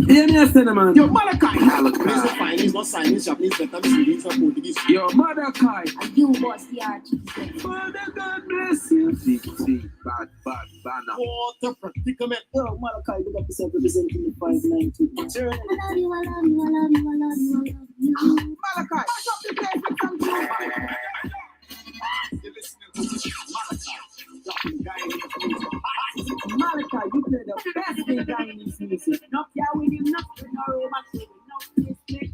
Yeah, me a say the man. Yo, Malachi. Malachi. Finance, not science, Japanese, Vietnamese, Portuguese. Yo, Malachi. And you boss the artist. Father God bless you. Big, bad, banner. What a predicament. Yo, Malachi, you got yourself representing the 590. I love you, I love you, I love you, I love you, I love you. Malachi. Back up the place with some tune. You're listening to Malachi. Dropping Guyanese music. Malachi, you play the best in Guyanese music. Not here with him, not with no romance, with no mistake.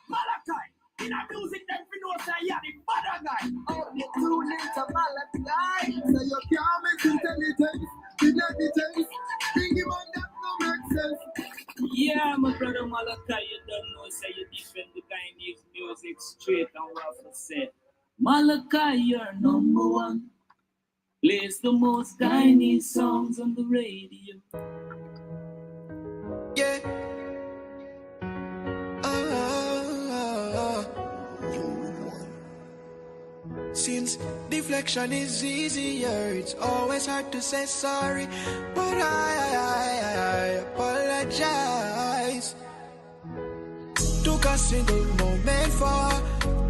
Malachi. In a music that we know say you're the bad guy. Oh, you tune into Malachi. So you can't make intelligence. You not the taste. Think about that no make sense. Yeah, my brother Malachi, you don't know, say you defend the Guyanese music straight and rough and said. Malachi, you're number one. Plays the most Guyanese songs on the radio. Yeah. Since deflection is easier, it's always hard to say sorry. But I apologize. Took a single moment for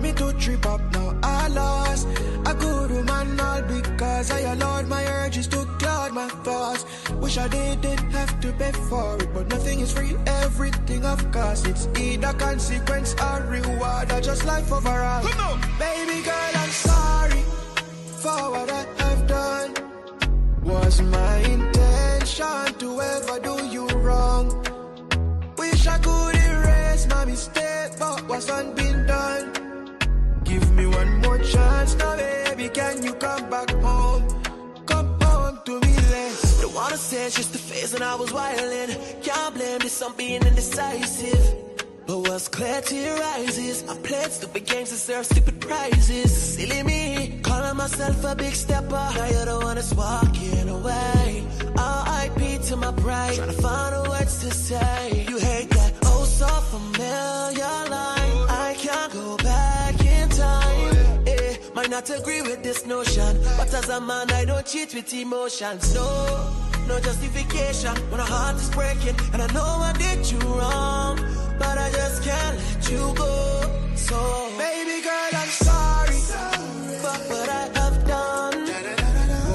me to trip up, now I lost a good woman, all because I allowed my urges to cloud my thoughts. Wish I didn't have to pay for it, but nothing is free, everything of course. It's either consequence or reward, or just life overall. Baby girl, I'm sorry for what I have done. Was my intention to ever do you wrong? Wish I could erase my mistake, but wasn't been done. Give me one more chance now, baby, can you come back home? Come home to me, less. Don't wanna say it's just the phase when I was wildin'. Can't blame this on being indecisive. But what's clear to your eyes is I played stupid games to serve stupid prizes. Silly me, calling myself a big stepper. Now you're the one that's walking away. R.I.P. to my pride, trying to find the words to say. You hate that oh so familiar line. I can't go back in time. Might not agree with this notion, but as a man I don't cheat with emotions. No justification when a heart is breaking, and I know I did you wrong, but I just can't let you go. So, baby girl, I'm sorry for what I have done.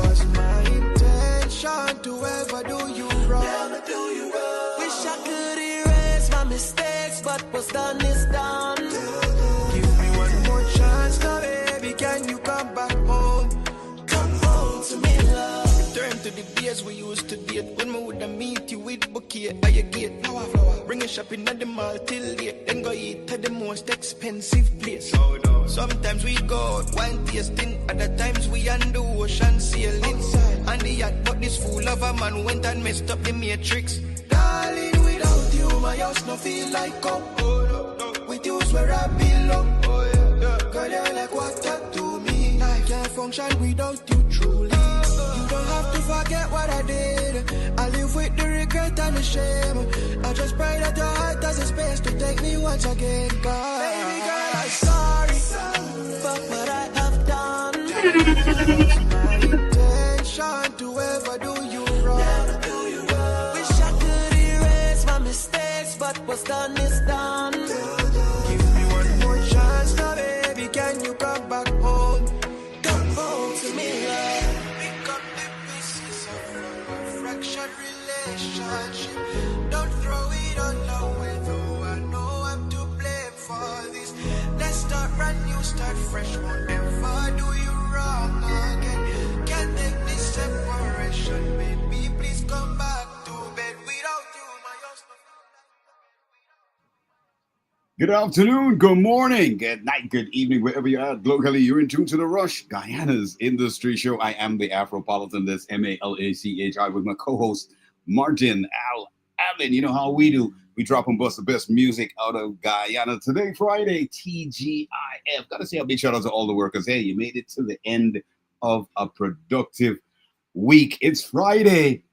Was my intention to ever do you wrong? Never do you wrong. Wish I could erase my mistakes, but what's done is done. Give me one more chance now, baby, can you come back home? Come home to me, love. Return to the days we used to date, when we would meet you with bouquet at your gate. Flower. Bring a shopping at the mall till late, then go eat at the most expensive place. Sometimes we go out wine tasting, other times we undo ocean sailing. And the yacht, but this fool of a man went and messed up the matrix. Darling, without you, my house no feel like home. With you's where I belong. Girl, you're like water to me. I can't function without you truly. You don't have to forget what I did. I live with the regret and the shame. I just pray that your heart has a space to take me once again. God. Baby girl, I'm sorry for what I have done. My intention to ever do you wrong. Wish I could erase my mistakes, but what's done is done. Give me one more chance now, baby, can you come back home? Come home to me, love. Pick up the pieces of a fractured relationship. Don't throw it all away, though I know I'm to blame for this. Let's start brand new, start fresh, won't never do you wrong again. Can't take this separation, baby, please come back to bed. Without you, my house. Good afternoon, good morning, good night, good evening, wherever you're at. Locally, you're in tune to The Rush, Guyana's industry show. I am the Afropolitan, that's Malachi, with my co-host, Martain Al-Ameen. You know how we do. We drop and bust the best music out of Guyana. Today, Friday, T.G.I.F. Gotta say a big shout out to all the workers. Hey, you made it to the end of a productive week. It's Friday.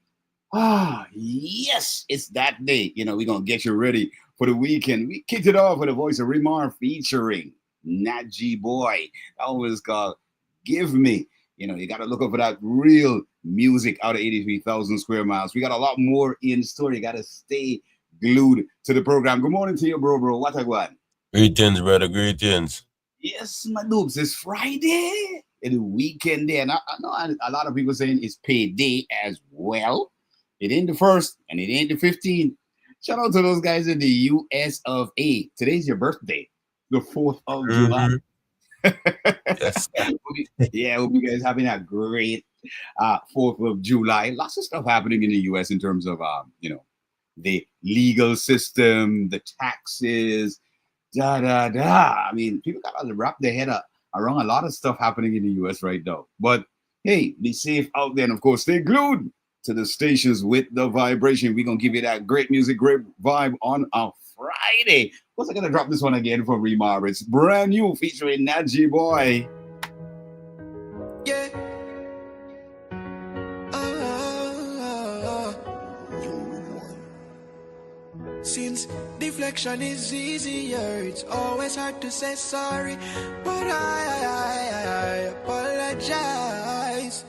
Yes, it's that day. You know, we're going to get you ready for the weekend. We kicked it off with a voice of Remar featuring Nat G Boy. That one was called Give Me. You know, you got to look up for that real music out of 83,000 square miles. We got a lot more in store. You got to stay glued to the program. Good morning to you, bro. What I want? Greetings, brother. Greetings. Yes, my noobs. It's Friday. It's the weekend day. And I know a lot of people saying it's payday as well. It ain't the 1st and it ain't the 15th. Shout out to those guys in the US of A. Today's your birthday, the 4th of July. Yes. Yeah, hope you guys having a great 4th of July. Lots of stuff happening in the US in terms of, you know, the legal system, the taxes, I mean, people got to wrap their head up around a lot of stuff happening in the US right now. But hey, be safe out there. And of course, stay glued to the stations with the vibration. We're going to give you that great music, great vibe on a Friday. What's I going to drop this one again for Remar? It's brand new featuring Naji Boy. Yeah. Since deflection is easier, it's always hard to say sorry. But I apologize.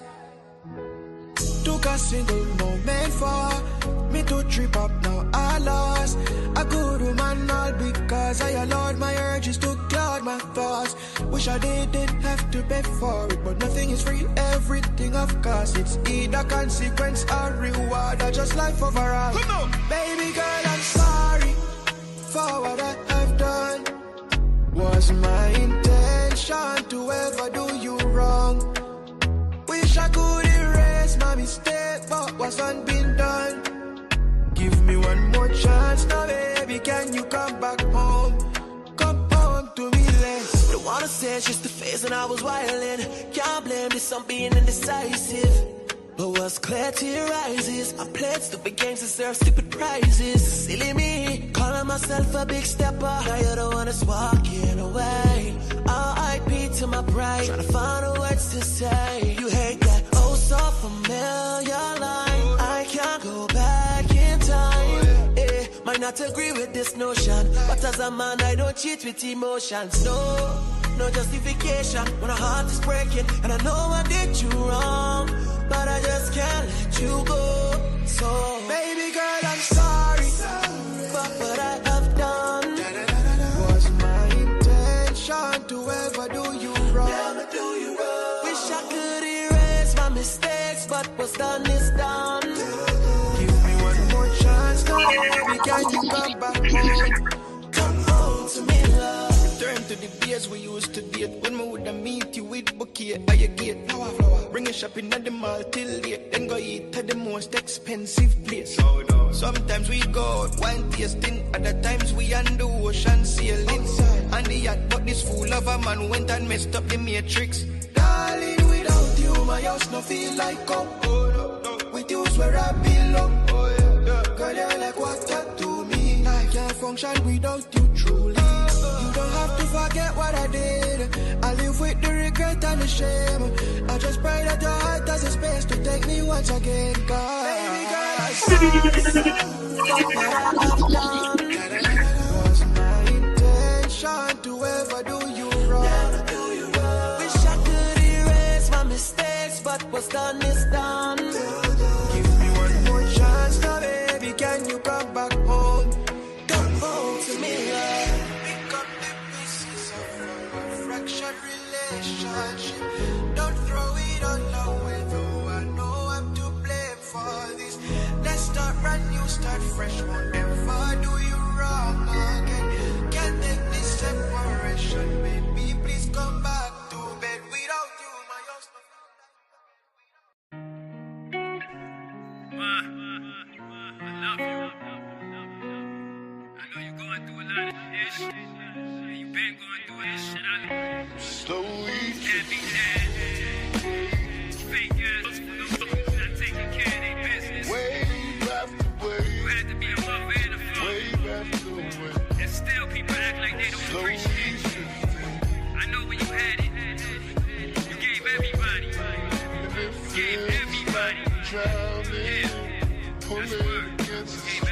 Took a single moment for me to trip up, now I lost a good woman all because I allowed my urges to cloud my thoughts. Wish I didn't have to beg for it, but nothing is free, everything of course. It's either consequence or reward, or just life overall. Come on. Baby girl, I'm sorry for what I have done. Was my intention to ever do you wrong? Wish I could erase my mistake, but wasn't been done. Give me one more chance now, baby, can you come back home? Come home to me, let's. Don't wanna say it's just the phase and I was wildin'. Can't blame this on being indecisive. But what's clear to your eyes is I played stupid games to serve stupid prizes. Silly me, calling myself a big stepper. Now you're the one that's walking away. R.I.P. to my pride, trying to find the words to say. You hate that oh so familiar line. I can't go back in time. Might not agree with this notion, but as a man I don't cheat with emotions. No justification when a heart is breaking, and I know I did you wrong, but I just can't let you go. So, baby girl, I'm sorry for what I have done. Was my intention to ever do you wrong? Wish I could erase my mistakes, but what's done is done. Give me one more chance, now, baby, can you come back home? Come home to me, love. Return to the days we used to date, when we would meet you with bouquet at your gate. Flower. Bring you shopping at the mall till late, then go eat at the most expensive place. Sometimes we go out wine tasting, other times we on the ocean sailing. And the yacht, but this fool of a man went and messed up the matrix. Darling, without you, my house no feel like home. With you's where I belong. Girl, you're like water to me. I can't function without you truly. You don't have to forget what I did. I live with the regret and the shame. I just pray that your heart has a space to take me once again. God, baby girl, I'm sorry for what I've done. Was my intention to ever do you wrong? Wish I could erase my mistakes, but what's done is done. Give me one more chance now, baby, can you come back home? Come home to me, love. Pick up the pieces of a fractured relationship. Don't throw it all away, though I know I'm to blame for this. Let's start brand new, start fresh, won't ever do you wrong again. Can't take this separation, baby, please come back to bed. Without you, my house I love you. I know you're going through a lot of ish. And you've been going through this shit. Slowly. Can't be that. Fake ass. Not taking care of their business. Wave after wave. You had to be a mother and a father. Wave after wave. And still people act like they don't appreciate you. I know when you had it, you gave everybody. You gave everybody. Drowning. Pulling against the street.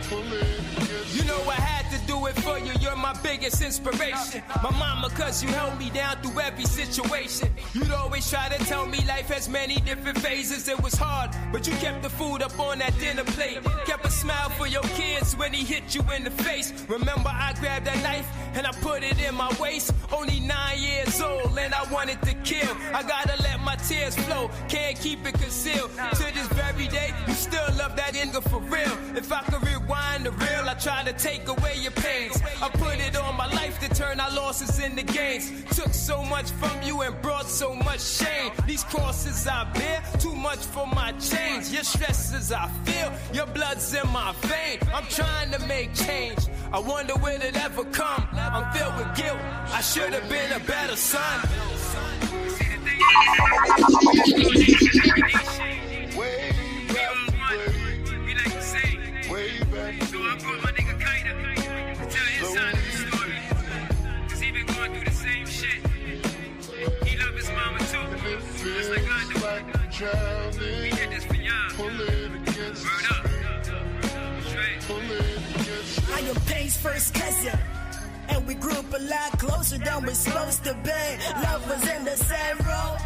Pulling against You know I had to do it for you. You're my my biggest inspiration. My mama, cause you held me down through every situation. You'd always try to tell me life has many different phases. It was hard, but you kept the food up on that dinner plate. Kept a smile for your kids when he hit you in the face. Remember I grabbed that knife and I put it in my waist. Only 9 years old and I wanted to kill. I gotta let my tears flow, can't keep it concealed. To this very day, you still love that nigga for real. If I could rewind the real, I try to take away your pains. I put it on my life to turn our losses into gains. Took so much from you and brought so much shame. These crosses I bear, too much for my change. Your stresses I feel, your blood's in my vein. I'm trying to make change, I wonder will it ever come. I'm filled with guilt, I should have been a better son. Way back. So I brought my nigga Kaida to tell his side of the story. Cause he been going through the same shit. He love his mama too, just like I do. We did this for y'all. Word up. Straight. I am Payne's first cousin, and we grew up a lot closer than we're supposed to be. Love was in the same room,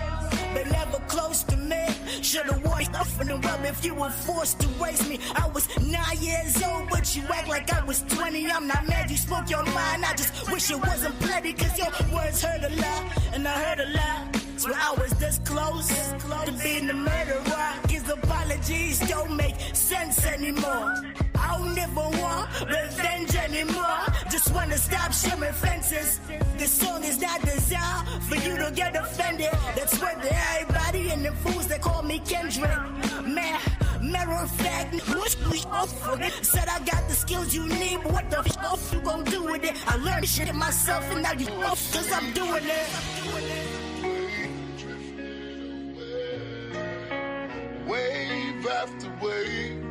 but never close to me. Should've watched up from the web if you were forced to raise me. I was 9 years old, but you act like I was 20. I'm not mad you spoke your mind, I just wish it wasn't plenty. Cause your words hurt a lot, and I heard a lot. So I was this close to being the murderer. His apologies don't make sense anymore. I don't ever want revenge anymore. Just wanna stop shimmering fences. This song is not designed for you to get offended. That's what everybody and the fools that call me Kendrick. Man, matter of fact, said I got the skills you need, but what the f you gon' do with it? I learned shit myself and now you off cause I'm doing it. Wave after wave,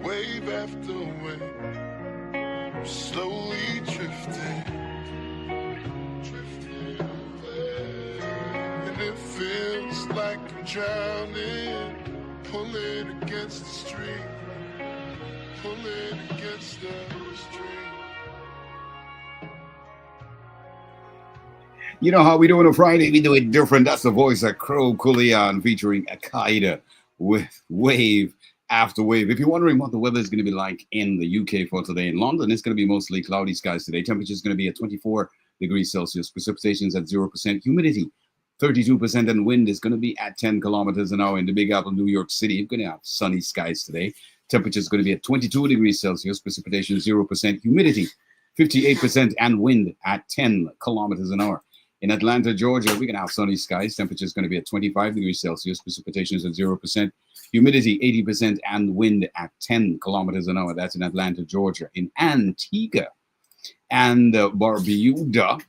wave after wave, slowly drifting, drifting away. And it feels like I'm drowning, pulling against the stream, pulling against the stream. You know how we do it on Friday? We do it different. That's the voice of Crow Kulian featuring Akaida with Wave After Wave. If you're wondering what the weather is going to be like in the UK for today, in London, it's going to be mostly cloudy skies today. Temperature is going to be at 24 degrees Celsius. Precipitation is at 0%. Humidity, 32%. And wind is going to be at 10 kilometers an hour in the Big Apple, New York City. You're going to have sunny skies today. Temperature is going to be at 22 degrees Celsius. Precipitation 0%. Humidity, 58%. And wind at 10 kilometers an hour. In Atlanta, Georgia, we're going to have sunny skies. Temperature is going to be at 25 degrees Celsius. Precipitation is at 0%. Humidity, 80%. And wind at 10 kilometers an hour. That's in Atlanta, Georgia. In Antigua and Barbuda,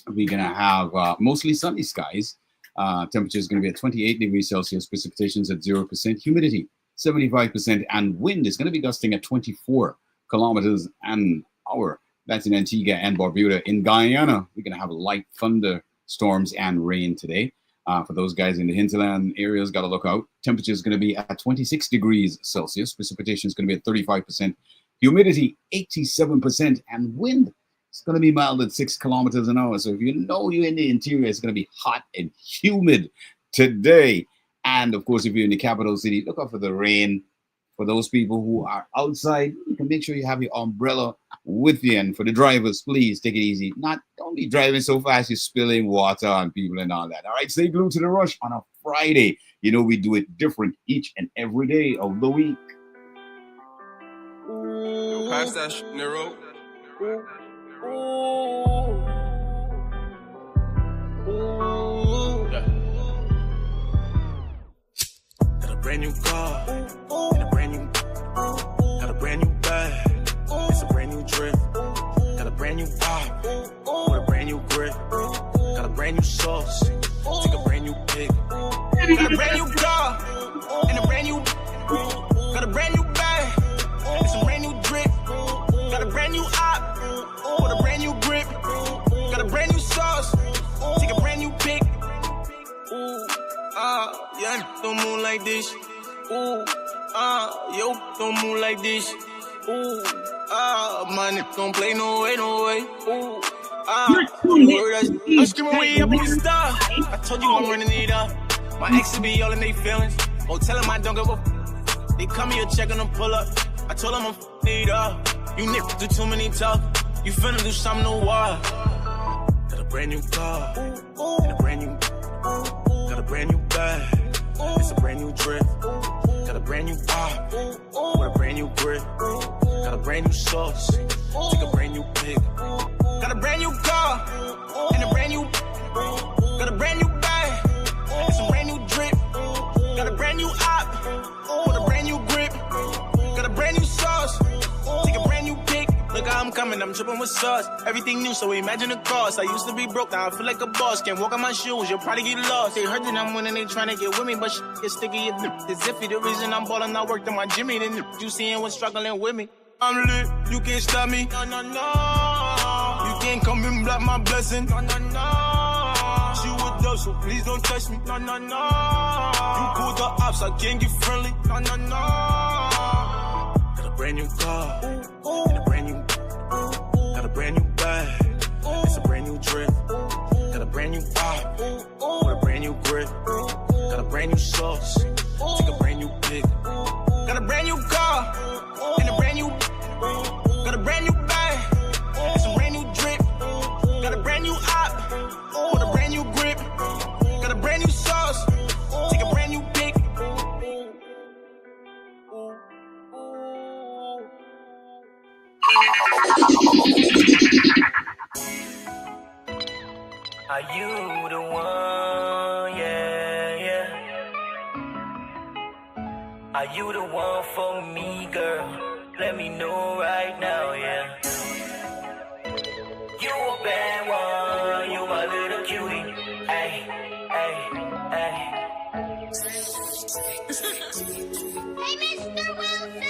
we're going to have mostly sunny skies. Temperature is going to be at 28 degrees Celsius. Precipitation is at 0%. Humidity, 75%. And wind is going to be gusting at 24 kilometers an hour. That's in Antigua and Barbuda. In Guyana, we're going to have light thunderstorms and rain today. For those guys in the hinterland areas, got to look out. Temperature is going to be at 26 degrees Celsius. Precipitation is going to be at 35%. Humidity, 87%. And wind is going to be mild at 6 kilometers an hour. So if you know you're in the interior, it's going to be hot and humid today. And, of course, if you're in the capital city, look out for the rain. For those people who are outside, you can make sure you have your umbrella with you. And for the drivers, please take it easy. Don't be driving so fast you're spilling water on people and all that. All right, stay glued to the rush on a Friday. You know we do it different each and every day of the week. Pass that Nero. Got a brand new car, and a brand new, got a brand new bag, it's a brand new drip, got a brand new pop, with a brand new grip, got a brand new sauce, take a brand new pick, got a brand new car, and a brand new, got a brand new bag, it's a brand new drip, got a brand new op, with a brand new grip, got a brand new sauce, take a brand new pick. Yeah, don't move like this. Yo, don't move like this. Man, it don't play no way, no way. Ooh. You're screaming way up in the star. I told you I'm running it up. My ex be all in their feelings. Oh, tell them I don't give a f. They come here checking them pull up. I told them I'm f***ing it up. You niggas do too many talk. You finna do something no wild. Got a brand new car. And a brand new. Got a brand new bag. It's a brand new drip. Got a brand new pop. With a brand new grip. Got a brand new sauce. Take a brand new pic. Got a brand new car. And a brand new. Got a brand new bag. It's a brand new drip. Got a brand new op. With a brand new grip. Got a brand new sauce. Take a brand new pic. Look how I'm coming, I'm dripping with sauce. Everything new, so imagine the cost. I used to be broke, now I feel like a boss. Can't walk on my shoes, you'll probably get lost. They heard that I'm winning, they trying to get with me, but shit get sticky. It's iffy, the reason I'm balling, I worked on my Jimmy. Then you seeing what's struggling with me. I'm lit, you can't stop me. No, no, no. You can't come and block my blessing. No, no, no. She with us, so please don't touch me. No, no, no. You pull the ops, I can't get friendly. No, no, no. Got a brand new car. And a brand new. Got a brand new bag. It's a brand new drip. Got a brand new pop. With a brand new grip. Got a brand new sauce. Take a brand new pic. Got a brand new car. And a brand new. Got a brand new bag. It's a brand new drip. Got a brand new op. With a brand new grip. Got a brand new sauce. Take a brand new pic. Are you the one? Yeah, yeah. Are you the one for me, girl? Let me know right now, yeah. You a bad one, you my little cutie. Ay, ay, ay. Hey, Mr. Wilson!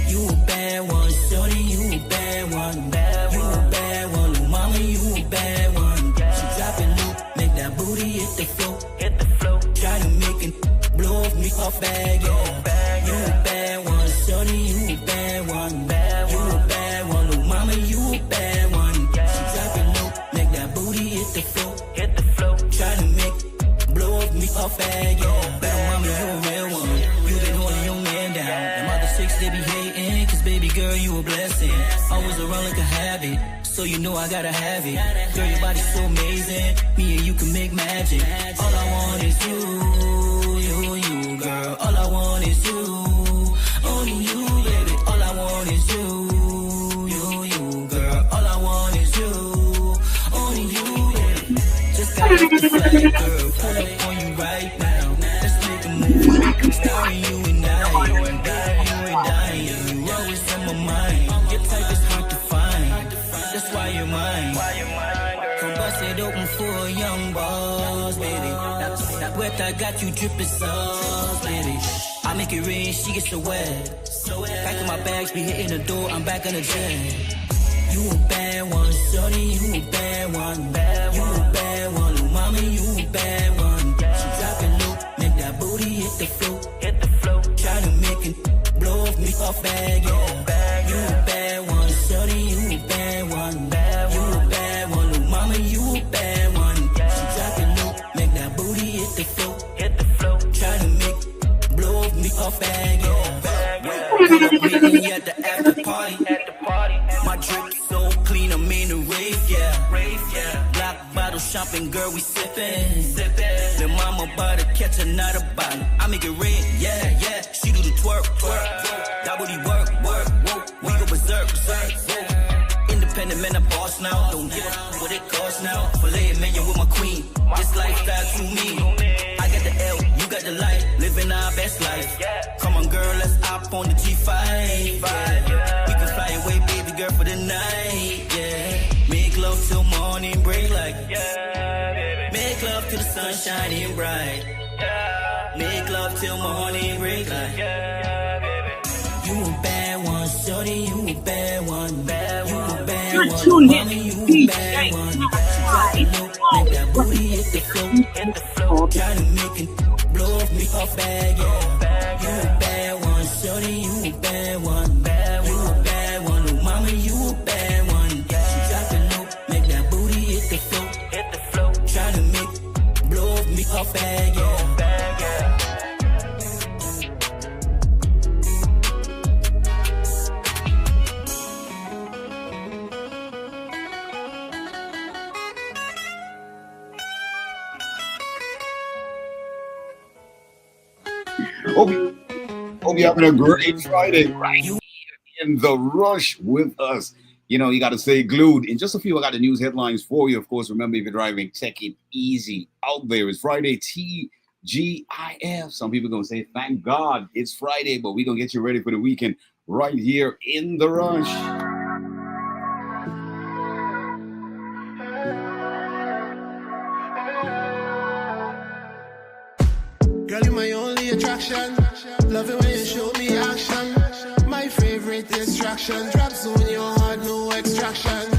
You a bad one, shorty, you a bad one. You a bad one, little mama, you a bad one. She drop it low, make that booty hit the floor. Try to make it blow off me off bag, yeah. You a bad one, shorty, you a bad one. You a bad one, little mama, you a bad one. She drop it low, make that booty hit the floor. Try to make blow off me off bag, yeah. Little mama, you a real one. You been holding your man down. Them other chicks, they be hating, cause baby girl, you a blessing. Always around like a habit, so you know I gotta have it. Girl, your body's so amazing, me and you can make magic. All I want is you, you, girl. All I want is you, only you, baby. All I want is you, you, girl. All I want is you, only you, baby. Just gotta get the flag, girl. Pull up on you right now. Let's make a move. Starting you and I, you and I. You always on my mind. Your type is hard to find. That's why you're mine. Come bust it open for a young boss, baby. That wet, I got you dripping sauce, baby. I make it rain, she gets so wet. Back in my bags, be hitting the door, I'm back on the jet. You a bad one, shorty, you a bad one. You a bad one, little mama, you a bad one. She drop it low, make that booty hit the floor. Try to make it blow off me off bag, yeah. You a bad one, shorty, you a bad one. You a bad one, little mama, you a bad one. She drop it low, make that booty hit the floor. Try to make blow off me off bag, yeah. Pull up, meet me at the after party. My drip so clean, I'm in a rave, yeah. Black bottle shopping, girl, we sippin'. The mama about to catch another bottle. I make it red, yeah. She do the twerk. That booty work. We go berserk. Independent man, a boss now. Don't give a what it costs now. Filet a menu with my queen. This lifestyle to me. I got the L, you got the light. Living our best life. Come on, girl, let's hop on the G5. Yeah. We can fly away, baby girl, for the night. Yeah. Make love till morning break like. Make love till the sun shining bright. Make love till morning break like. You a bad one, shorty, you a bad one. You a bad one, mommy, you a bad one. Drop it low, make that booty hit the floor. Try to make it blow off me off bag, yeah. You a bad one, shorty, you a bad one. You a bad Hope you're having a great Friday right here in the rush with us. You know, you got to stay glued. In just a few, I got the news headlines for you. Of course, remember, if you're driving, take it easy out there. It's Friday, T.G.I.F. Some people going to say, thank God it's Friday, but we're going to get you ready for the weekend right here in the rush. Girl, you're my only attraction. Love it when you show me action. My favorite distraction. Drop zone, your heart, no extraction.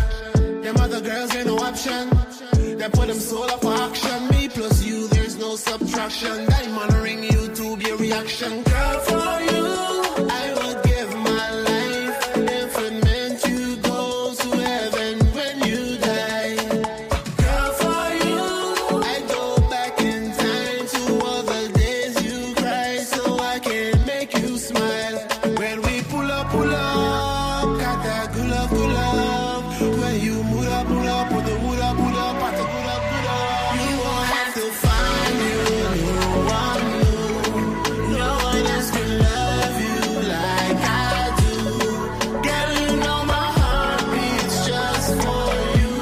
Them other girls ain't no option. They put them soul up for action. Me plus you, there's no subtraction. Diamond ring, YouTube, your reaction. Girl, for you, I would give my life. If it meant you go to heaven when you die. Girl, for you, I go back in time to all the days you cried, so I can make you smile. When we pull up, got that good love, good love. When you move up, put the wood up, put up, at the good up, good up. You won't have to find you no one new. No one else can love you like I do. Girl, you know my heart beats just for you.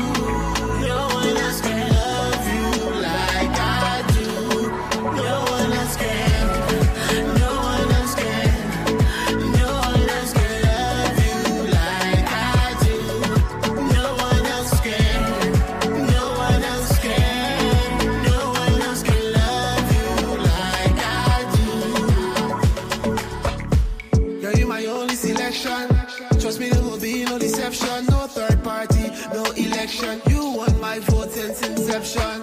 No one else can love you like I do. No one else can. No one else can. No one else can love you like I do. No one else can. No one else can. No one else can love you like I do. Girl, you my only selection. Trust me, there will be no deception. No third party, no election. You won my vote since inception.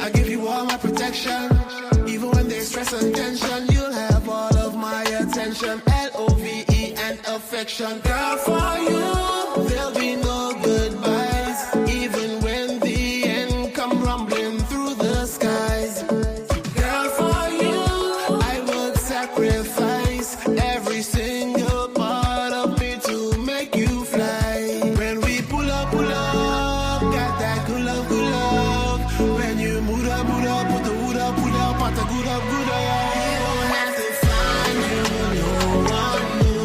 I give you all my protection. Even when there's stress and tension, you'll have all of my attention. L-O-V-E and affection. Girl, for you, there'll be no goodbyes. Even when the end come rumbling through the skies. Girl, for you, I would sacrifice every single part of me to make you fly. When we pull up, got that good love, good love. When you move up, put the wood up, put up, at the good up, good up. You don't have to find you no one new.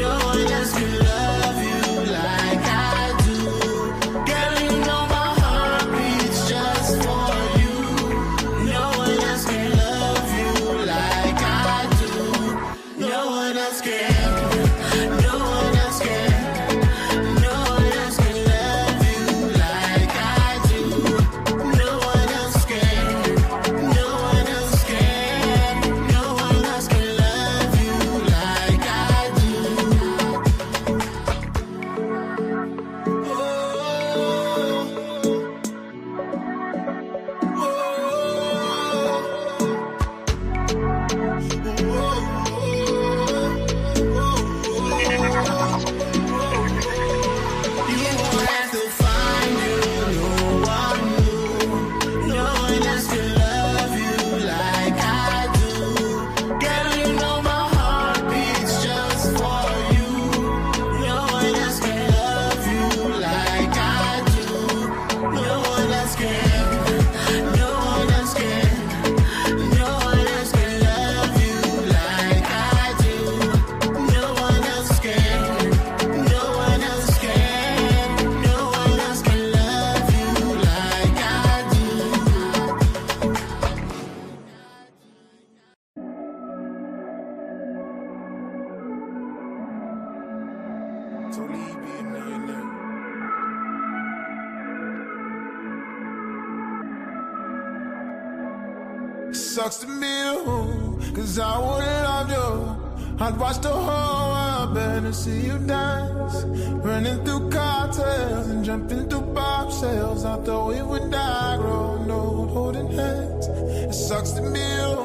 No one else can love you like I do. Girl, you know my heart beats just for you. No one else can love you like I do. No one else can. No one else can. No one else can love you like I do. No one else can. No one else can. No one else can love you like I do. You won't have to find you no one new. No one else can love you like I do. Girl, you know my heart beats just for you. No one else can love you like I do. No one else can. No one else can. No one else can love you like I do. No one else can. No one else can. No one else can love you like I do. Sucks to be you, cause I would've loved you. I'd watch the whole world burn to see you dance. Running through cartels and jumping through bobshells. I thought we would die growing old, holding hands. It sucks to be you,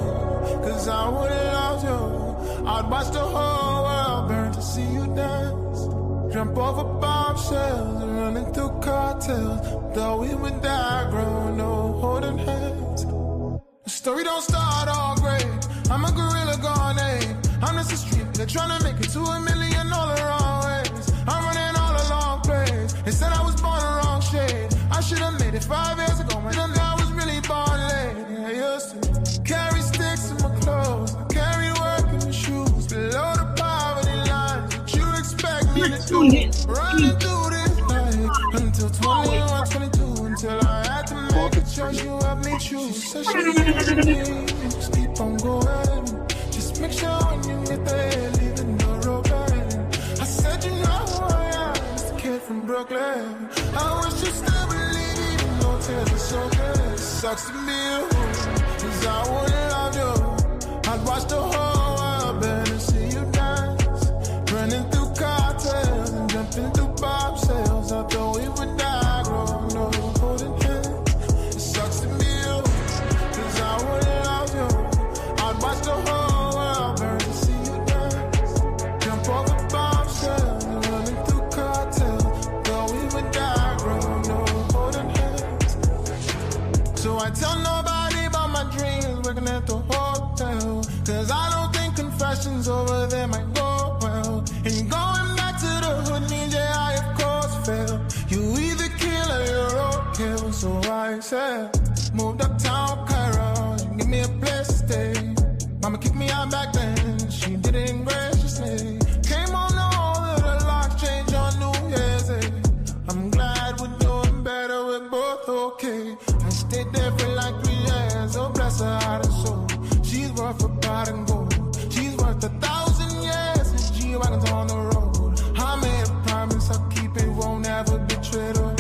cause I would've loved you. I'd watch the whole world burn to see you dance. Jump over bombshells and running through cartels. Thought we would die growing old, holding hands. The story don't start all great. I'm a gorilla gone ape. I'm just a street nigga trying to make it to $1 million all the wrong ways. I'm running all the long plays. They said I was born the wrong shade. I should've made it 5 years ago, man. I was really born late. I used to carry sticks in my clothes. I carry you. Said she needed me, just keep on going. Just make sure when you get there, leave the door open. I said you know who I am, this kid from Brooklyn. I wish you still believe, even though tears are so good. Sucks to be you, cause I wouldn't love you. I'd watch the whole world burn and see you dance. Running through cartels and jumping through bobsledding. I thought we would die, growing no holding hands. It sucks to be you, cause I wouldn't love you. I'd watch the whole world burn to see you dance. Jump over bobsledding and running through cartels. Thought we would die, growing no holding hands. So I tell nobody about my dreams, working at the hotel. Cause I don't think confessions over there might go well. And going back to the hood means I of course fail. You either kill or you're okay. So I said, moved uptown Cairo, you give me a place to stay. Mama kicked me out back then, she did it graciously. Came on all of the locks change on New Year's Day. I'm glad we're doing better, we're both okay. I stayed there for like 3 years, oh bless her heart and soul. She's worth a pot and gold. She's worth 1,000 years since G-Wagon's on the road. I made a promise I'll keep it, won't ever betray her.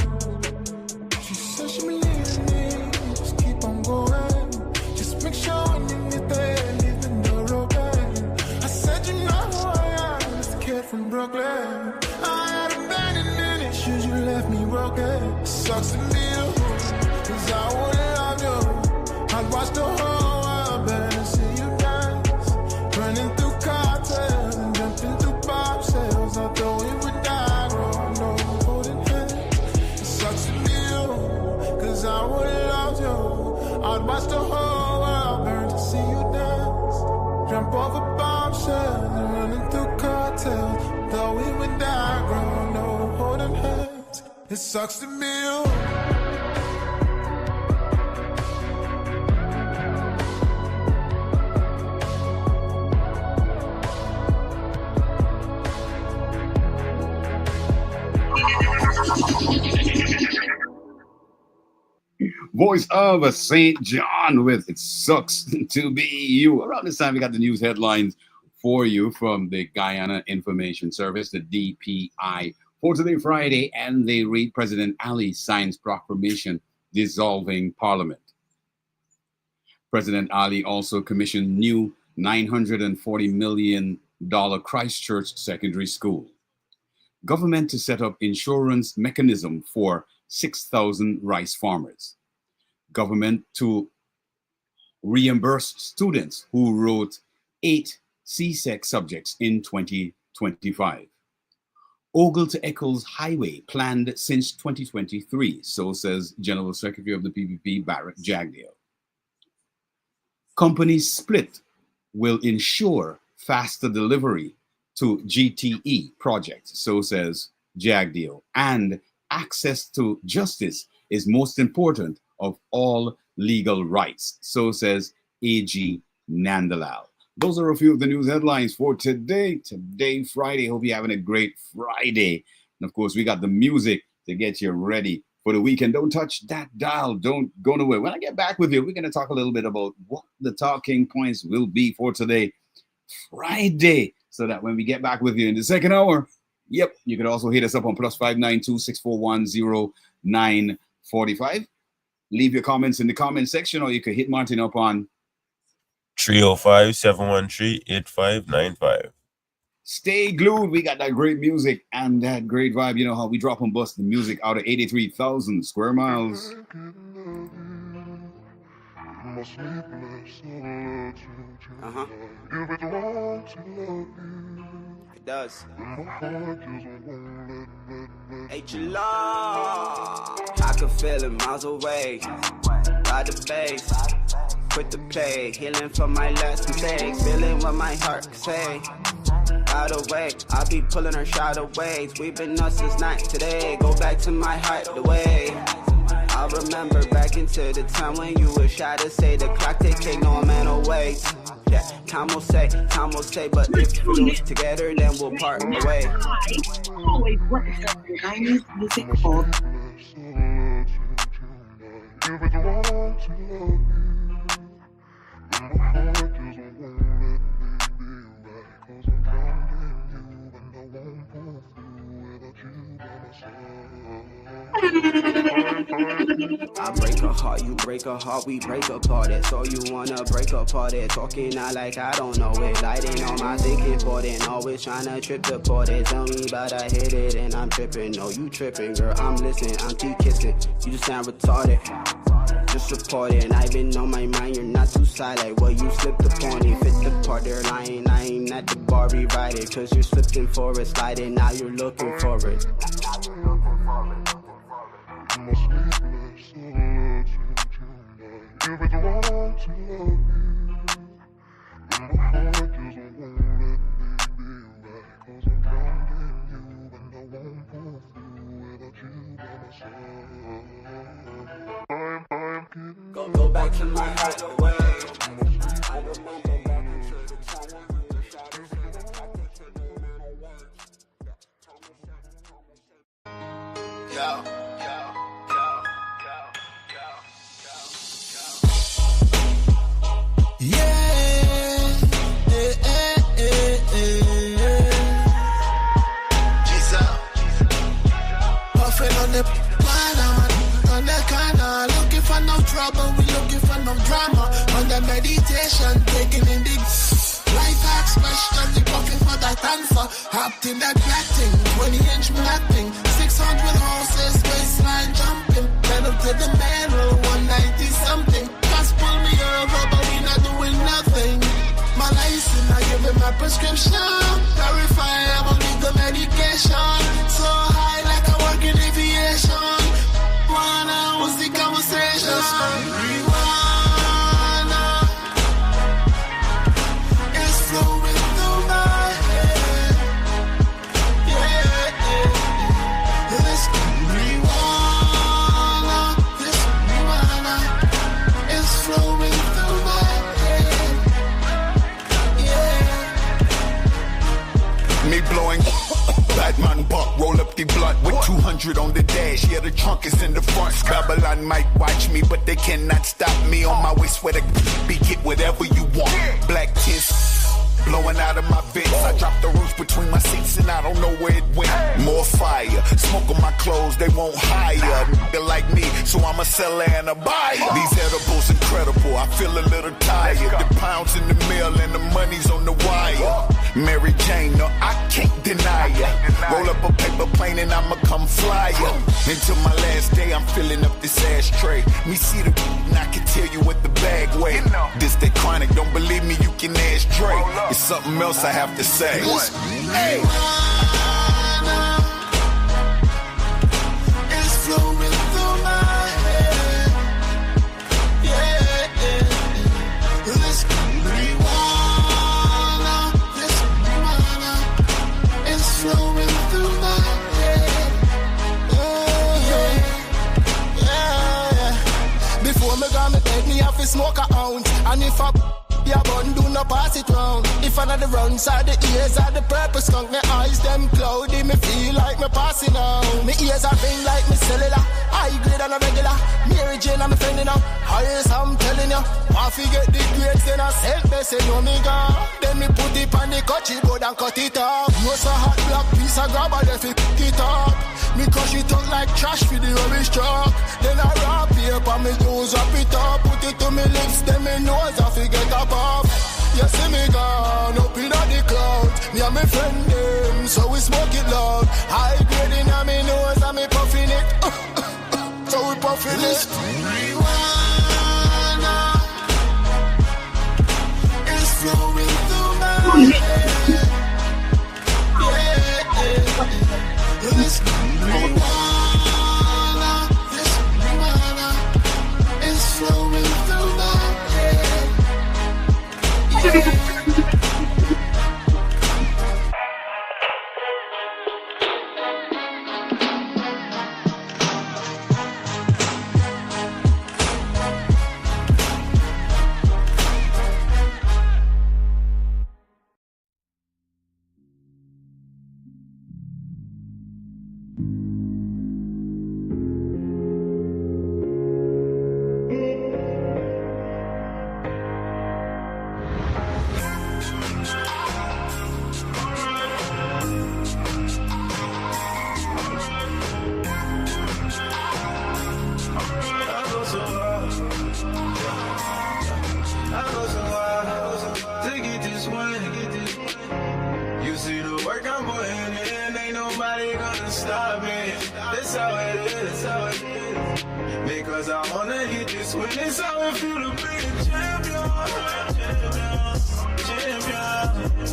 She said she believes in me, just keep on going. Just make sure when you get there, leave the door open. I said you know who I am, this kid from Brooklyn. I had abandoned issues, you left me broken. Sucks to be you, cause I wouldn't love you. I'd watch the whole world burn and see you dance. Running through cartels and jumping through bobsledding. I thought we would die, growing no holding hands. It sucks to be you, cause I wouldn't love you. I'd watch the whole world burn to see you dance. Jump over bombshells and running through cartels. Thought we would die, growing no holding hands. It sucks to be you. Voice of St. John with It Sucks to Be You. Around this time, we got the news headlines for you from the Guyana Information Service, the DPI, for today, Friday, and they read President Ali signs proclamation dissolving Parliament. President Ali also commissioned new $940 million Christchurch Secondary School. Government to set up insurance mechanism for 6,000 rice farmers. Government to reimburse students who wrote 8 CSEC subjects in 2025. Ogle to Eccles Highway planned since 2023, so says General Secretary of the PPP, Barrett Jagdale. Companies split will ensure faster delivery to GTE projects, so says Jagdale. And access to justice is most important of all legal rights, so says AG Nandalal. Those are a few of the news headlines for today, Friday. Hope you're having a great Friday. And of course, we got the music to get you ready for the weekend. Don't touch that dial. Don't go nowhere. When I get back with you, we're going to talk a little bit about what the talking points will be for today, Friday, so that when we get back with you in the second hour, yep, you can also hit us up on +592 641 0945. Leave your comments in the comment section, or you can hit Martin up on 305-713-8595. Stay glued. We got that great music and that great vibe. You know how we drop and bust the music out of 83,000 square miles. It does. H-Law. I can feel it miles away. By the base. Quit the play. Healing from my last mistakes. Feeling what my heart can say. Out of way, I be pulling her shadow ways. We've been nuts since night today. Go back to my heart the way. I remember back into the time when you were shy to say the clock they take no man away. Yeah, time will say, but if we lose together, then we'll part away. Always represent the 90s music for. I break a heart, you break a heart, we break apart. That's all you wanna break apart. It talking out like I don't know it. Lighting on my dick important, always tryna trip the port. They tell me about I hit it and I'm tripping. No, you tripping, girl. I'm listening, I'm kissing. You just sound retarded. Just reporting, I've been on my mind. You're not too silent. Well, you slipped upon it, fit the part. They're lying. I ain't at the bar, rewrite it. Cause you're slipping for it, sliding. Now you're looking for it. If it's wrong to love you, and my heart just won't let me be right. Cause I'm drowned in you, and I won't pull through without you by my side. Go back to my hideaway. I remember back into the time when we were shouting. Yo. For no trouble, we looking for no drama. Under meditation, taking in the life hacks, questions, we puffing for that answer. Hopped in that black thing, 20-inch black thing, 600 horses, waistline jumping. Pedal to the metal, 190 something. Just pull me over, but we not doing nothing. My license, I give him my prescription. Verify I'm on legal medication. So high like I work in aviation. Wanna, what's the conversation? Marijuana is flowing through my head. Yeah. This marijuana is flowing through my head. Yeah. Me blowing Batman buck, roll up the blunt with 200 on the dash. Yeah, the trunk is in the front. Babylon might watch me, but they cannot stop me. On my way, sweater, be get whatever you want. Black tints blowing out of my vents. I dropped the roof between my seats and I don't know where it went. More fire, smoke on my clothes, they won't hire a nigga like me, so I'm a seller and a buyer. These edibles incredible, I feel a little tired. The pounds in the mill and the money's on the wire. Mary Jane, no, I can't deny ya. Roll up a paper plane and I'ma come fly ya. Until my last day, I'm filling up this ashtray. Me see the and I can tell you what the bag weigh. This that chronic, don't believe me, you can ask Dre. It's something else I have to say. Hey. It's flowing through my head. Yeah. This marijuana is flowing through my head. Yeah. Before me gone to bed, me have to smoke a ounce. And if I yeah, bun do not pass it round. If I not the run side, the ears are the purple skunk. My eyes them cloudy, me feel like me passing out. My ears are ring like me cellular. High grade and a regular. Mary Jane and me friend now. Highest I'm telling you. If you get the grades, then I sell best and no me go. Then me put it on the cutchy board and cut it off. You a hot black piece of grab and if it pick it up. Me crush it up like trash for the rubbish truck. Then I wrap it up and me use wrap it up. Put it to me lips, then me nose I forget up off. You see me gone up in the cloud. Me and me friend them, so we smoke it loud. High grade in a me nose and me puffing it. So we puffing it. Marijuana is flowing through my head. Yeah. This marijuana is flowing through my head. Yeah. That's how it is, how it is. Because I wanna get this win. It's how it feel to be a champion. Champion. It's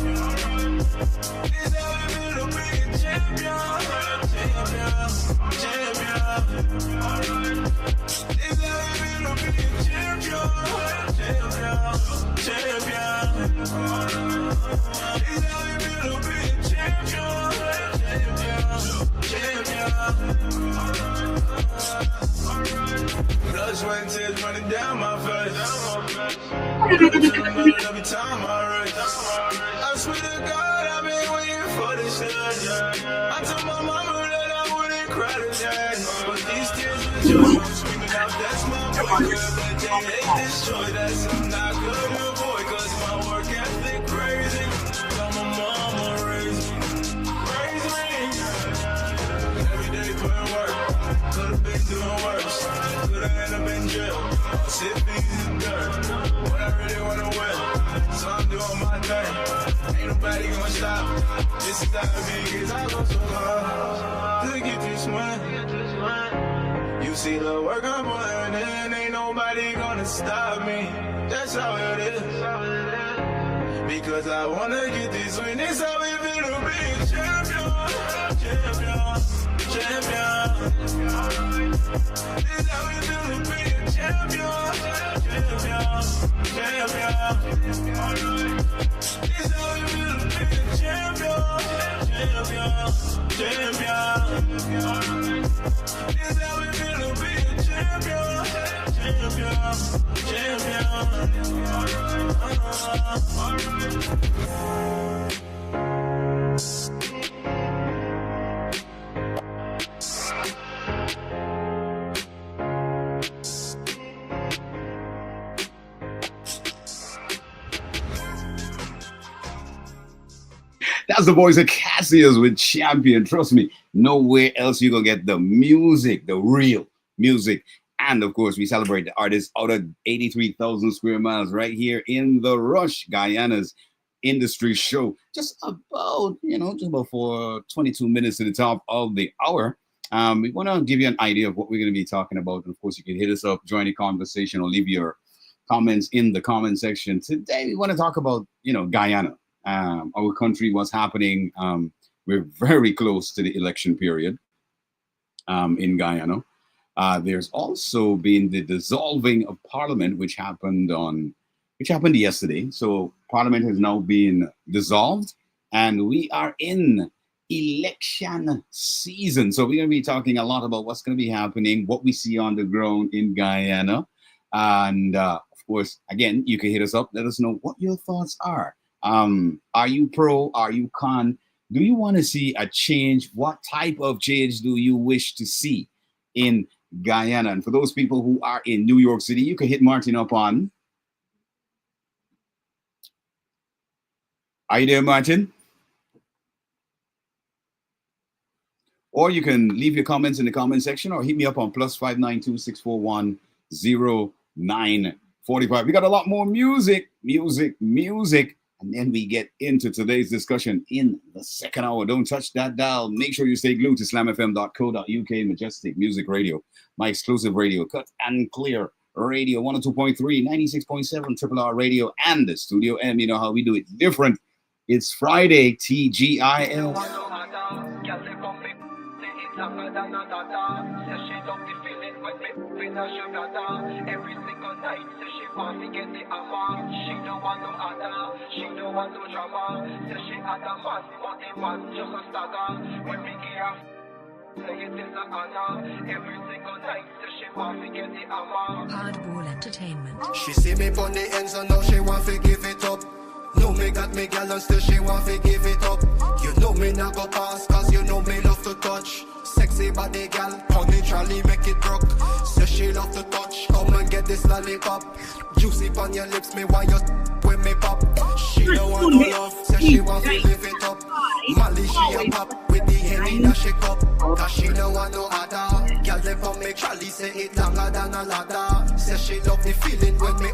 how it feel to be a champion. Champion. It's how it feel to be a champion. Champion. It's how it feel to be a champion. Blood, sweat, and tears running down my face. Every time I race. I swear to God, I've been waiting for this shit. I told my mama that I wouldn't cry today. But these tears are joy. I'm screaming out, that's my boy. Girl, but they hate this joy. That's I'm not good to avoid. Cause my work ethic crazy. Tell my mama raise me. Raise me. Every day putting work. Could've been doing worse. Could've ended up in jail. Sit feet in the dirt. But I really wanna win. So I'm doing my thing. Ain't nobody gonna stop. This is not me, cause I go so hard to get this win. You see the work I'm putting in, ain't nobody gonna stop me. That's how it is. Because I wanna get this win. It's how it feel to be a champion. Champion. Champion. It's how it feel to be a champion. Champion. Champion. It's how it feel to be a champion. Champion. Champion. It's how it feel to be a champion. That's the voice of Cassius with Champion. Trust me, nowhere else you gonna get the music, the real music. And of course, we celebrate the artists out of 83,000 square miles right here in the Rush, Guyana's industry show. Just about, just about for 22 minutes to the top of the hour. We want to give you an idea of what we're going to be talking about. And of course, you can hit us up, join the conversation, or leave your comments in the comment section. Today, we want to talk about, Guyana. Our country, what's happening. We're very close to the election period in Guyana. There's also been the dissolving of Parliament, which happened yesterday. So Parliament has now been dissolved, and we are in election season. So we're going to be talking a lot about what's going to be happening, what we see on the ground in Guyana, and of course, again, you can hit us up. Let us know what your thoughts are. Are you pro? Are you con? Do you want to see a change? What type of change do you wish to see in Guyana? And for those people who are in New York City, you can hit Martin up on. Are you there, Martin? Or you can leave your comments in the comment section, or hit me up on +592 641 0945. We got a lot more music. And then we get into today's discussion in the second hour. Don't touch that dial. Make sure you stay glued to slamfm.co.uk, Majestic Music Radio, my exclusive radio, Cut and Clear Radio, 102.3, 96.7, Triple R Radio, and the Studio M. You know how we do it different. It's Friday, T.G.I.F. Every single night, so she want to get the hammer. She don't want no other, she don't want no drama. So she had a man, but the man just a stagger. When we give her, say it is an honor. Every single night, so she want to get the hammer. Hardball Entertainment. She see me on the end, so now she want to give it up. No, me got me gal and still she want to give it up. You know me not go pass, cause you know me love to touch. Sexy body gal, on the trolley make it broke. So she love to touch, come and get this lollipop. Juicy on your lips, me why you when me pop. She don't want no love, so she want to live it up. Molly she a pop, with the henny that she cup. Cause she don't want no other. Gal them come make trolley say it longer than a ladder. Say she love the feeling when me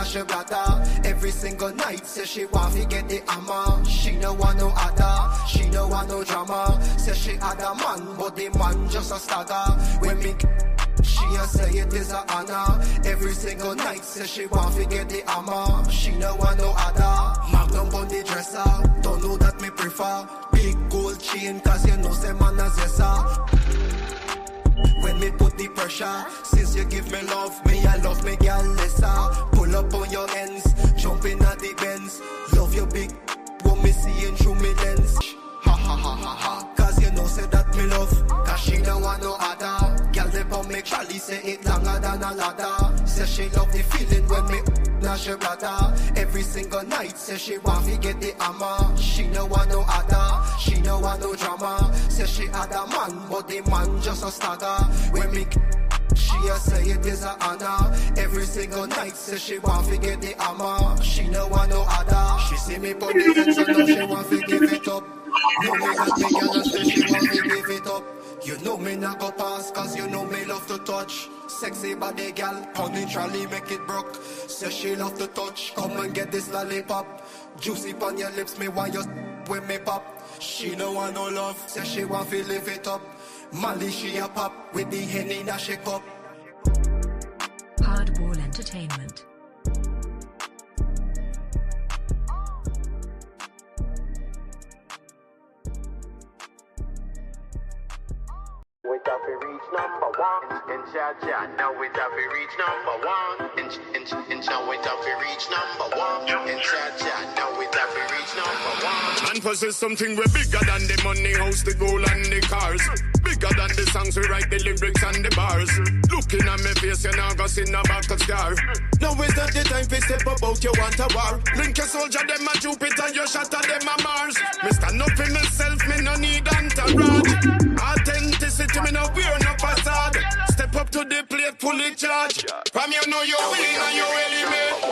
now she brother. Every single night, say she want to get the hammer. She no want no other, she no want no drama. Say she had a man, but the man just a stagger. When me she a say it is a honor. Every single night, say she want to get the hammer. She no want no other. Magnum on the dresser, don't know that me prefer. Big gold chain, cause you know say man as yesa. When me put the pressure, since you give me love, me I love me girl lesser. Pull up on your ends, jump in at the bends. Love your big, what me seeing through me lens. Ha ha ha ha ha, cause you know say that me love. Cause she don't want no other. Girl they pump me Charlie say it longer than a ladder. Say she love the feeling when me now she brother. Every single night say she want to get the hammer. She no want no other, she no want no drama. Say she had a man, but the man just a stagger. When me she a say it is a honor. Every single night say she want to get the hammer. She no want no other. She see me put the hands on her, she want to give it up. No me got me girl and say she want to give it up. You know me not go pass, cause you know me love to touch. Sexy body gal, honey Charlie make it broke. Say she love to touch, come and get this lollipop. Juicy on your lips, me want you when me pop. She no want no love, say she want to live it up. Molly she a pop, with the Henny that she cup. Hardball Entertainment. We have to reach number one in Cha-Cha. Now we have to reach number one in Cha. We have to reach number one in Cha-Cha. Now we have to reach number one. Man possess something way bigger than the money, house, the gold and the cars. Bigger than the songs we write, the lyrics and the bars. Looking at me face, you now go see no back of scar. Now is not the time to step about, you want a war. Link a soldier, them a Jupiter, you shatter them a Mars. Me stand up for myself, me no need entourage. Authenticity, me no wear no facade. Step up to the plate, fully charged. From you know you win and you element.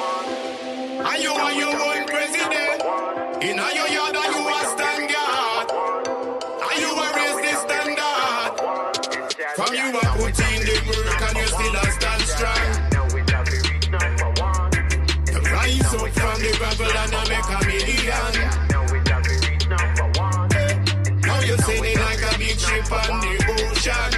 And you are your own president. In your yard and you are stand guard. And you are raise the standard. From you are put in the work and you still a stand strong. To rise up from the gravel and I make a million. Now you're sailing like a big ship on the ocean.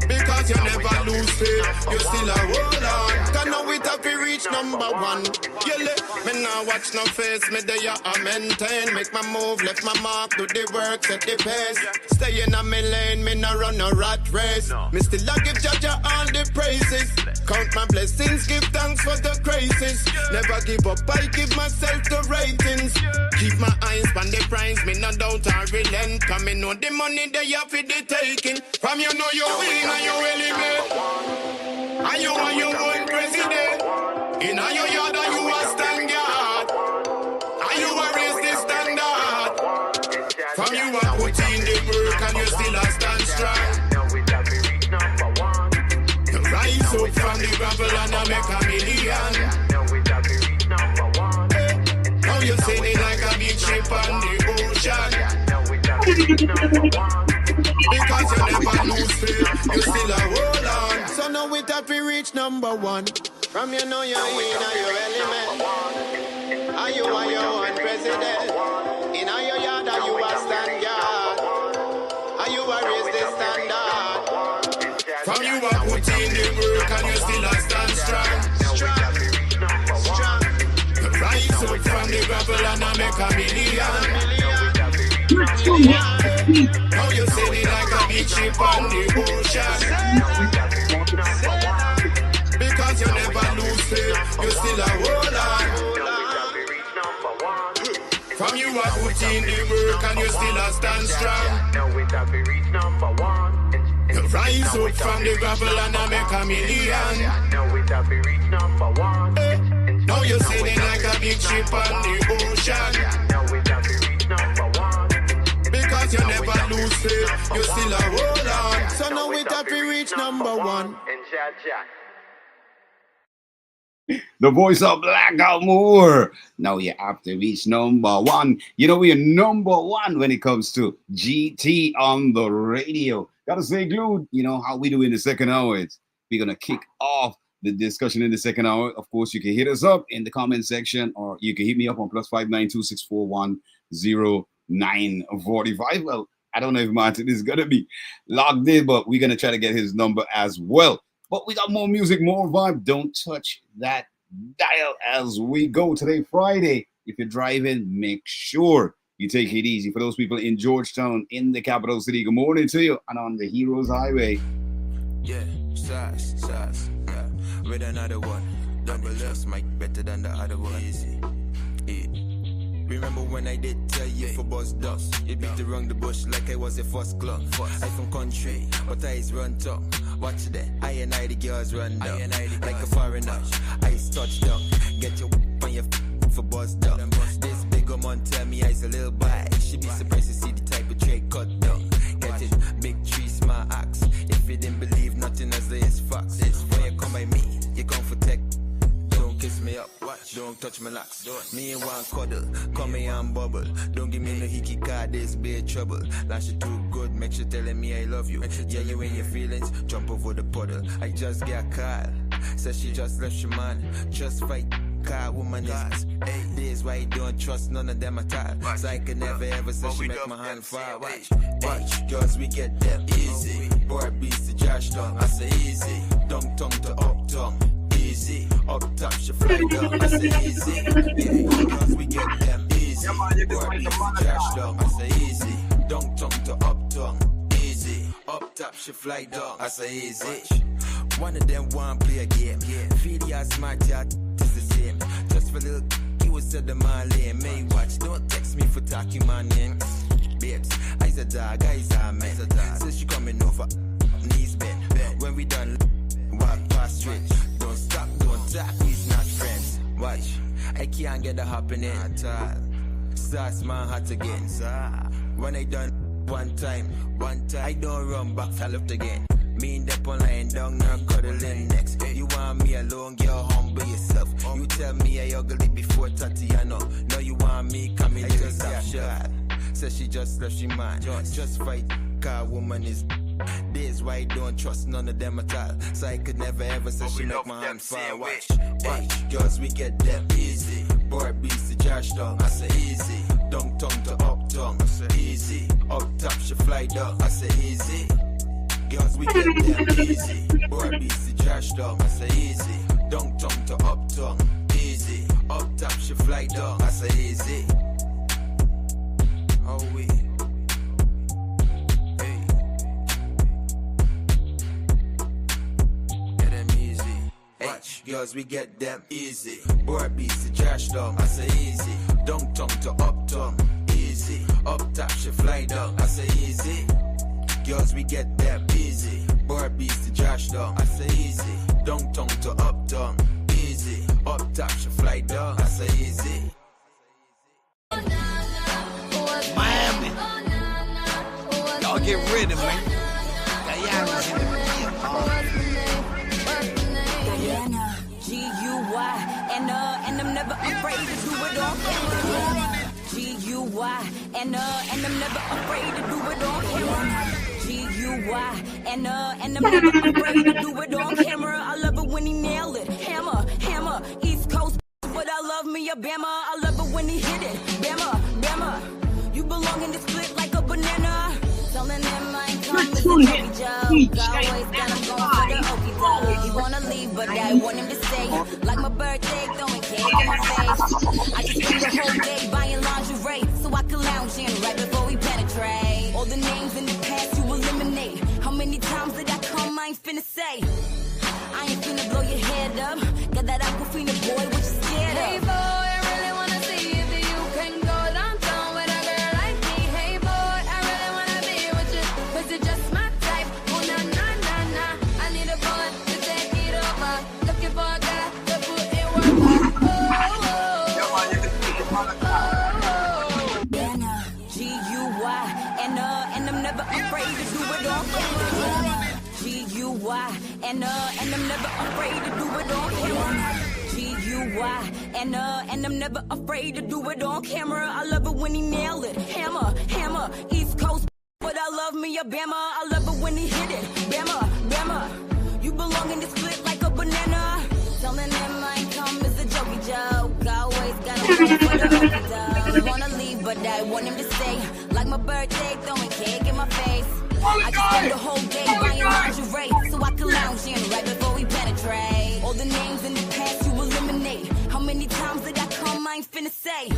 Because you never lose faith, you still a hold on. Can now it have to reach number one. You let me now watch no face, me there I maintain. Make my move, left my mark, do the work, set the pace. Stay in a me lane, me no run a rat race. Me still a give Jaja all the praises. Count my blessings, give thanks for the crisis. Never give up, I give myself the ratings. Keep my eyes on the prize, me no doubt or relent. Cause me know the money they have for the taking. From you know you win and you elevate. And you are your own president. In your yard and you are stand guard. And you are raise the standard. From you are put in the work and you still a stand strong. To rise up from the gravel and I make a million. Now you're sailing like a big ship on the ocean. Because you never lose faith, you still a hold on. So now we have to reach number one. From you know you're in your element. Are you are your own president? In your yard are you a stand guard? Are you a raise the standard? From you are put in the work and you still a stand strong. To rise up from the gravel and I make a million. Now you're sailing like a big ship on the ocean. Because you never lose faith, you still a hold on. From you are put in the work and you still a stand strong. You rise up from the gravel and I make a million. Now you're sailing like a big ship on the ocean. Because you never lose faith, you still a hold on. So now we have to reach number one. The voice of Blackout Moore. Now you have to reach number one. You know, we are number one when it comes to GT on the radio. Gotta stay glued. You know how we do in the second hour. We're gonna kick off the discussion in the second hour. Of course, you can hit us up in the comment section, or you can hit me up on +592-641-0945. Well, I don't know if Martin is gonna be logged in, but we're gonna try to get his number as well. But we got more music, more vibe. Don't touch that dial as we go today, Friday. If you're driving, make sure you take it easy. For those people in Georgetown, in the capital city, good morning to you. And on the Heroes Highway. Yeah, sauce, yeah. With another one. Double S, mic better than the other one. Easy. Yeah. Remember when I did tell you for boss dust? You beat around the bush like I was a first club. I from country, but I is run top. Watch that, I and I the girls run down. Like a foreigner, I touched down. Get your on your for boss down. This big woman tell me I's a little boy. She be surprised to see the type of trade cut down. Get it, big tree, small axe. If you didn't believe nothing as there is facts. When you come by me, you come for tech. Don't kiss me up, watch. Don't touch my locks. Me and one cuddle, come here and bubble. Don't give me no hickey card, this be trouble. Lash it too good, make sure telling me I love you. Yeah, you in your feelings, jump over the puddle. I just get a call, says she just left your man. Just fight, car woman is. This why you don't trust none of them at all. So I can never ever say she make my hand fall. Watch, girls we get them easy. Boy beats to Josh down, I say easy. Down tongue to up tongue. Easy, up top, she fly down, I say easy. Yeah, cause we get them easy. Boy, easy, trash down, I say easy. Down tongue to up tongue, easy. Up top, she fly down, I say easy. One of them want play a game. Feel ya smart, ya is the same. Just for little, you was said the man lame. May watch, don't text me for talking my name. Babes, I's a dog, I's a man. Says she coming over, knees bent. When we done, walk past straight. Don't stop, don't talk, he's not friends. Watch, I can't get the happening at all. Starts my heart again. When I done one time, I don't run back, I left again. Me and Depp on lying down, now cuddling next. You want me alone, girl, humble yourself. You tell me I ugly before Tatiana. Now you want me coming, I just got shot. Says she just left, she man. Just fight, car woman is. This why I don't trust none of them at all. So I could never ever say she make my hand fall. Watch, girls we get them easy. Boy beats to Josh down, I say easy. Down tongue to up tongue, I say easy. Up top she fly down, I say easy. Girls we get them easy. Boy beats to Josh down, I say easy. Down tongue to up tongue, easy. Up top she fly down, I say easy. Oh we. Watch, girls, we get them easy. Boy beats the trash down, I say easy. Down tongue to up tongue, easy. Up top, she fly down, I say easy. Girls, we get them easy. Boy beats the trash down, I say easy. Down tongue to up tongue, easy. Up top, she fly down, I say easy. Miami, y'all get ready, man. Guyana's in the Guyana, G-U-Y, and I'm never afraid to do it on camera. G-U-Y, and I'm never afraid to do it on camera. G-U-Y, and I'm never afraid to do it on camera. I love it when he nail it, hammer, East Coast, but I love me a Bama. I love it when he hit it, Bama. You belong in this clip like a banana. Telling them I ain't coming to the job. Always got him going for the okey doke. He wanna leave, but I want him to stay. Like my birthday, throwing cake in my face. I just spent the whole day buying lingerie so I could lounge in right before we penetrate. All the names in the past you eliminate. How many times did I come? I ain't finna say. I ain't finna blow your head up. Got that Aquafina boy, what you scared of? Hey boy, I really wanna see if you can go downtown with a girl like me. Hey boy, I really wanna be with you, cause you're just my type. Oh na na na na, I need a boy to take it over. Looking for a guy to put in work. Guyana, G-U-Y, and I'm never afraid to do it on camera. G-U-Y, and I'm never afraid to do it on camera. G-U-Y, and I'm never afraid to do it on camera. I love it when he nail it, hammer, East Coast, but I love me a Bama. I love it when he hit it, Bama. You belong in this clip like a banana. Telling him I ain't come as a jokey joke. Always got a phone for the okey doke. Wanna leave, but I want him to stay. Like my birthday, throwing cake in my face. I just spend the whole day buying lingerie so I can lounge in right before we penetrate. All the names in the past you eliminate. How many times did I come? I ain't finna say.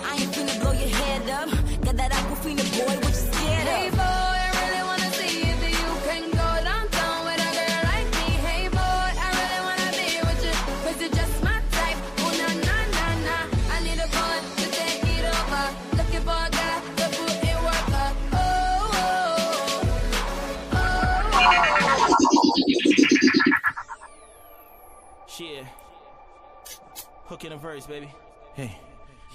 I ain't finna blow your head up. Got that Aquafina boy, what you scared of? Hey boy, I really wanna see if you can go downtown with a girl like me. Hey boy, I really wanna be with you, 'cause you're just my type. Oh na na na na, I need a boy to take it over. Looking for a guy to put in work up. Oh, oh, oh, Shit. Hook in a verse, baby. Hey.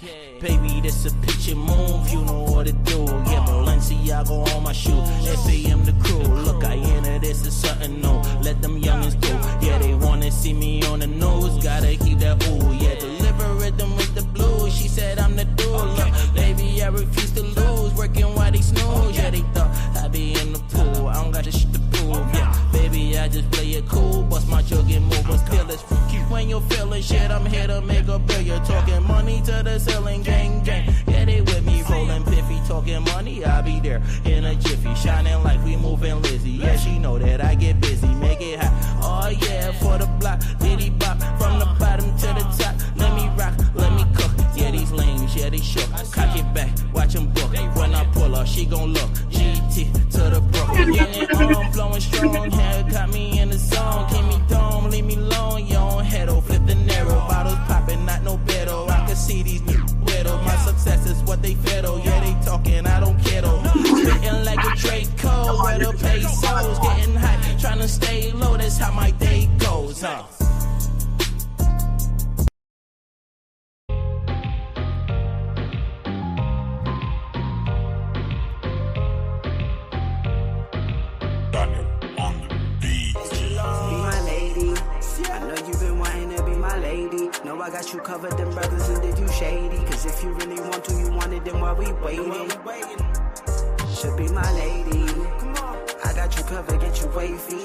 Yeah. Baby, this a picture move, you know what to do. Yeah, Balenciaga on my shoe, FAM the crew. Look, Guyana, this is something new. Let them youngins do. Yeah, they wanna see me on the news. Gotta keep that ooh. Yeah, deliver rhythm with the blues. She said I'm the dude. Look, baby, I refuse to lose. Working while they snooze. Yeah, they thought I'd be in the pool. I don't got the shit to prove. Yeah, baby, I just play it cool. Bust my jug and move, but still it's freaky. When you're feeling shit, I'm here to make a bill. You're talking money to the ceiling, gang, gang. Yeah, they with me, rolling piffy, talking money, I'll be there in a jiffy, shining like we moving Lizzie. Yeah, she know that I get busy, make it hot. Oh yeah, for the block, diddy bop, from the bottom to the top. Let me rock, let me cook. Yeah, these lames, yeah, they shook. Cock it back, watch them book. When I pull up, she gon' look. GT to the brook. Young and blowing strong, hair got me in the zone. Keep me dome, leave me alone. Yo, head flip the narrow, bottles popping, not no better. I can see these widow. My success is what they fiddle. Yeah, they talking, I don't care though. Spitting like a Draco, where the pesos getting high, trying to stay low. That's how my day goes, huh? No, I got you covered, them brothers, and did you shady? 'Cause if you really want to, you want it, then why we waiting? Should be my lady. I got you covered, get you wavy.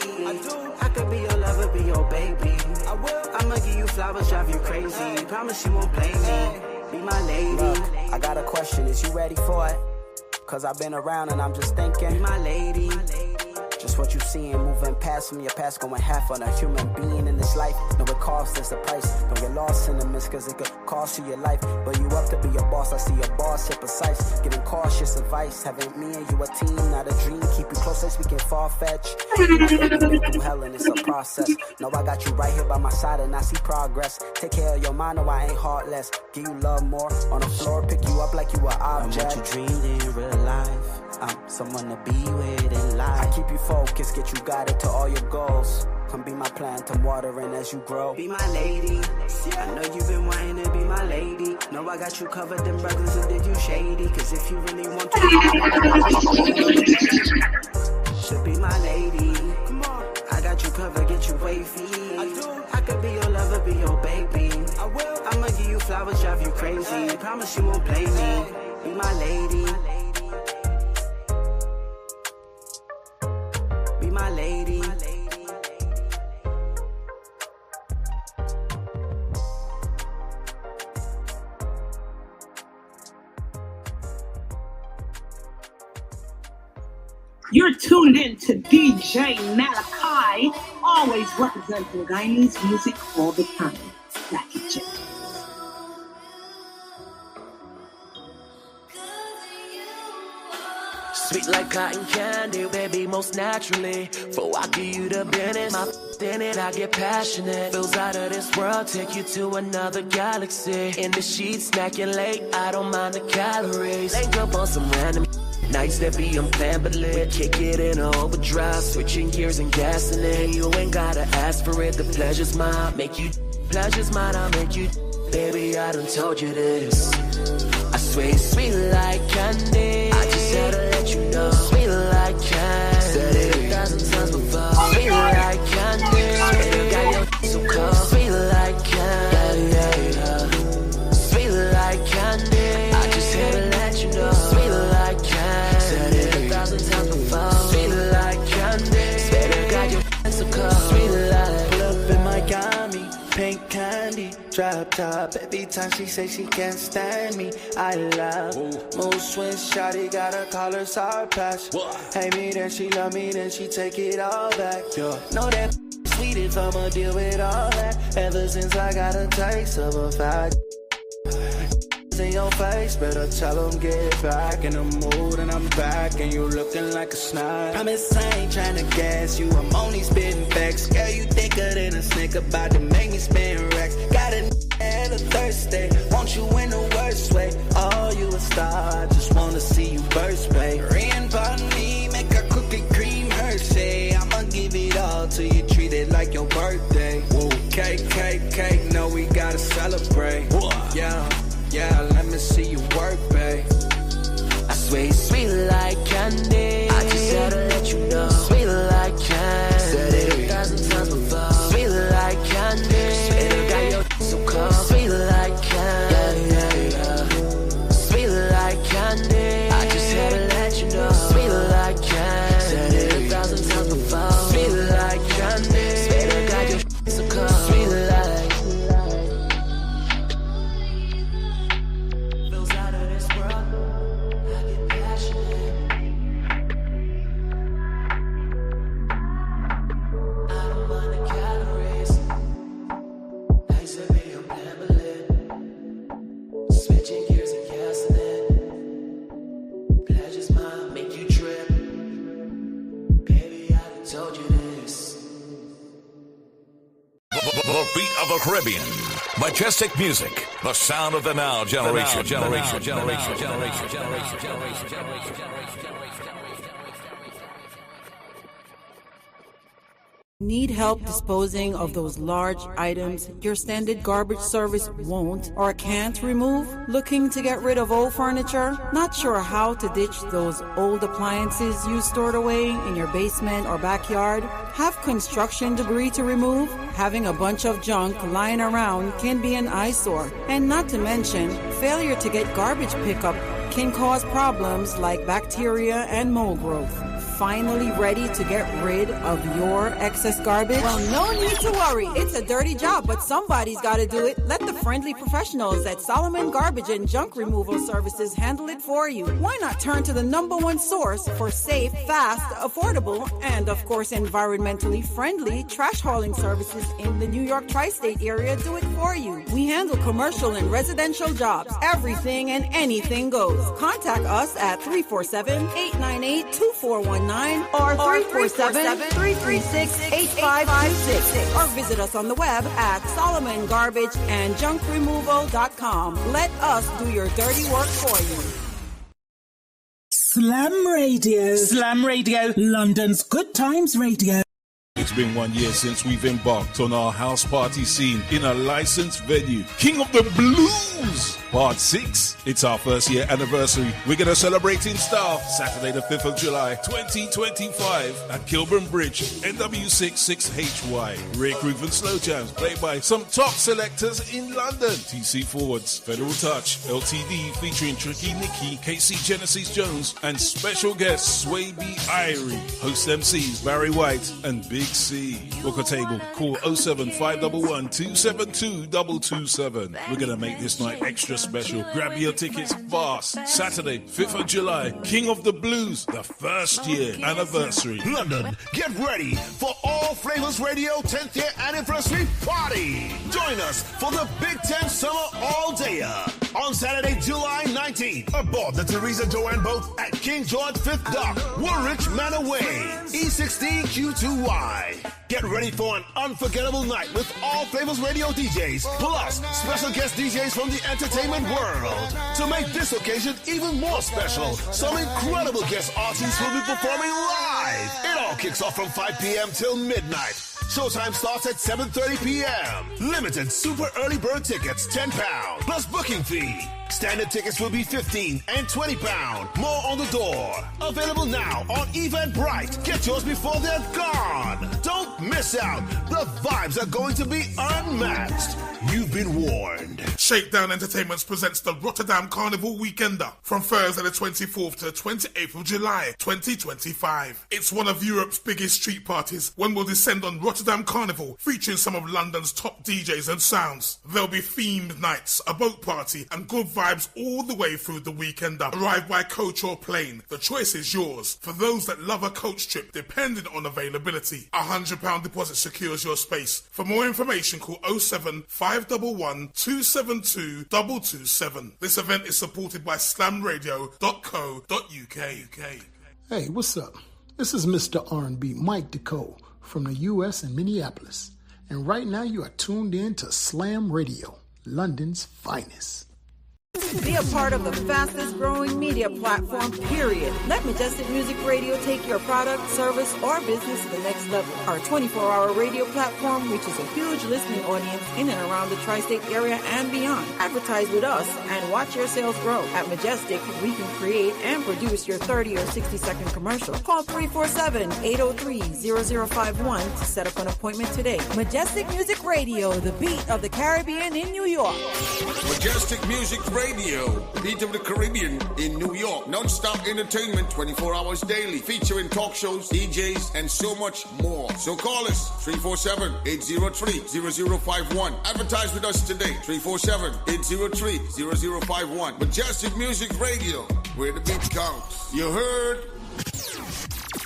I could be your lover, be your baby. I'ma give you flowers, drive you crazy. Promise you won't play me. Be my lady. Look, I got a question, is you ready for it? 'Cause I've been around and I'm just thinking. Be my lady. Just what you seeing, moving past me, your past going half on a human being in this life. No, it costs us a price. Don't get lost in the mist, 'cause it could cost you your life. But you up to be a boss, I see a boss hit precise. Giving cautious advice, having me and you a team, not a dream. Keep you close as we can far-fetch. Been through hell and it's a process. No, I got you right here by my side and I see progress. Take care of your mind, no, I ain't heartless. Give you love more on the floor, pick you up like you an object. I'm what you dreamed in real life. I'm someone to be with in life. I keep you focused, get you guided to all your goals. Come be my plant, I'm watering as you grow. Be my lady. I know you've been wanting to be my lady. No, I got you covered, them brothers, and did you shady? 'Cause if you really want to, should be my lady. I got you covered, get you wavy. I could be your lover, be your baby. I'ma give you flowers, drive you crazy. Promise you won't play me. Be my lady. Be my lady. You're tuned in to DJ Malachi, always representing Guyanese music all the time. Back at you. Sweet like cotton candy, baby, most naturally. Before I give you the business, my in it, I get passionate. Feels out of this world, take you to another galaxy. In the sheets, snacking late, I don't mind the calories. Link up on some random nights that be unplanned but lit. Kick it in a overdrive, switching gears and gassing it. You ain't gotta ask for it, the pleasure's mine. Make you pleasure's mine, I'll make you. Baby, I done told you this. I swear it's sweet like candy. I just had to let you know. Sweet like candy. Said it 1,000 times before. Sweet like candy. Baby, got your so cold. Sweet like candy. Sweet like candy. I just had to let you know. Sweet like candy. Said it 1,000 times before. Sweet like candy. Baby, got your so cold. Sweet like. Pull up in my Miami. top. Every time she say she can't stand me, I laugh. Mood swing, shawty got her collar sour patch. Hate me, then she love me, then she take it all back. Yo, know that sweet if I'ma deal with all that. Ever since I got a taste of a fat in your face, better tell them get back in the mood and I'm back and you looking like a snack. I'm insane trying to gas you, I'm only spitting facts. Girl, you thicker than a snake, about to make me spin racks. Got a and a thirsty, want you in the worst way. Oh, you a star, I just wanna see you burst, babe. Rain upon me, make a cookie cream Hershey. I'ma give it all till you treat it like your birthday. Whoa, cake, cake, cake, no, we gotta celebrate. Yeah, let me see you work, babe. I swear you're sweet like candy. I just had to let you know. Sweet like candy. Said it 1,000 times before. Sweet like candy. Sweet got your so cold. Sweet like candy. Sweet like candy. I just had to let you know. Sweet like candy. Said it 1,000 times before. Sweet like candy. Sweet got your so cold. Sweet like. The beat of the Caribbean. Majestic music. The sound of the now generation. Need help disposing of those large items your standard garbage service won't or can't remove? Looking to get rid of old furniture? Not sure how to ditch those old appliances you stored away in your basement or backyard? Have construction debris to remove? Having a bunch of junk lying around can be an eyesore. And not to mention, failure to get garbage pickup can cause problems like bacteria and mold growth. Finally ready to get rid of your excess garbage? Well, no need to worry. It's a dirty job, but somebody's got to do it. Let the friendly professionals at Solomon Garbage and Junk Removal Services handle it for you. Why not turn to the #1 source for safe, fast, affordable, and of course environmentally friendly trash hauling services in the New York tri-state area? Do it for you. We handle commercial and residential jobs. Everything and anything goes. Contact us at 347-898-2419 or 347-336-8556 or visit us on the web at SolomonGarbageAndJunkRemoval.com. Let us do your dirty work for you. Slam Radio. Slam Radio. London's Good Times Radio. It's been 1 year since we've embarked on our house party scene in a licensed venue, King of the Blues, Part 6. It's our first year anniversary. We're going to celebrate in style Saturday the 5th of July, 2025 at Kilburn Bridge, NW66HY. Rick Roof and Slow Jams played by some top selectors in London. TC Forwards, Federal Touch, LTD featuring Tricky Nicky, KC Genesis Jones, and special guest Sway B. Irie. Host MCs Barry White and Big C. Book a table. Call 07511 272 227. We're going to make this night extra special. Grab your tickets fast. Saturday, 5th of July, King of the Blues, the first year anniversary. London, get ready for All Flavors Radio 10th year anniversary party. Join us for the Big Ten Summer All Dayer on Saturday, July 19th aboard the Theresa Joanne boat at King George 5th Dock, Woolwich Manor Way, E16 Q2Y. Get ready for an unforgettable night with All Flavors Radio DJs, plus special guest DJs from the entertainment world. To make this occasion even more special, some incredible guest artists will be performing live. It all kicks off from 5 p.m. till midnight. Showtime starts at 7:30 p.m. Limited super early bird tickets, £10, plus booking fee. Standard tickets will be £15 and £20. More on the door. Available now on Eventbrite. Get yours before they're gone. Don't miss out. The vibes are going to be unmatched. You've been warned. Shakedown Entertainment presents the Rotterdam Carnival Weekender from Thursday the 24th to the 28th of July 2025. It's one of Europe's biggest street parties when we'll descend on Rotterdam Carnival, featuring some of London's top DJs and sounds. There'll be themed nights, a boat party, and good vibes all the way through the Weekender. Arrive by coach or plane. The choice is yours. For those that love a coach trip, depending on availability, £100 deposit secures your space. For more information, call 07 511 272 227. This event is supported by slamradio.co.uk. Hey, what's up? This is Mr. R&B Mike DeCole from the U.S. and Minneapolis. And right now you are tuned in to Slam Radio, London's finest. Be a part of the fastest growing media platform, period. Let Majestic Music Radio take your product, service, or business to the next level. Our 24-hour radio platform reaches a huge listening audience in and around the tri-state area and beyond. Advertise with us and watch your sales grow. At Majestic, we can create and produce your 30 or 60-second commercial. Call 347-803-0051 to set up an appointment today. Majestic Music Radio, the beat of the Caribbean in New York. Majestic Music Radio, beat of the Caribbean in New York. Non-stop entertainment 24 hours daily, featuring talk shows, DJs, and so much more. So call us 347-803-0051. Advertise with us today, 347-803-0051. Majestic Music Radio, where the beat counts. You heard?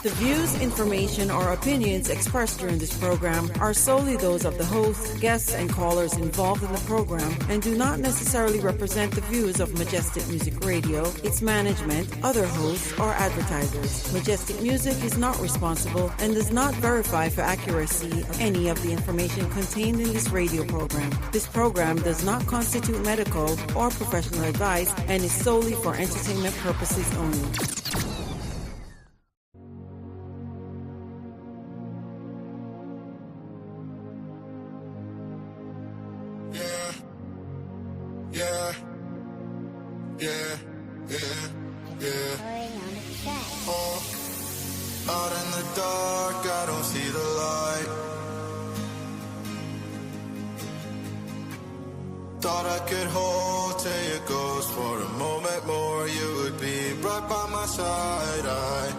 The views, information, or opinions expressed during this program are solely those of the host, guests, and callers involved in the program and do not necessarily represent the views of Majestic Music Radio, its management, other hosts, or advertisers. Majestic Music is not responsible and does not verify for accuracy of any of the information contained in this radio program. This program does not constitute medical or professional advice and is solely for entertainment purposes only. Out in the dark, I don't see the light. Thought I could hold till your ghost for a moment more. You would be right by my side. I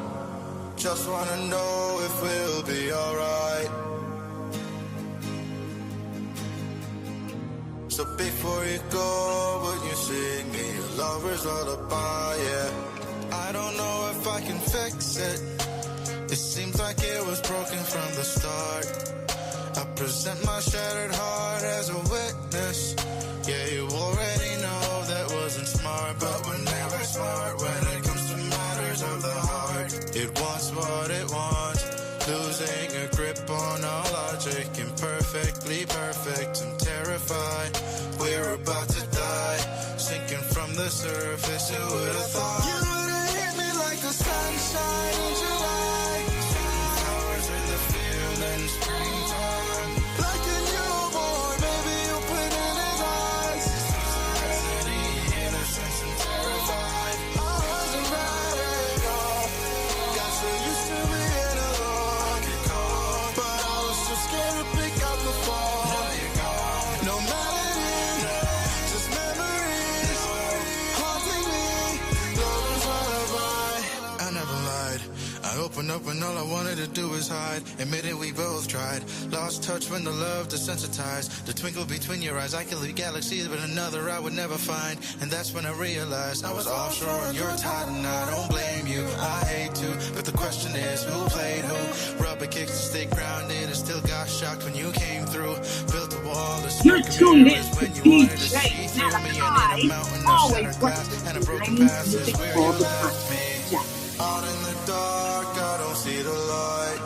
just wanna know if we'll be alright. So before you go, would you sing me a lover's lullaby? Yeah, I don't know if I can fix it. It seems like it was broken from the start. I present my shattered heart as a witness. Yeah, you already know that wasn't smart, but we're never smart when it comes to matters of the heart. It wants what it wants, losing a grip on our logic. Imperfectly perfect, I'm terrified. We're about to die, sinking from the surface. Who would have thought? You would have hit me like the sunshine in July. Flowers in the field in springtime. Like a newborn baby opening his eyes. Serenity, innocence, and terrified. I wasn't ready at all. Got so used to being alone. But I was so scared to pick up the phone. Now you're gone. No melody, just memories haunting me. Lover's lullaby. I never lied. I opened up when all I wanted to do was hide. Admitted we both tried. Lost touch when the love desensitized. The twinkle between your eyes, I could leave galaxies, but another I would never find. And that's when I realized I was offshore and you're tied, and I don't blame you. I hate to, but the question is who played who? Rubber kicks to stay grounded, and still got shocked when you came through. Built a wall to You're tuned in to D.J. Malachi, always and a broken past is where you left me. Out in the dark, I don't see the light.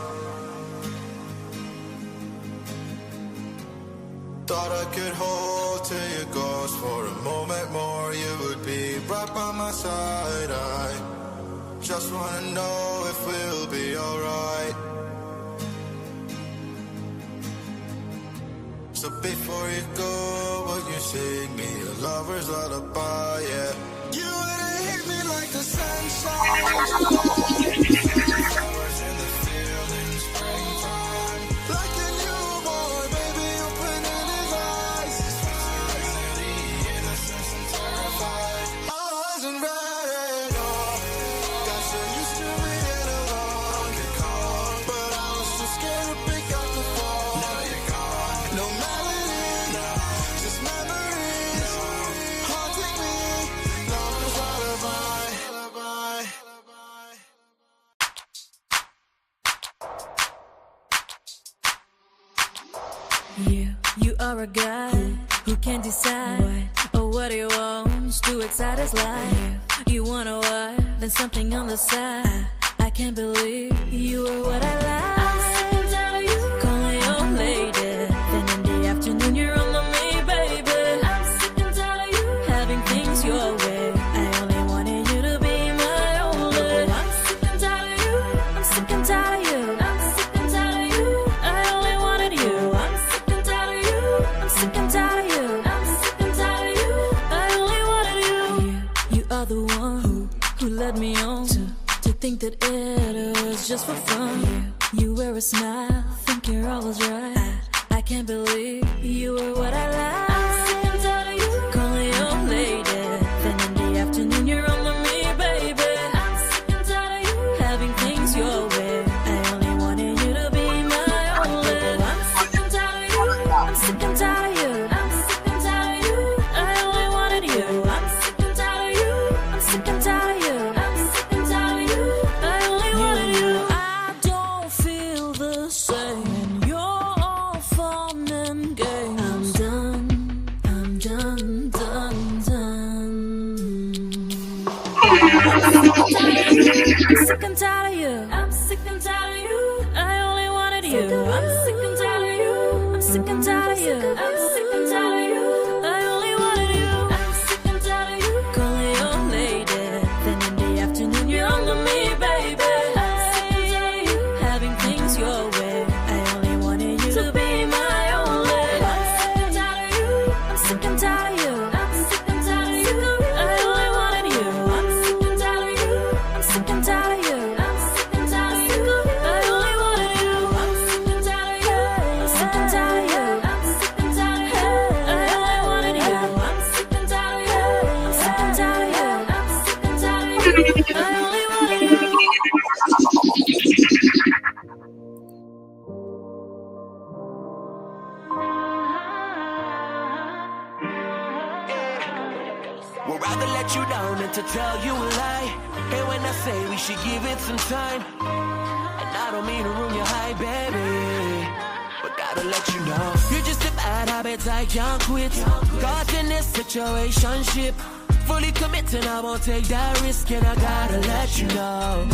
Thought I could hold till your ghost for a moment more. You would be right by my side. I just wanna know if we'll be alright. So before you go, would you sing me a lover's lullaby? Yeah, you would've hit me like the sunshine. Flowers in the field in springtime. Like a newborn baby opening his eyes. Serenity, You are a guy who can't decide what he wants to excite his life. You want a wife, then something on the side. I can't believe you are what I like. I'm sick and tired of you calling your lady, then in the afternoon you're on the me, baby. I'm sick and tired of you having things your way. I only wanted you to be my only. I'm sick and tired of you. I'm sick and tired of you. I'm sick and tired of you. I only wanted you. I'm sick and tired of you. I'm sick and tired of you. I'm sick and tired of you. I only wanted you. You are the one who led me on to think that it was just for fun. You wear a smile, think you're always right. I can't believe you were what I like. I'm sick and tired of you calling your lady, then in the afternoon you're on the me, baby. I'm sick and tired of you having things your way. I only wanted you to be my only. I'm sick and tired of you. I'm sick and tired of you. I'm sick and tired of you. I only wanted you. I'm sick and tired of you. I'm sick and tired of you. I'm sick and tired of you. I only wanted you. I don't feel the same. And you're all fun and games. I'm done. I'm done, done, done. I'm sick and tired of you. I'm sick and tired of you. I only wanted you. I'm sick and tired of you. I'm sick and tired of you. I'm sick and tired of you. I only wanted you. I'm sick and tired of you calling your lady, then in the afternoon you're on the me, baby. I'm sick and tired of you having things your way. I only wanted you to be my only. I'm sick and tired of you. I'm sick and tired of you. I'm sick and tired of you. I only wanted you. I'm sick and tired of you. I'm sick and tired of you. I'm sick and tired of you. I only wanted you. I'm sick and tired of you. I'm sick and tired of you. I'm sick and tired of you. I only wanted you. I'm sick and tired of you. I'm sick and tired of you. I'm sick and tired of you. I only wanted you. Would rather let you down than to tell you a lie. And when I say we should give it some time, and I don't mean to ruin your high, baby, but gotta let you know you're just a bad habit I can't quit. Caught in this situationship, fully committed, I won't take that risk, and I gotta let you know.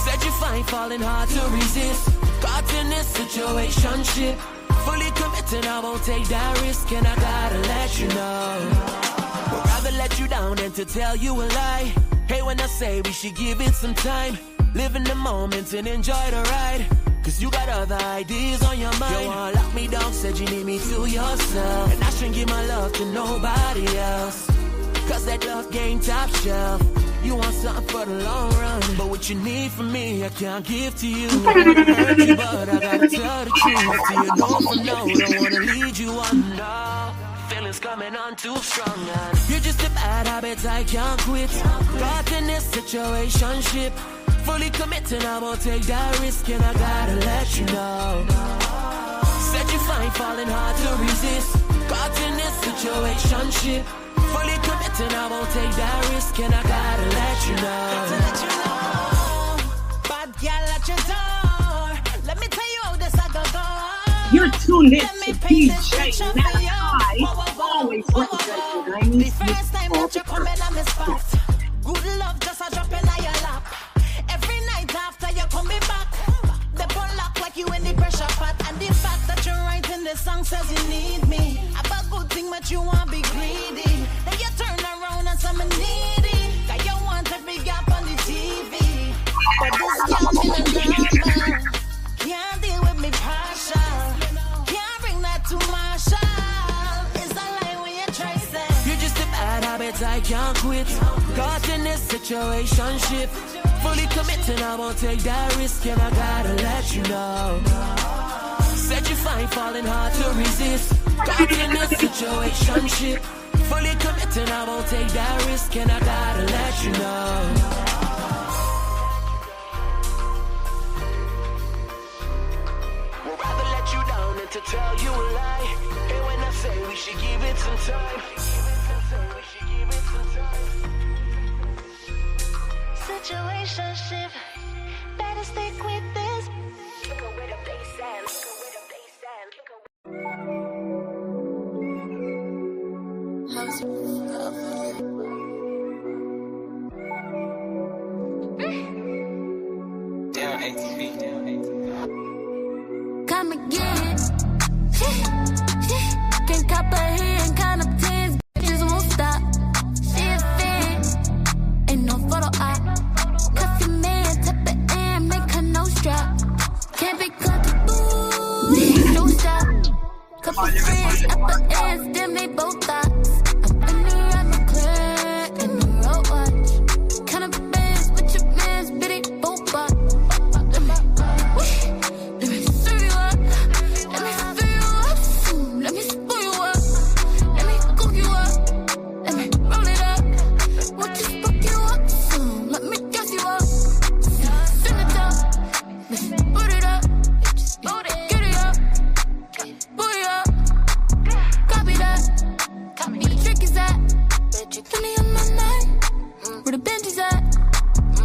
Said you find falling hard to resist. Caught in this situationship, fully committed, I won't take that risk, and I gotta let you know. Would rather let you down than to tell you a lie. Hey, when I say we should give it some time, live in the moment and enjoy the ride, cause you got other ideas on your mind. You wanna lock me down, said you need me to yourself, and I shouldn't give my love to nobody else, cause that love game top shelf. You want something for the long run, but what you need from me I can't give to you. I wanna hurt you, but I gotta tell the truth. Till you know for no, don't wanna lead you on, no. Feelings coming on too strong, man. You're just a bad habit I can't quit. Caught in this situationship, fully committed, I won't take that risk, and I gotta let you know. Said you find falling hard to resist. Caught in this situationship, fully committed, I won't take that risk, and I gotta let you know. Bad girl at your door. Let me tell you how this I go go. You're tuned in to DJ Malachi, always representing the 90s. The first time that you come in on the spot, good love just a drop in your lap. Every night after you coming back, the phone lock like you in the pressure pot. And the fact that you're writing the song says you need me. Have a good thing but you want be greedy. Then you turn around and some needy, cause you want every gap on the TV. But this girl in the drama can't deal with me partial. Can't bring that to Marshall. Is a lie when you trace it. You're just a bad habit I can't quit. Caught in this situationship, fully committed, I won't take that risk, and I gotta let you know. Said you find falling hard to resist. Caught in this situationship, fully committed, I won't take that risk, and I gotta let you know. To tell you a lie, and when I say we should give it some time, situationship, better stick with this. Come again. Can't comprehend, count up tens, bitches won't stop. She a fan, ain't no photo op. Cuff your man, tap it in, make her nose drop. Can't be comfortable, no stop. Couple friends, upper ends, then they both thoughts. I'm in the rapper club, in the road watch. Count up bands with your mans, bitty both bought. Let me serve you up, let me fill you up, let me spoil you up, let me cook you up, let me roll it up. What just fuck you up soon? Let me gas you up, send it up, let's put it up, get it up, put it up, copy that. Where the trick is at? Money on my mind, where the bench is at?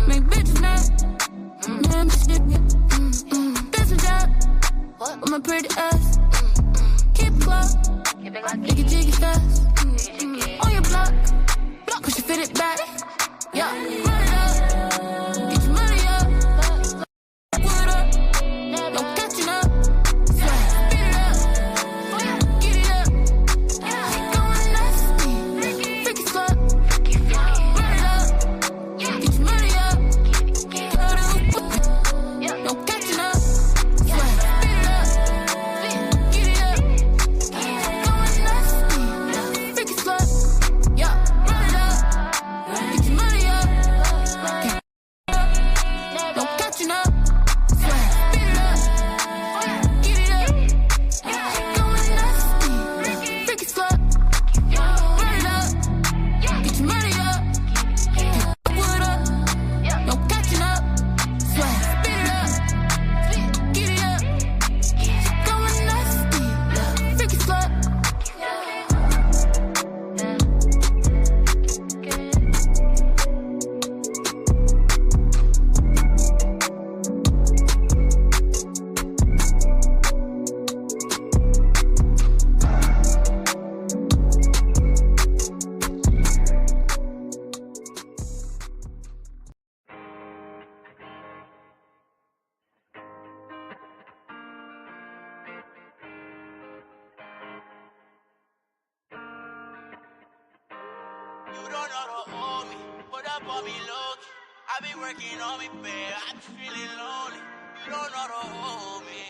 Make bitches mad, damn shit. Business job, with my pretty ass. Keep it close, make it jiggy fast. On your block, push your fit it back. Yeah, run it up, get your money up. Pull it up, no catching up. Speed it up, get it up. Going nasty, freaky slut. Run it up, get your money up. No catching up. Speed it up, get it up. Going nasty, freaky slut. Yeah, run it up, get your money up. No catching up. Speed it up, get it up. Going nasty, freaky slut. Run it up, get your money up. Pull it up, no catching up. Speed it up, get it up. Going nasty, freaky slut. You don't know to hold me, put up on me low key. I be working on me, babe. I be feeling lonely. You don't know to hold me.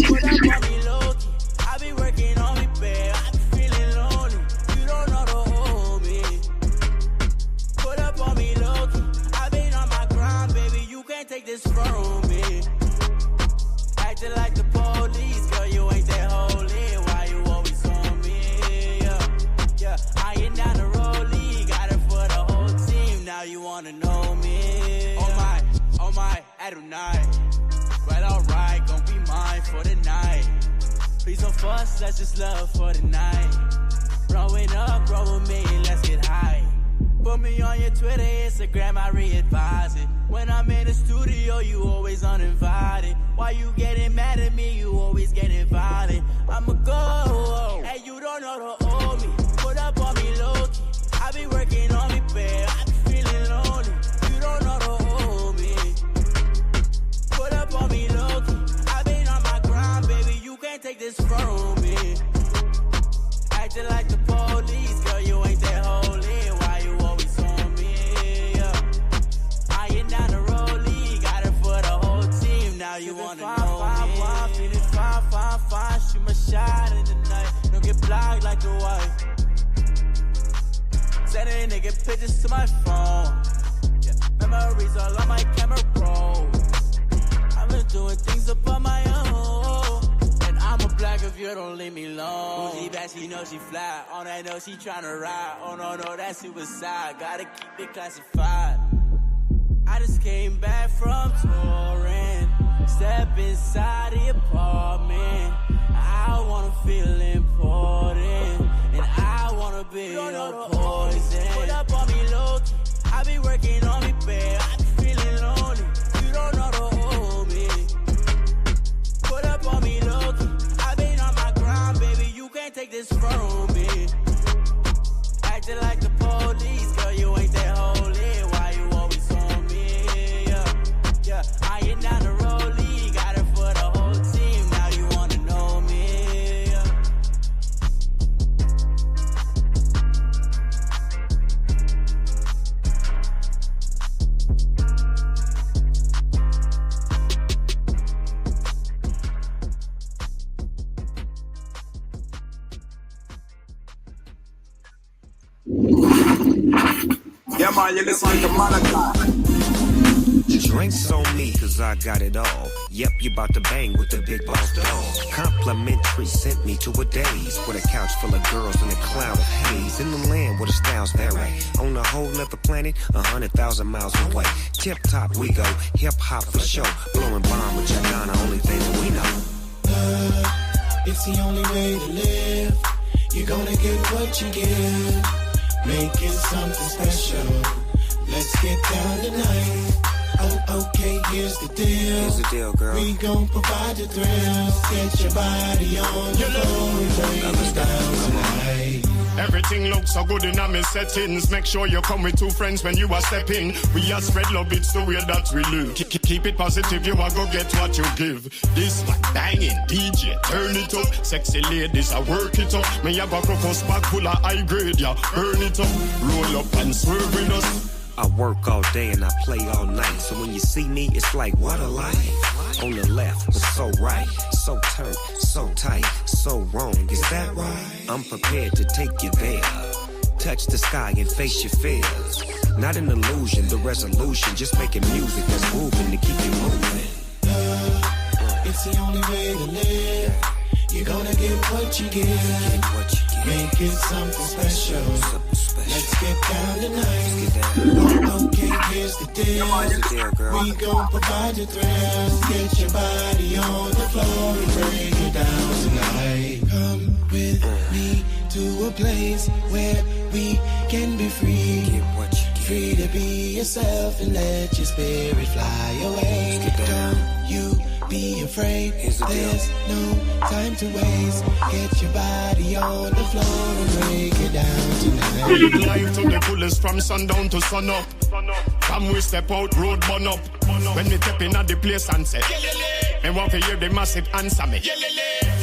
Put up on me low key. I be working on me, babe. I be feeling lonely. You don't know to hold me. Put up on me low key. I been on my grind, baby. You can't take this from me. Acting like the police, girl, you ain't that holy. Why you always on me? Yeah, I ain't down the rollie, got it for the whole team. Now you wanna know me? Oh my, Adonai. Well, alright, gon' be mine for the night. Please don't fuss, let's just love for the night. Growing up, grow with me, let's get high. Put me on your Twitter, Instagram, I re-advise it. When I'm in the studio, you always uninvited. Why you getting mad at me? You always getting violent. I'ma go. Hey, you don't know to hold me. Put up on me low key. I be working on me, babe. I be feeling lonely. You don't know to hold me. Put up on me low key. I been on my grind, baby. You can't take this from me. Acting like the police, girl. You ain't that holy. Why you always on me? I ain't down the rollie, got it for the whole team. Now you wanna know me? Feeling fine, shoot my shot in the night. Don't get blocked like the white. Sending nigga pictures to my phone. Yeah, memories all on my camera roll. I've been doing things up on my own. And I'm a black if you don't leave me alone. She bad, she know she fly. On that note, she tryna ride. Oh no, that's suicide. Gotta keep it classified. I just came back from touring. Step inside the apartment. I wanna feel important. And I wanna be your poison. Put up on me low key. I be working on me, babe. I be feeling lonely. You don't know to hold me. Put up on me low key. I been on my grind, baby. You can't take this from me. Acting like the police. You're listening to Malachi. Drinks on me, cause I got it all. Yep, you about to bang with the big boss dog. Complimentary sent me to a daze with a couch full of girls and a cloud of haze. In the land where the styles vary. On a whole nother planet, 100,000 miles away. Tip top we go, hip hop for show. Blowing bomb with Guyana, only thing that we know. It's the only way to live. You're gonna get what you give. Make it something special. Let's get down tonight. Oh, okay, here's the deal. Here's the deal, girl. We gon' provide the thrill. Get your body on the floor and break it down tonight. Everything looks so good in our settings. Make sure you come with two friends when you are stepping. We are spread love, it's the way that we live. Keep it positive, you are go get what you give. This like banging DJ, turn it up. Sexy ladies, I work it up. Me have a crocus bag full of high grade, yeah. Burn it up, roll up and swerve with us. I work all day and I play all night. So when you see me, it's like, what a life. On the left, but so right. So turned, so tight, so wrong. Is that right? I'm prepared to take you there. Touch the sky and face your fears. Not an illusion, the resolution. Just making music that's moving to keep you moving. It's the only way to live. You're gonna get what you give. Make it something special. Let's get down tonight. Okay, here's the deal. We gon' provide the thrill. Get your body on the floor and break it down tonight. Come with me to a place where we can be free. Free to be yourself and let your spirit fly away. Don't you be afraid. There's no time to waste. Get your body on the floor and break it down tonight. Live life to the fullest from sundown to sun up. Come we step out, road burn up. When we step in at the place and say, me want to hear the massive answer me.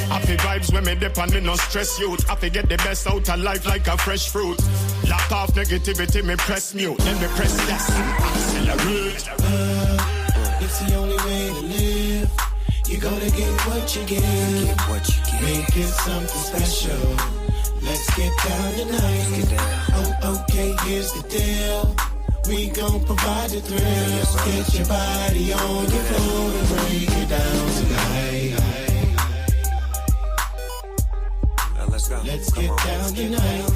Happy vibes when me dip and me no stress youth. Happy get the best out of life like a fresh fruit. Lock off negativity, me press mute. Then me press yes and accelerate. It's the only way to live. You're gonna get what you give. Make it something special. Let's get down tonight. Oh, okay, here's the deal. We gon' provide the thrill. Get your body on the floor and break it down tonight. Let's get down tonight.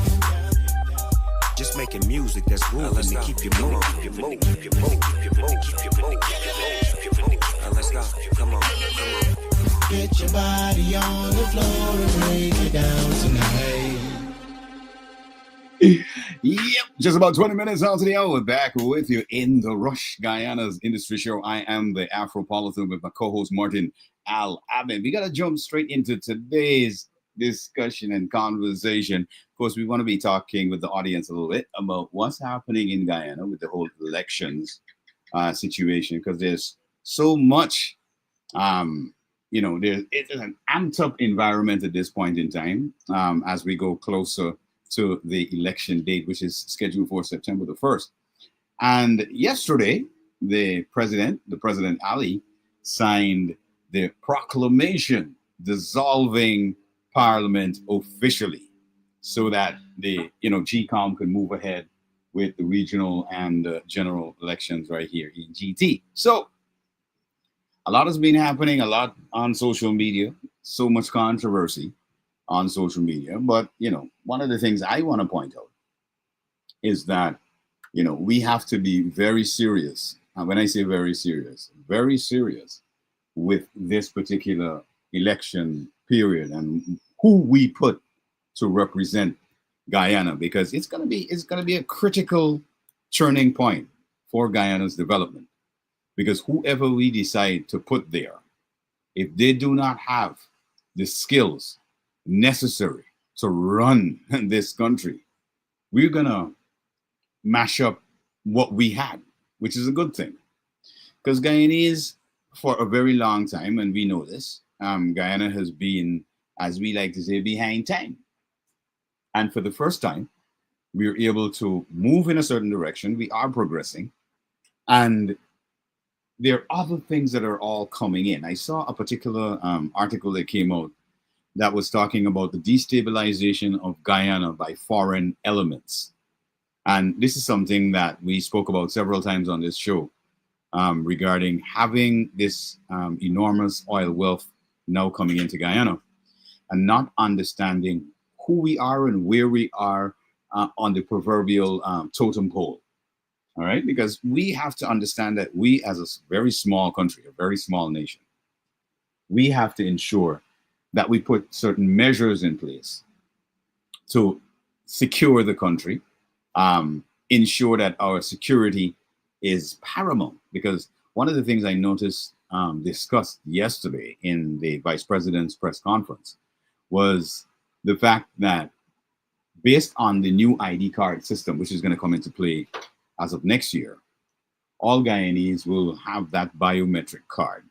Just making music that's moving to keep you moving. Let's go. Come on. Get your body on the floor and break it down tonight. Yep, just about 20 minutes out of the hour. Back with you in the Rush, Guyana's industry show. I am the Afropolitan with my co-host Martain Al-Ameen. We got to jump straight into today's discussion and conversation. Of course, we want to be talking with the audience a little bit about what's happening in Guyana with the whole elections situation, because there's so much, it's an amped up environment at this point in time as we go closer to the election date, which is scheduled for September the 1st. And yesterday, the President Ali, signed the proclamation dissolving Parliament officially, so that the GCOM can move ahead with the regional and general elections right here in GT. So a lot has been happening, a lot on social media, so much controversy on social media. But one of the things I want to point out is that we have to be very serious. And when I say very serious with this particular election period and who we put to represent Guyana, because it's going to be a critical turning point for Guyana's development. Because whoever we decide to put there, if they do not have the skills necessary to run this country, we're going to mash up what we had, which is a good thing. Because Guyanese, for a very long time, and we know this, Guyana has been, as we like to say, behind time. And for the first time, we're able to move in a certain direction. We are progressing. And there are other things that are all coming in. I saw a particular article that came out that was talking about the destabilization of Guyana by foreign elements. And this is something that we spoke about several times on this show, regarding having this enormous oil wealth now coming into Guyana and not understanding who we are and where we are on the proverbial totem pole. All right, because we have to understand that we, as a very small country, a very small nation, we have to ensure that we put certain measures in place to secure the country, ensure that our security is paramount. Because one of the things I noticed discussed yesterday in the Vice President's press conference was the fact that based on the new ID card system, which is going to come into play as of next year, all Guyanese will have that biometric card.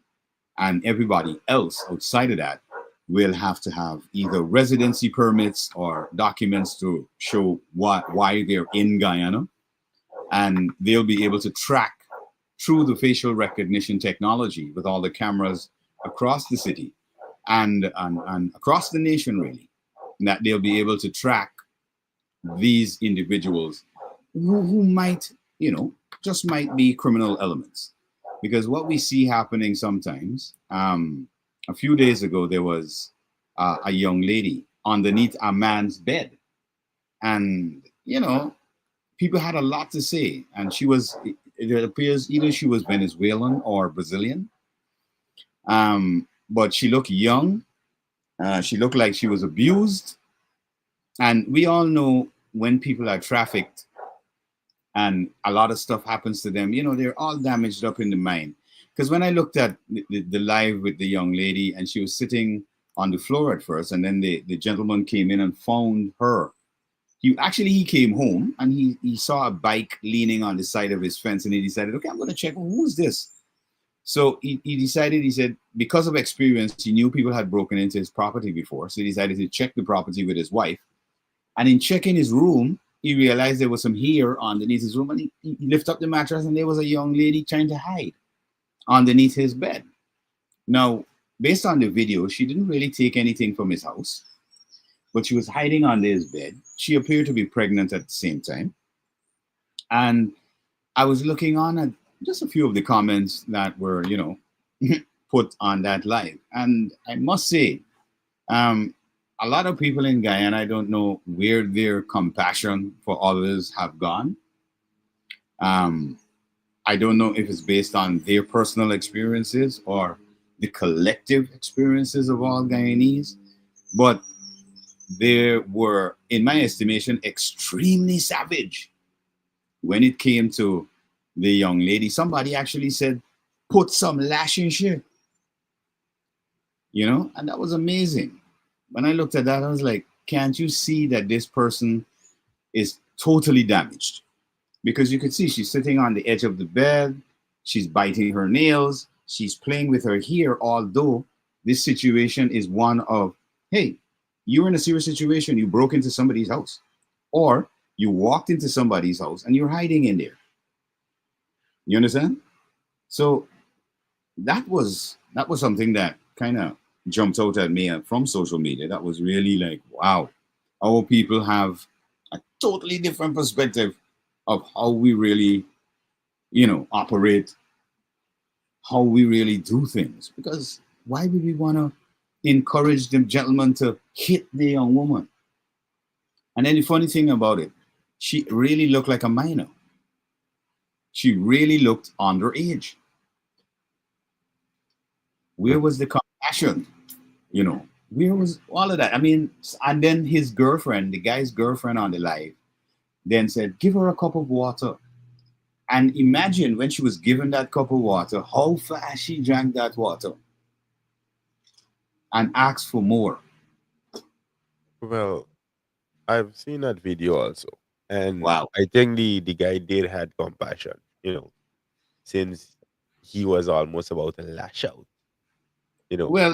And everybody else outside of that will have to have either residency permits or documents to show why they're in Guyana. And they'll be able to track through the facial recognition technology with all the cameras across the city and across the nation, really, that they'll be able to track these individuals who might, just might be criminal elements. Because what we see happening sometimes, a few days ago, there was a young lady underneath a man's bed. And, people had a lot to say. And it appears either she was Venezuelan or Brazilian. But she looked young. She looked like she was abused. And we all know when people are trafficked and a lot of stuff happens to them, they're all damaged up in the mind. Because when I looked at the live with the young lady, and she was sitting on the floor at first, and then the gentleman came in and found her. He came home and he saw a bike leaning on the side of his fence, and he decided, okay, I'm going to check, who's this? So he said, because of experience, he knew people had broken into his property before. So he decided to check the property with his wife. And in checking his room, he realized there was some hair underneath his room, and he lifted up the mattress, and there was a young lady trying to hide underneath his bed. Now, based on the video, she didn't really take anything from his house, but she was hiding under his bed. She appeared to be pregnant at the same time. And I was looking on at just a few of the comments that were, put on that live. And I must say, a lot of people in Guyana, I don't know where their compassion for others have gone. I don't know if it's based on their personal experiences or the collective experiences of all Guyanese, but they were, in my estimation, extremely savage when it came to the young lady. Somebody actually said, put some lash in shit. And that was amazing. When I looked at that, I was like, can't you see that this person is totally damaged? Because you could see she's sitting on the edge of the bed, she's biting her nails, she's playing with her hair, although this situation is one of, hey, you're in a serious situation, you broke into somebody's house, or you walked into somebody's house and you're hiding in there. You understand? So that was something that kind of jumped out at me from social media. That was really like, wow, our people have a totally different perspective of how we really, operate, how we really do things. Because why would we want to encourage the gentleman to hit the young woman? And then the funny thing about it, she really looked like a minor. She really looked underage. Where was the compassion? Where was all of that? I mean, and then his girlfriend, the guy's girlfriend on the live, then said, give her a cup of water. And imagine when she was given that cup of water, how fast she drank that water and asked for more. Well, I've seen that video also. And wow. I think the guy did had compassion, since he was almost about to lash out. Well,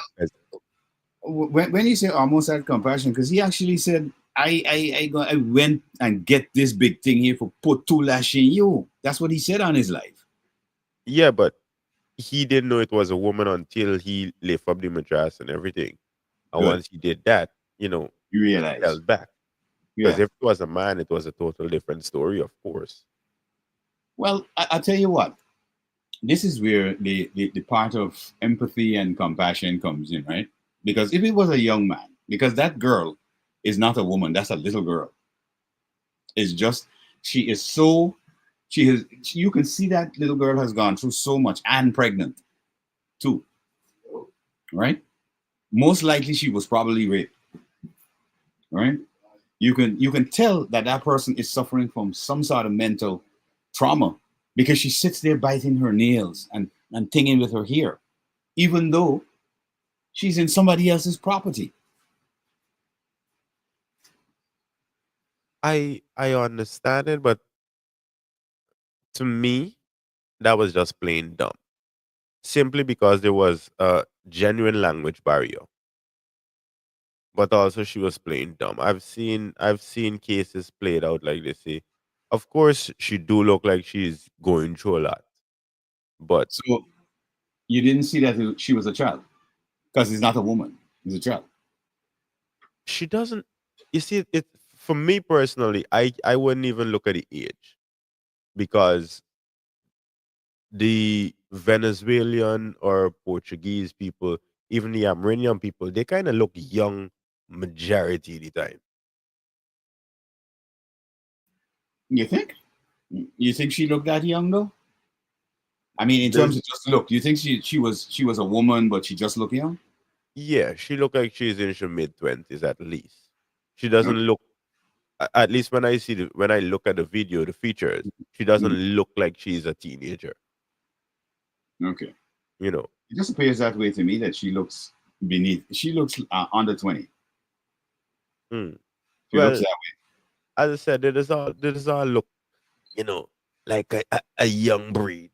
when you say almost had compassion, because he actually said, I went and get this big thing here for put 2 lash in you. That's what he said on his live. Yeah, but he didn't know it was a woman until he lifted up the mattress and everything. And Good. once he did that, you realize. He held back. Because Yeah. if it was a man, it was a total different story, of course. Well, I'll tell you what. This is where the part of empathy and compassion comes in, right? Because if it was a young man, because that girl is not a woman, that's a little girl. It's just she is so she is you can see that little girl has gone through so much and pregnant too, right? Most likely she was probably raped, right? You can tell that that person is suffering from some sort of mental trauma because she sits there biting her nails and tinging with her hair, even though she's in somebody else's property. I understand it, but to me, that was just plain dumb. Simply because there was a genuine language barrier. But also she was playing dumb. I've seen cases played out like this. Say, of course she do look like she's going through a lot, but So you didn't see that she was a child because it's not a woman; it's a child. she doesn't. You see, it for me personally, I wouldn't even look at the age because the Venezuelan or Portuguese people, even the Amerindian people, they kind of look young majority of the time. You think? You think she looked that young though? I mean, in terms There's of just look, you think she was a woman, but she just looked young? Yeah, she look like she's in her mid 20s at least. She doesn't Okay. look at least when I look at the video, the features, she doesn't Mm, look like she's a teenager. okay. You know. It just appears that way to me that she looks beneath. She looks under 20. Hmm. She looks Well, that as I said, it is all look, you know, like a young breed.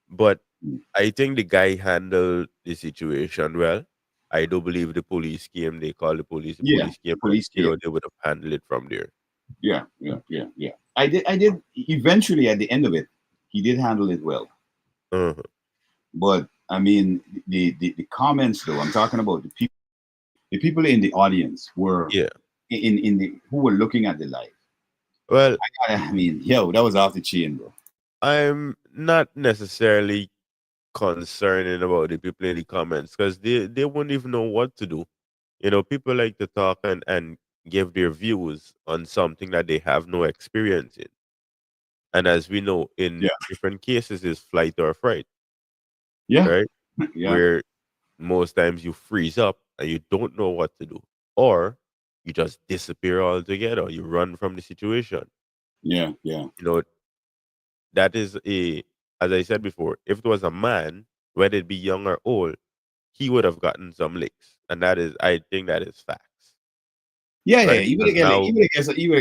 But way. Mm. I think the guy handled the situation well. I do believe the police came, they called the Yeah, police came, the police came. they would have handled it from there. Yeah, yeah, yeah, yeah. I did. Eventually, at the end of it, he did handle it well. Uh-huh. But I mean, the comments though, I'm talking about the people in the audience were Yeah. in the who were looking at the live. Well, I mean, yo, that was off the chain, bro. I'm not necessarily concerning about the people in the comments because they won't even know what to do. People like to talk and give their views on something that they have no experience in. And as we know, in Yeah, different cases, is flight or fright, yeah, right? yeah, Where most times you freeze up and you don't know what to do, or you just disappear altogether. You run from the situation. yeah, yeah, You know that is as I said before, if it was a man, whether it be young or old, he would have gotten some licks, and I think that is facts, yeah, yeah. right? You would Because have now,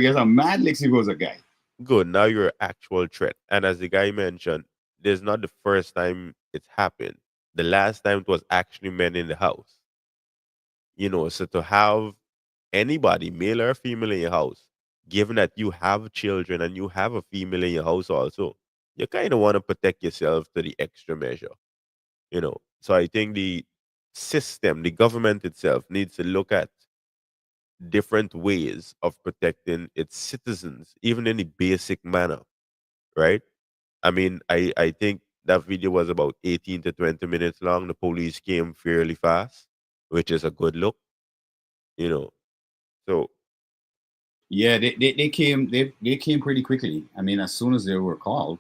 guessed a mad licks if it was a guy. good, now you're an actual threat, and as the guy mentioned, there's not the first time it's happened. The last time it was actually men in the house. So to have anybody, male or female, in your house, given that you have children and you have a female in your house also, you kind of want to protect yourself to the extra measure. So I think the system, the government itself, needs to look at different ways of protecting its citizens, even in a basic manner, right? I mean, I think that video was about 18 to 20 minutes long. The police came fairly fast, which is a good look, you know. So Yeah, they came pretty quickly. I mean, as soon as they were called,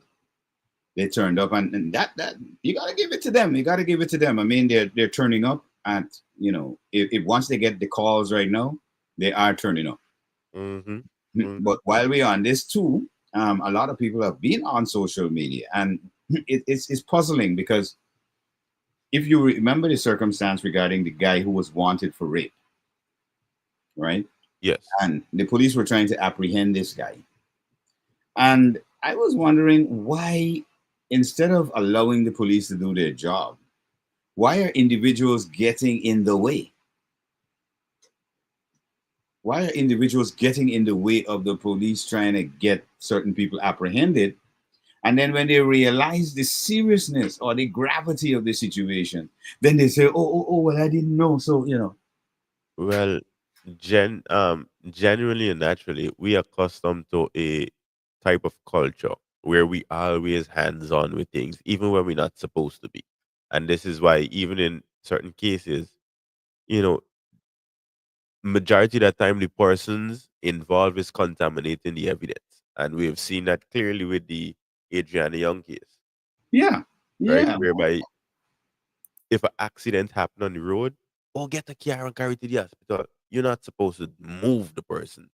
they turned up, and that you gotta give it to them. You gotta give it to them. I mean, they're turning up, and if once they get the calls right now, they are turning up. hmm But while we're on this too, a lot of people have been on social media, and it's puzzling because if you remember the circumstance regarding the guy who was wanted for rape, right? yes. And the police were trying to apprehend this guy. And I was wondering why, instead of allowing the police to do their job, why are individuals getting in the way? Why are individuals getting in the way of the police trying to get certain people apprehended? And then when they realize the seriousness or the gravity of the situation, then they say, oh, well, I didn't know. So. Well, Genuinely and naturally, we are accustomed to a type of culture where we always hands on with things, even when we're not supposed to be. And this is why, even in certain cases, you know, majority of the time, the persons involved is contaminating the evidence, and we have seen that clearly with the Adriana Young case, Yeah. right? Yeah. Whereby if an accident happened on the road, oh, get a car and carry it to the hospital. You're not supposed to move the person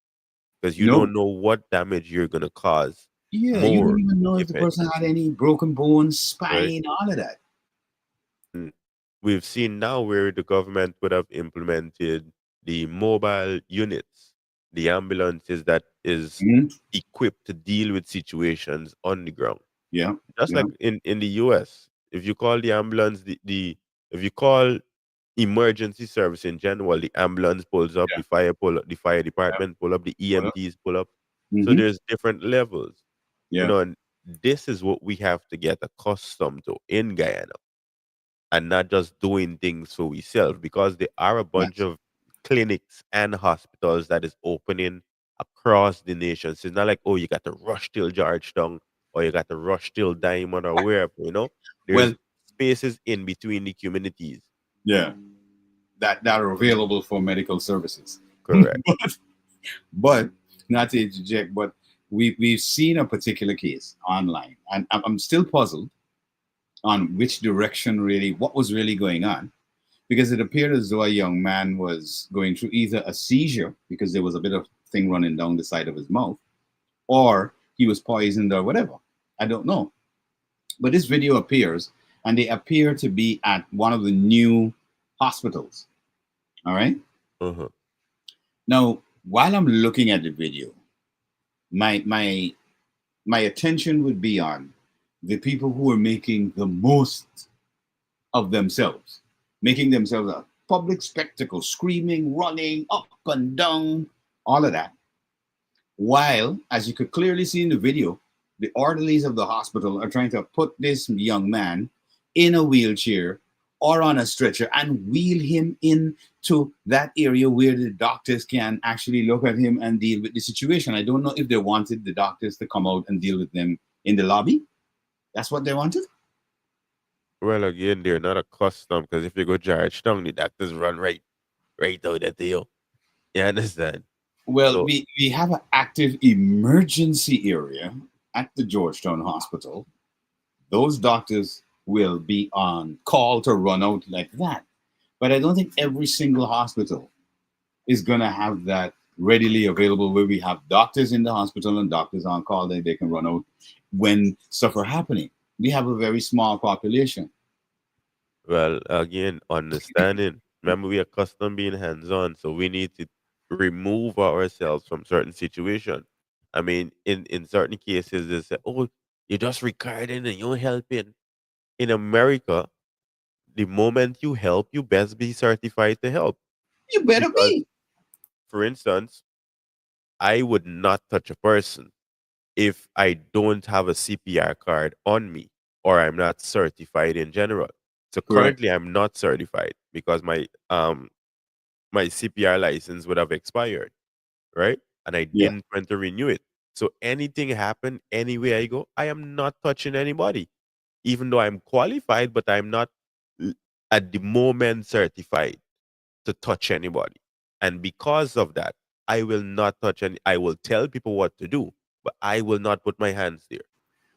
because you No. don't know what damage you're gonna cause Yeah, you don't more, even know if if the any, person had any broken bones, right? spine, all of that. And we've seen now where the government would have implemented the mobile units, the ambulances that is Mhm. equipped to deal with situations on the ground. Yeah. Just Yeah. like in the US, if you call the ambulance, the if you call emergency service in general, the ambulance pulls up, Yeah. the fire pull up, the fire Yeah. department pull up, the Well, EMTs pull up. So hmm there's different levels, yeah. and this is what we have to get accustomed to in Guyana, and not just doing things for ourselves, because there are a bunch Yes. of clinics and hospitals that is opening across the nation. So it's not like, oh, you got to rush till Georgetown or you got to rush till Diamond or wherever, Well, There's spaces in between the communities. yeah, that are available for medical services. Correct. But not to interject, but we've seen a particular case online, and I'm still puzzled on which direction really, what was really going on, because it appeared as though a young man was going through either a seizure because there was a bit of thing running down the side of his mouth, or he was poisoned or whatever. I don't know. But this video appears, and they appear to be at one of the new hospitals. All right. Uh-huh. Now, while I'm looking at the video, my attention would be on the people who are making the most of themselves, making themselves a public spectacle, screaming, running up and down, all of that. While, as you could clearly see in the video, the orderlies of the hospital are trying to put this young man in a wheelchair or on a stretcher and wheel him into that area where the doctors can actually look at him and deal with the situation. I don't know if they wanted the doctors to come out and deal with them in the lobby. That's what they wanted. Well, again, they're not accustomed because if you go Georgetown, the doctors run right out at you. You understand? Well, So, we have an active emergency area at the Georgetown Hospital. Those doctors will be on call to run out like that. But I don't think every single hospital is going to have that readily available where we have doctors in the hospital and doctors on call that they can run out when stuff are happening. We have a very small population. well, again, understanding. Remember, we are accustomed being hands-on, so we need to remove ourselves from certain situations. I mean, in certain cases, they say, "Oh, you're just recording and you're helping." In America, the moment you help, you best be certified to help. You better Because, be. for instance, I would not touch a person if I don't have a CPR card on me or I'm not certified in general. So Correct. currently, I'm not certified because my CPR license would have expired, right? And I Yeah. didn't plan to renew it. So anything happen anywhere I go, I am not touching anybody, even though I'm qualified, but I'm not l- at the moment certified to touch anybody. And because of that, I will not touch any. I will tell people what to do, but I will not put my hands there.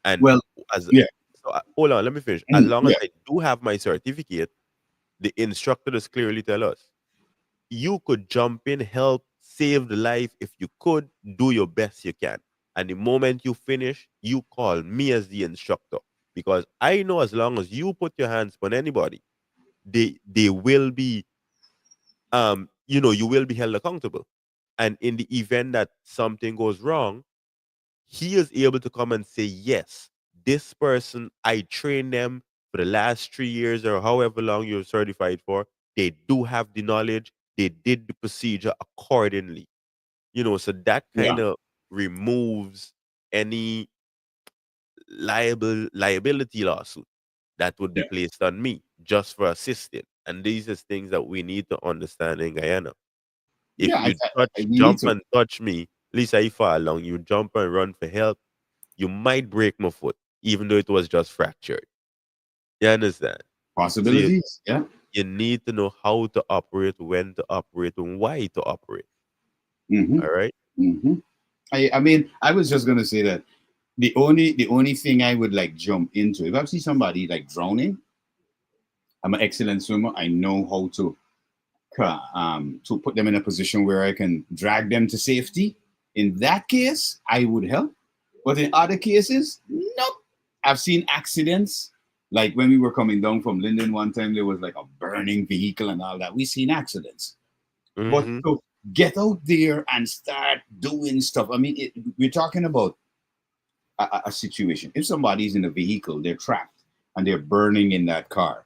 And Well, as yeah. so, hold on, let me finish. As long as Yeah. I do have my certificate, the instructor does clearly tell us you could jump in, help, save the life. If you could, do your best you can. And the moment you finish, you call me as the instructor. Because I know as long as you put your hands on anybody, they will be you will be held accountable. And in the event that something goes wrong, he is able to come and say, yes, this person, I trained them for the last 3 years or however long you're certified for. They do have the knowledge. They did the procedure accordingly. So that Yeah. kind of removes any liability lawsuit that would be Yeah. placed on me just for assisting. And these are things that we need to understand in Guyana. If you we touch, need jump to. and touch me, at least I fall along. You jump and run for help, you might break my foot, even though it was just fractured. You understand? So Possibilities, yeah. you need to know how to operate, when to operate, and why to operate. Mm-hmm. All right? Mm-hmm. I mean, I was just gonna say that the only thing I would like jump into if I see somebody like drowning, I'm an excellent swimmer. I know how to put them in a position where I can drag them to safety. In that case, I would help. But in other cases, nope. I've seen accidents. Like when we were coming down from Linden one time, there was like a burning vehicle and all that. We've seen accidents. But Mm-hmm. to get out there and start doing stuff, I mean, we're talking about a situation. If somebody's in a vehicle, they're trapped and they're burning in that car,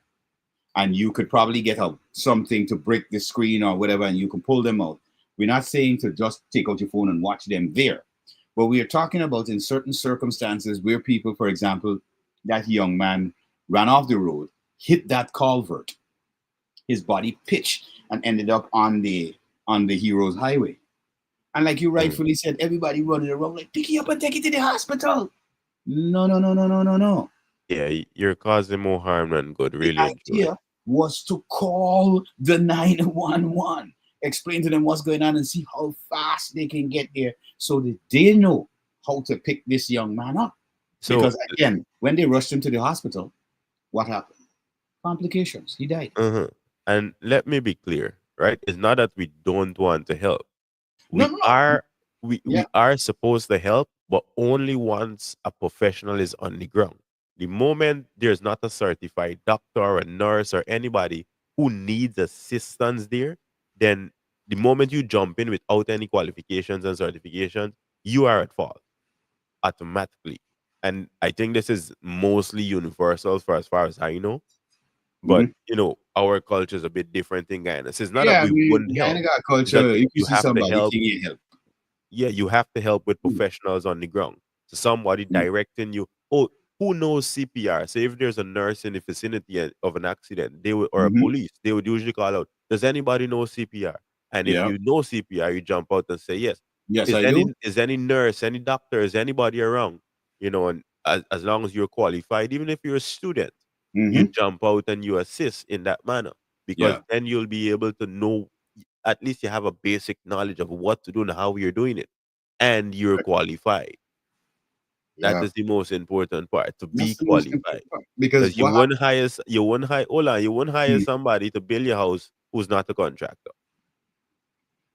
and you could probably get out something to break the screen or whatever, and you can pull them out. We're not saying to just take out your phone and watch them there, but we are talking about in certain circumstances where people, for example, that young man ran off the road, hit that culvert, his body pitched and ended up on the Heroes Highway. And like you rightfully said, everybody running around like, pick you up and take you to the hospital. No, no, no, no, no, no, no. Yeah, you're causing more harm than good, The really and truly. idea was to call the 911, explain to them what's going on and see how fast they can get there so that they know how to pick this young man up. So, Because again, when they rushed him to the hospital, what happened? Complications. He died. and let me be clear, right? It's not that we don't want to help. No, We no, no. are we Yeah. are supposed to help, but only once a professional is on the ground. The moment there's not a certified doctor or a nurse or anybody who needs assistance there, then the moment you jump in without any qualifications and certifications, you are at fault automatically. And I think this is mostly universal for as far as I know. But Mhm. our culture is a bit different in Guyana. So it's not that Yeah, I we mean, wouldn't help. Guyana got It's that culture. If you you see have to somebody, help. can you help? Yeah, you have to help with professionals on the ground. So somebody directing you. Oh, who knows CPR? So if there's a nurse in the vicinity of an accident, they would, or a Mhm. police, they would usually call out, does anybody know CPR? And if Yeah. you know CPR, you jump out and say yes. Yes, Is I any do. is any nurse, any doctor, is anybody around? And as long as you're qualified, even if you're a student, you Mhm. jump out and you assist in that manner. Because Yeah. then you'll be able to know, at least you have a basic knowledge of what to do and how you're doing it, and you're qualified. That Yeah. is the most important part, to That's be the most qualified. important part. Because Because you what wouldn't hire you wouldn't hire hold on, you wouldn't hire happened? somebody to build your house who's not a contractor.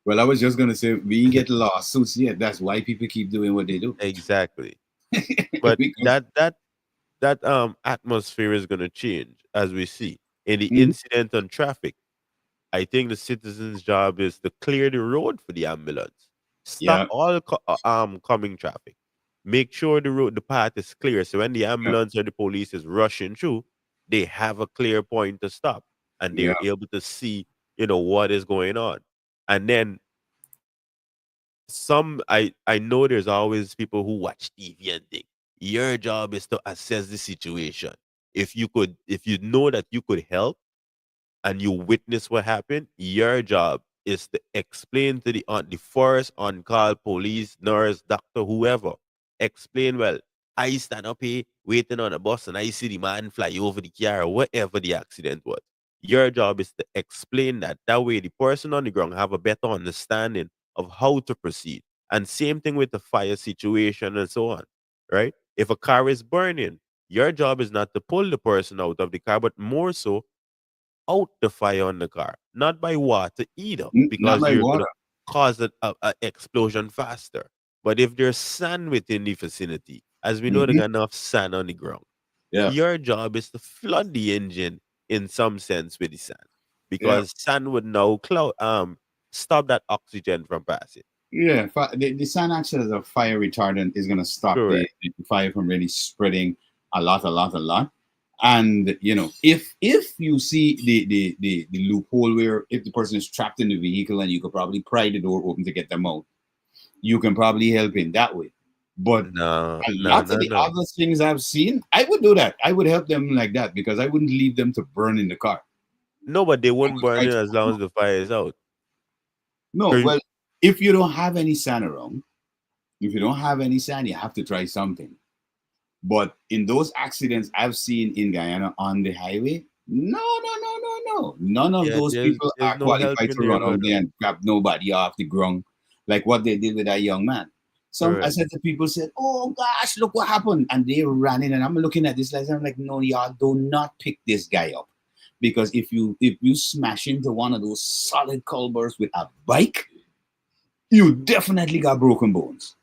Well, I was just gonna say we ain't get lawsuits yet. That's why people keep doing what they do. Exactly. But Because that atmosphere is gonna change as we see. In the Mhm. incident on traffic, I think the citizen's job is to clear the road for the ambulance. Stop Yeah. all coming traffic. Make sure the path is clear. So when the Yeah. ambulance or the police is rushing through, they have a clear point to stop and Yeah. they're able to see, what is going on. And then I know there's always people who watch TV and think your job is to assess the situation. If you know that you could help and you witness what happened, your job is to explain to the first on call police, nurse, doctor, whoever. Explain, well, I stand up here waiting on a bus and I see the man fly over the car or whatever the accident was. Your job is to explain that. That way the person on the ground have a better understanding of how to proceed. And same thing with the fire situation and so on. Right? If a car is burning, your job is not to pull the person out of the car, but more so out the fire on the car, not by water either, Not because by you're gonna water. cause a explosion faster. But if there's sand within the vicinity, as we know, there's Mhm. enough sand on the ground, Yeah. your job is to flood the engine in some sense with the sand, Yeah. because sand would now stop that oxygen from passing. Yeah. The sand action as a fire retardant is gonna stop Correct. the fire from really spreading a lot, a lot, a lot. And if you see the loophole where if the person is trapped in the vehicle and you could probably pry the door open to get them out, you can probably help in that way. But No, a no, lot of no, the no. other things I've seen, I would do that. I would help them like that because I wouldn't leave them to burn in the car. No, but they I wouldn't would burn try it to as long as the fire is out. No, well, if you don't have any sand around, if you don't have any sand, you have to try something. But in those accidents I've seen in Guyana on the highway, no. None of those people there's are no help qualified in to there, run out brother. there and grab nobody off the ground like what they did with that young man. Some I Correct. said to people said, "Oh gosh, look what happened," and they ran in, and I'm looking at this like I'm like, "No, y'all do not pick this guy up, because if you smash into one of those solid culverts with a bike, you definitely got broken bones.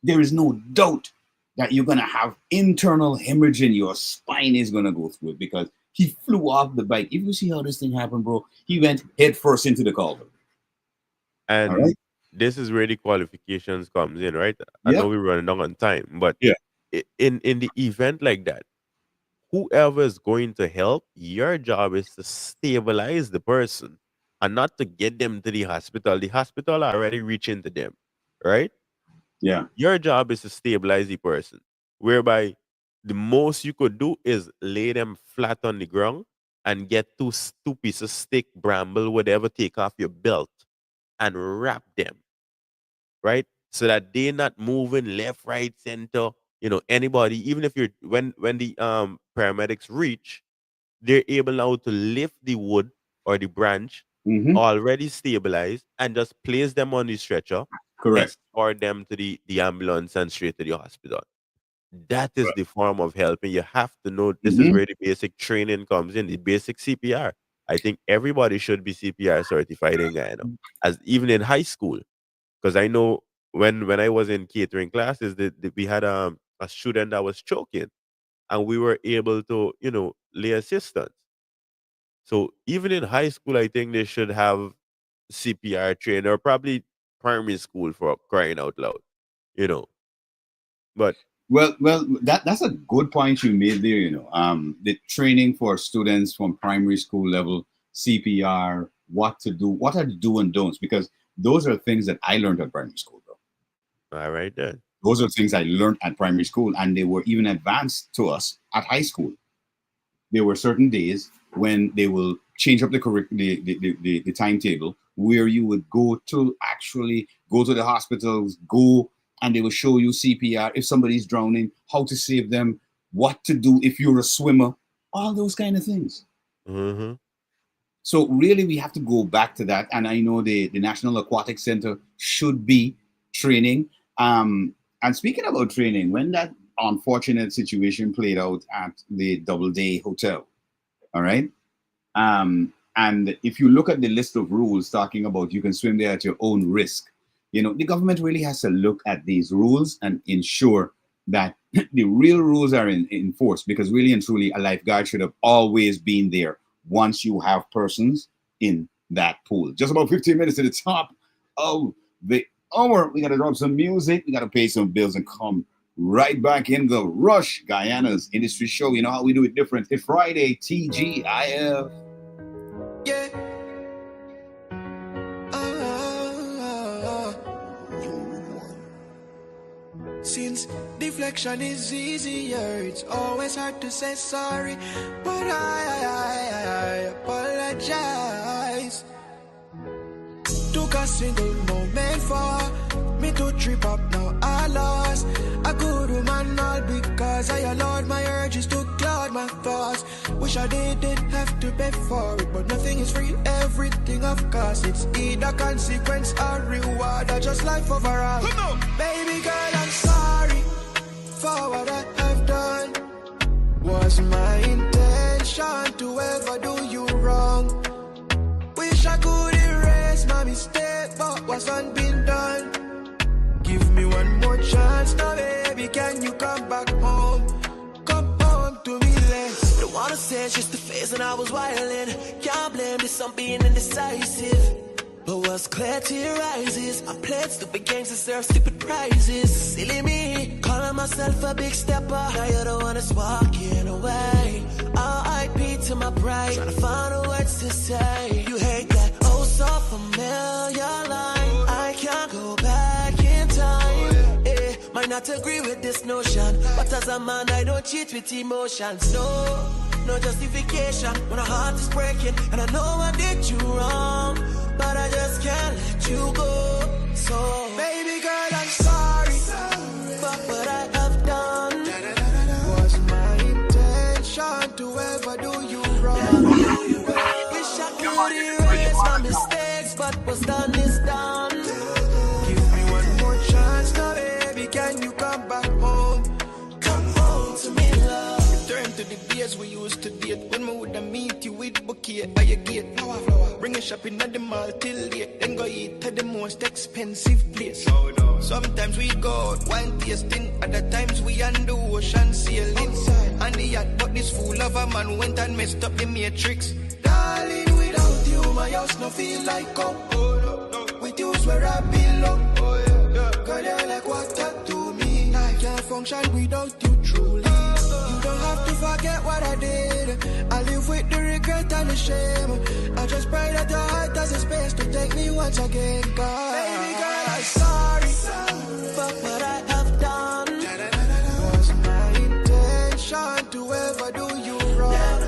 There is no doubt that you're going to have internal hemorrhaging. Your spine is going to go through it because he flew off the bike. If you see how this thing happened, bro, he went head first into the culvert. And All right. this is where the qualifications comes in, right? I Yep. know we're running down on time, but Yeah. in the event like that, whoever is going to help, your job is to stabilize the person and not to get them to the hospital. The hospital are already reaching to them, right? Yeah. Your job is to stabilize the person, whereby the most you could do is lay them flat on the ground and get two pieces of stick, bramble, whatever, take off your belt and wrap them, right? So that they're not moving left, right, center. Anybody, even if you're when the paramedics reach, they're able now to lift the wood or the branch already stabilized and just place them on the stretcher, Correct. escort them to the ambulance and straight to the hospital. That is the form of helping. You have to know this is where the basic training comes in, the basic CPR. I think everybody should be CPR certified in Guyana, as even in high school. Because I know when I was in catering classes, we had a student that was choking, and we were able to lay assistance. So even in high school, I think they should have CPR training, or probably primary school, for crying out loud. But Well, that's a good point you made there. The training for students from primary school level, CPR, what to do, what are the do and don'ts, because those are things that I learned at primary school, bro. all right then. Those are things I learned at primary school, and they were even advanced to us at high school. There were certain days when they will change up the timetable where you would go to the hospitals, and they will show you CPR if somebody's drowning, how to save them, what to do if you're a swimmer, all those kind of things. So really, we have to go back to that. And I know the National Aquatic Center should be training. And speaking about training, when that unfortunate situation played out at the Doubleday Hotel, all right? And if you look at the list of rules talking about you can swim there at your own risk, the government really has to look at these rules and ensure that the real rules are enforced, because really and truly, a lifeguard should have always been there once you have persons in that pool. Just about 15 minutes to the top of the hour. We got to drop some music. We got to pay some bills and come right back in the Rush, Guyana's industry show. You know how we do it different. It's Friday, T.G.I.F. Yeah. Since deflection is easier, it's always hard to say sorry, but I apologize. Took a single moment for me to trip up, now I lost a good woman, all because I allowed my urges to cloud my thoughts. Wish I didn't have to pay for it, but nothing is free, everything of course. It's either consequence or reward, or just life overall. Baby girl, I'm sorry for what I have done. Was my intention to ever do you wrong? Wish I could erase my mistake, but wasn't been done. Give me one more chance now, baby, can you come back home? Come home to me, let's. Don't wanna say it's just the phase and I was wildin'. Can't blame this on being indecisive. But what's clear to your eyes is I played stupid games and served stupid prizes. Silly me, calling myself a big stepper. Now you're the one that's walking away. R.I.P. to my pride, trying to find the words to say. You hate that oh so familiar line. I can't go back in time. Might not agree with this notion, but as a man I don't cheat with emotions. No justification when a heart is breaking and I know I did you wrong. but I just can't let you go. So, baby girl, I'm sorry for what I have done. Was my intention to ever do you wrong? Wish I could erase my mistakes, but what's done is done. Give me one more chance now, baby. Can you come back home? Come home to me, love. Return to the days we used to date, when we would meet you with bouquet by your gate. Flower. Bring a shopping at the mall till late, then go eat at the most expensive place. Sometimes we go out wine tasting, other times we undo ocean sailing. And the yacht, but this fool of a man went and messed up the matrix. Darling, without you, my house no feel like home. With you's where I belong. Girl, you're like water to me. I can't function without you truly. You don't have to forget what I did. I live with the regret and the shame. I just pray that your heart has a space to take me once again. God. Baby girl, I'm sorry for what I have done. Was my intention to ever do you wrong?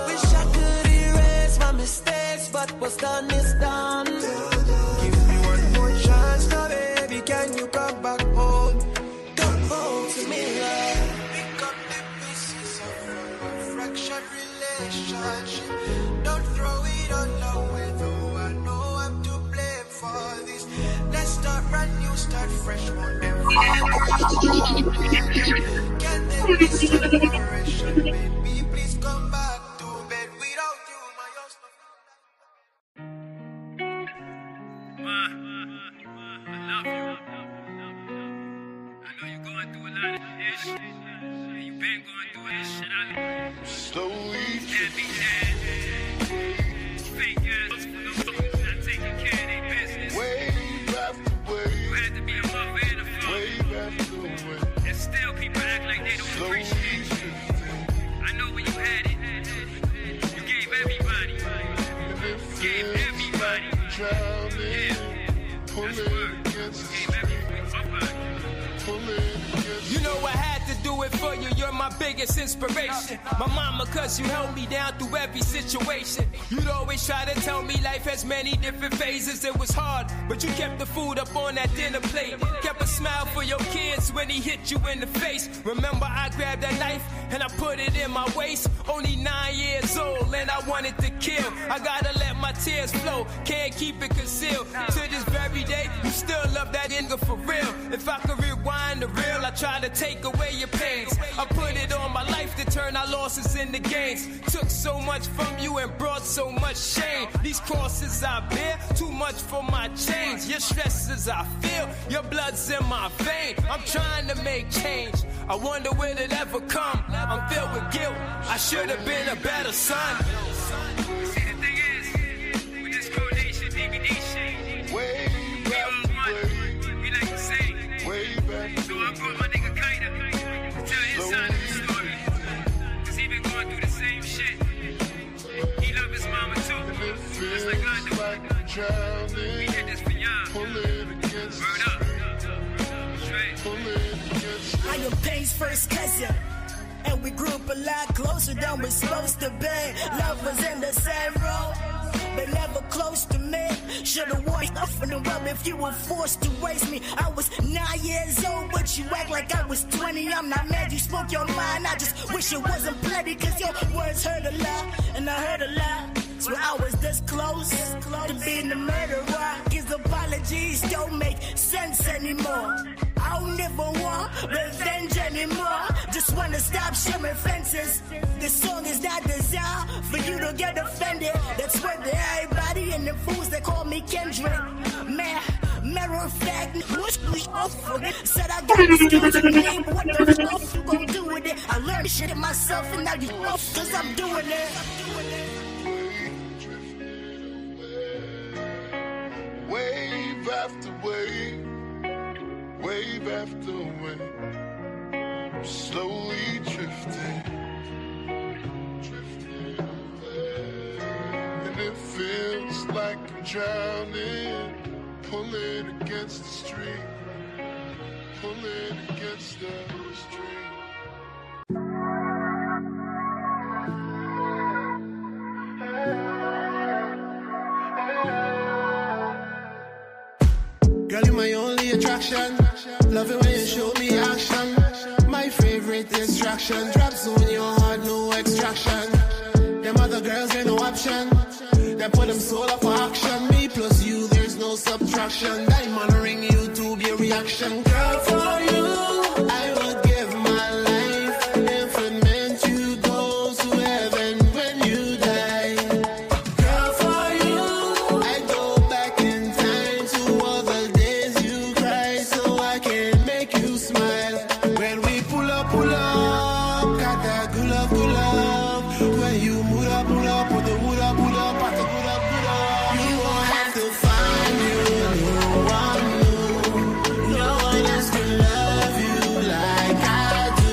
Wish I could erase my mistakes, but what's done is done. Give me one more chance now, baby. Can you come back home? Come home to me, love. Pick up the pieces of a fractured relationship. Don't throw it all away, though I know I'm to blame for this. Let's start brand new, start fresh, won't ever can there be separation, baby? Please come back to bed. Without you, my house no. I love you. I know you're going through a lot of this shit. You've been going through this shit. Slowly. Can't be dead. Fake ass. Not taking care of their business. Wave after wave. You had to be a mother and a father. Wave after wave. And still people act like they don't appreciate you. I know when you had it, you gave everybody. Gave everybody. Drowning. Pulling against the street. You know I had to do it for you, you're my biggest inspiration. My mama, cause you held me down through every situation. You'd always try to tell me life has many different phases. It was hard, but you kept the food up on that dinner plate. Kept a smile for your kids when he hit you in the face. Remember I grabbed that knife and I put it in my waist. Only 9 years old and I wanted to kill. I gotta let my tears flow, can't keep it concealed. To this very day, you still love that nigga for real. If I could rewind the reel, I try to take away your pains. I put it on my life to turn our losses into gains. Took so much from you and brought so much shame. These crosses I bear, too much for my change. Your stresses I feel, your blood's in my vein. I'm trying to make change, I wonder will it ever come. I'm filled with guilt, I should have been a better son. See the thing is, with this coronation DVD shit, we all one, we like to say. So I brought my nigga Kaida to tell his side of the story. Cause he been going through the same shit. He love his mama too, just like I do. We did this for y'all. Word up. Straight. I am Payne's first cousin, and we grew up a lot closer than we're supposed to be. Love was in the same room, but never close to me. Should've washed off in the rub if you were forced to raise me. I was 9 years old, but you act like I was 20. I'm not mad you spoke your mind, I just wish it wasn't plenty. Cause your words hurt a lot, and I heard a lot. So I was this close to being the murderer. His apologies don't make sense anymore. I don't ever want revenge anymore. Just wanna stop sharing fences. This song is not designed for you to get offended. That's where the everybody and the fools that call me Kendrick. Man, matter of fact, said I got the skills in the game, but what the fuck you gon' do with it? I learned this shit myself and now you know cause I'm doing it. Wave after wave, wave after wave, slowly drifting, away. And it feels like I'm drowning, pulling against the stream, pulling against the stream. attraction. Love it when you show me action. My favorite distraction. Drops on your heart, no extraction. Them other girls ain't no option. They put them soul up for action. Me plus you, there's no subtraction. Diamond ring, you to be a reaction. Girl, for you, I would give my life. If it meant you go to heaven when you die. Girl, for you, I go back in time to all the days you cried, so I can make you smile. When we pull up, got that good love, good love. When you move up, put the wood up, put up, put the good up, good up. You won't have to find you no one new. No one else can love you like I do.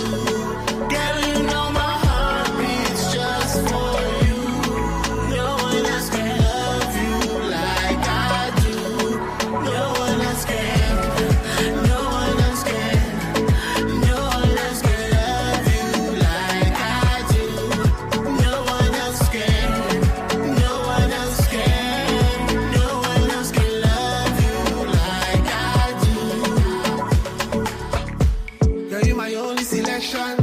Girl, you know my heart beats just for you. No one else can love you like I do. No one else can. No one else can. No one else can love you like I do. No one else can. No one else can. No one else can love you like I do. Girl, you my only selection.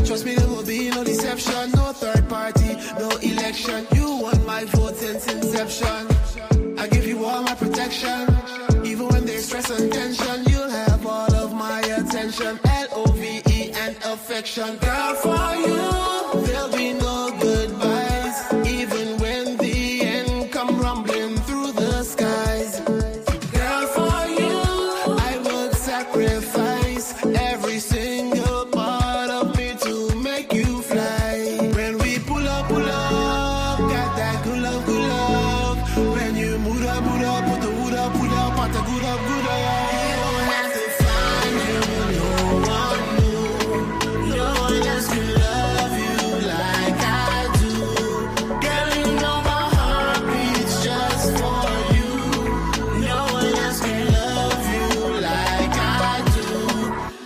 Trust me, there will be no deception. No third party, no election. You won my vote since inception. I give you all my protection. Even when there's stress and tension, you'll have all of my attention. L-O-V-E and affection. Girl, for you, there'll be no goodbyes. Even when the end come rumbling through the skies. Girl, for you, I would sacrifice every single part of me to make you fly. When we pull up, got that good love, good love. When you move up, put the wood up, put up, put the good up, good up. You don't have to find you no one new. No one else can love you like I do. Girl, you know my heart beats just for you. No one else can love you like I do.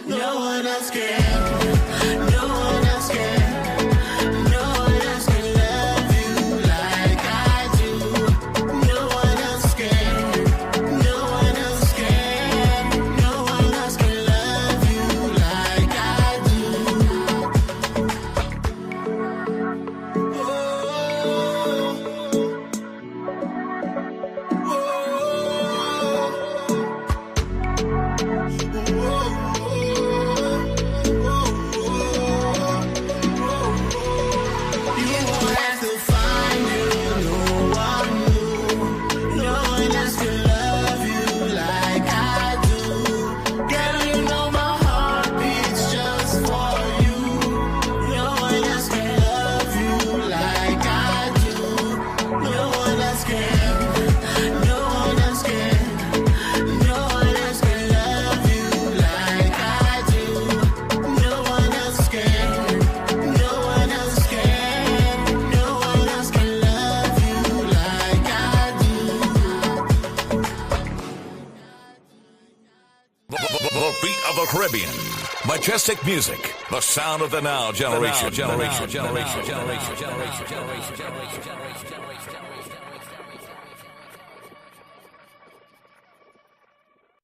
No one else can. No one else can. No one else can love you like I do. No one else can. No one else can. No one else can love you like I do. You won't have to find you no one new. No one else can love you like I do. Girl, you know my heart beats just for you. No one else can love you like I do. No one else can. No one else can. No one else can love you like I do. No one else can. No one else can. No one else can love you like I do. The beat of the Caribbean. Majestic music. The sound of the now generation.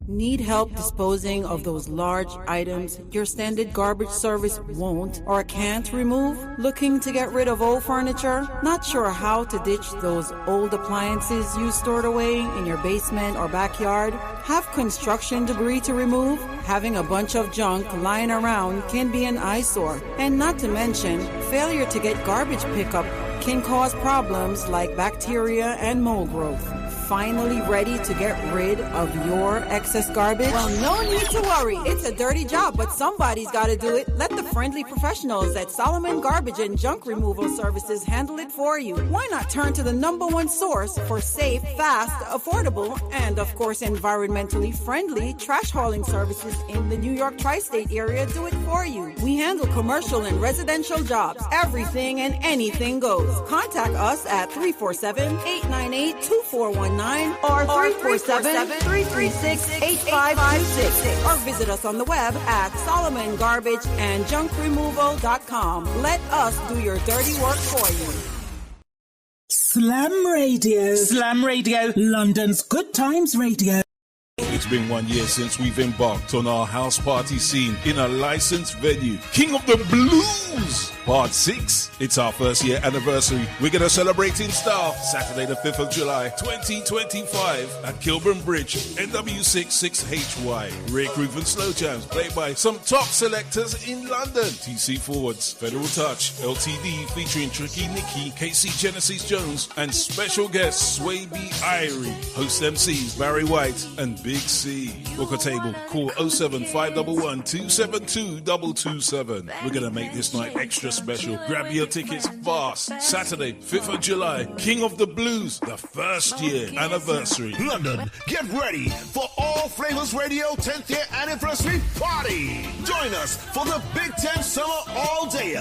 Need help disposing of those large items your standard garbage service won't or can't remove? Looking to get rid of old furniture? Not sure how to ditch those old appliances you stored away in your basement or backyard? Have construction debris to remove? Having a bunch of junk lying around can be an eyesore. And not to mention, failure to get garbage pickup can cause problems like bacteria and mold growth. Finally ready to get rid of your excess garbage? Well, no need to worry. It's a dirty job, but somebody's got to do it. Let the friendly professionals at Solomon Garbage and Junk Removal Services handle it for you. Why not turn to the #1 source for safe, fast, affordable, and of course environmentally friendly trash hauling services in the New York tri-state area? Do it for you. We handle commercial and residential jobs. Everything and anything goes. Contact us at 347-898-2419 or 347-336-8556 or visit us on the web at SolomonGarbageAndJunkRemoval.com. Let us do your dirty work for you. Slam Radio. Slam Radio, London's Good Times Radio. It's been 1 year since we've embarked on our house party scene in a licensed venue, King of the Blues, Part 6. It's our first year anniversary. We're going to celebrate in style Saturday the 5th of July 2025 at Kilburn Bridge, NW66HY. Rick Roof and Slow Jams played by some top selectors in London. TC Forwards, Federal Touch, LTD featuring Tricky Nicky, KC Genesis Jones, and special guests Sway B. Irie. Host MCs Barry White and Big C. Book a table. Call 07511 272 227. We're going to make this night extra special. Grab your tickets fast. Saturday, 5th of July, King of the Blues, the first year anniversary. London, get ready for All Flavors Radio 10th year anniversary party. Join us for the Big Ten Summer All Day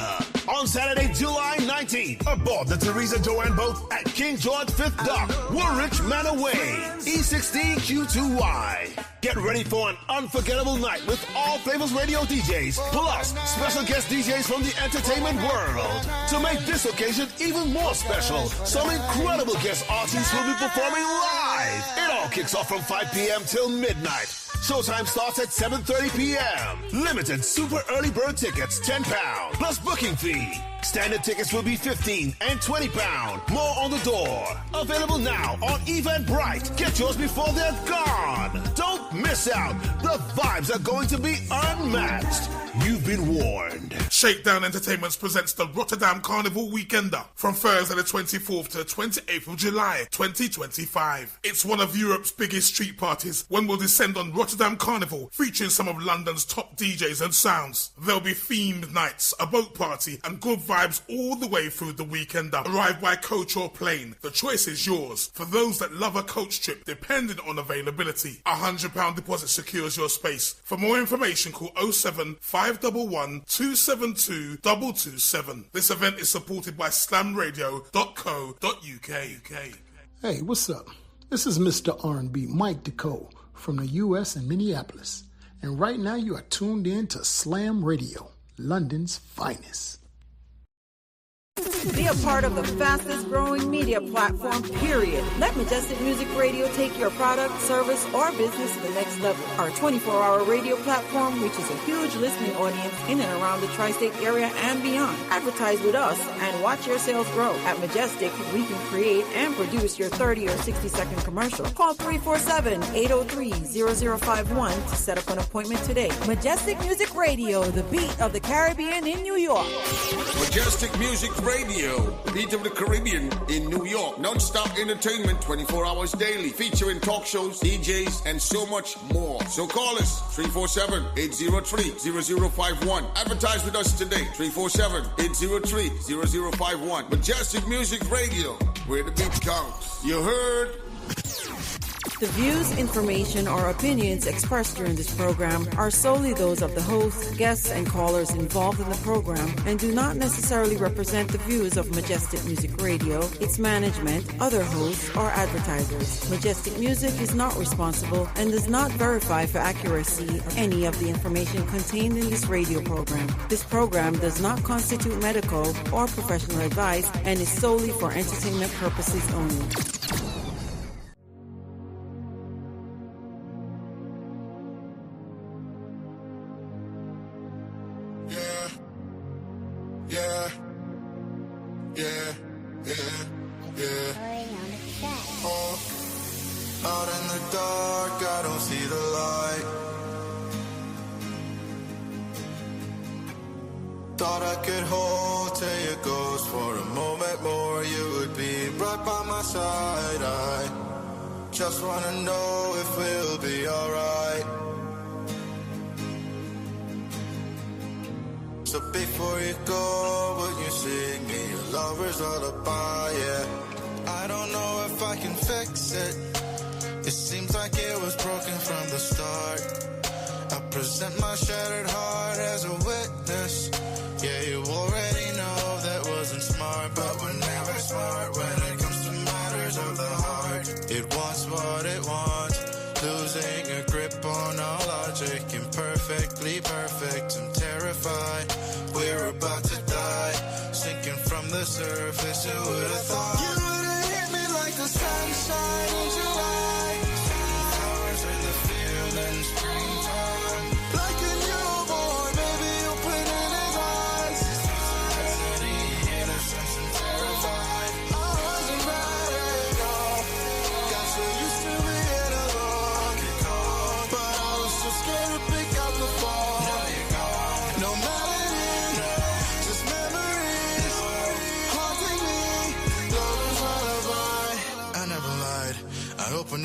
on Saturday, July 19th, aboard the Theresa Joanne boat at King George 5th Dock, Woolwich Manor Way, E16Q2Y. Get ready for an unforgettable night with All Flavors Radio DJs, plus special guest DJs from the entertainment world. To make this occasion even more special, some incredible guest artists will be performing live. It all kicks off from 5 p.m. till midnight. Showtime starts at 7:30 p.m. Limited super early bird tickets, £10, plus booking fee. Standard tickets will be £15 and £20. More on the door. Available now on Eventbrite. Get yours before they're gone. Don't miss out. The vibes are going to be unmatched. You've been warned. Shakedown Entertainments presents the Rotterdam Carnival Weekender from Thursday the 24th to the 28th of July 2025. It's one of Europe's biggest street parties when we'll descend on Rotterdam Carnival, featuring some of London's top DJs and sounds. There'll be themed nights, a boat party, and good vibes all the way through the Weekender. Arrive by coach or plane. The choice is yours. For those that love a coach trip, depending on availability, £100 deposit secures your space. For more information, call 07511 272 227. This event is supported by slamradio.co.uk. Hey, what's up? This is Mr. R&B Mike DeCole from the U.S. and Minneapolis. And right now you are tuned in to Slam Radio, London's finest. Be a part of the fastest growing media platform, period. Let Majestic Music Radio take your product, service, or business to the next level. Our 24-hour radio platform reaches a huge listening audience in and around the tri-state area and beyond. Advertise with us and watch your sales grow. At Majestic, we can create and produce your 30 or 60-second commercial. Call 347-803-0051 to set up an appointment today. Majestic Music Radio, the beat of the Caribbean in New York. Majestic Music Radio, beat of the Caribbean in New York. Non-stop entertainment 24 hours daily, featuring talk shows, DJs, and so much more. So call us 347-803-0051. Advertise with us today, 347-803-0051. Majestic Music Radio, where the beat counts. You heard? The views, information, or opinions expressed during this program are solely those of the host, guests, and callers involved in the program and do not necessarily represent the views of Majestic Music Radio, its management, other hosts, or advertisers. Majestic Music is not responsible and does not verify for accuracy of any of the information contained in this radio program. This program does not constitute medical or professional advice and is solely for entertainment purposes only. Out in the dark, I don't see the light. Thought I could hold till you ghost for a moment more. You would be right by my side. I just wanna know if we'll be alright. So before you go, will you sing me a lover's lullaby? Yeah, I don't know if I can fix it. It seems like it was broken from the start. I present my shattered heart as a witness. Yeah, you already know that wasn't smart, but we're never smart when it comes to matters of the heart. It wants what it wants, losing a grip on our logic. Imperfectly perfect, I'm terrified. We're about to die, sinking from the surface. Who would have thought? You would have hit me like the sunshine in July. In the fear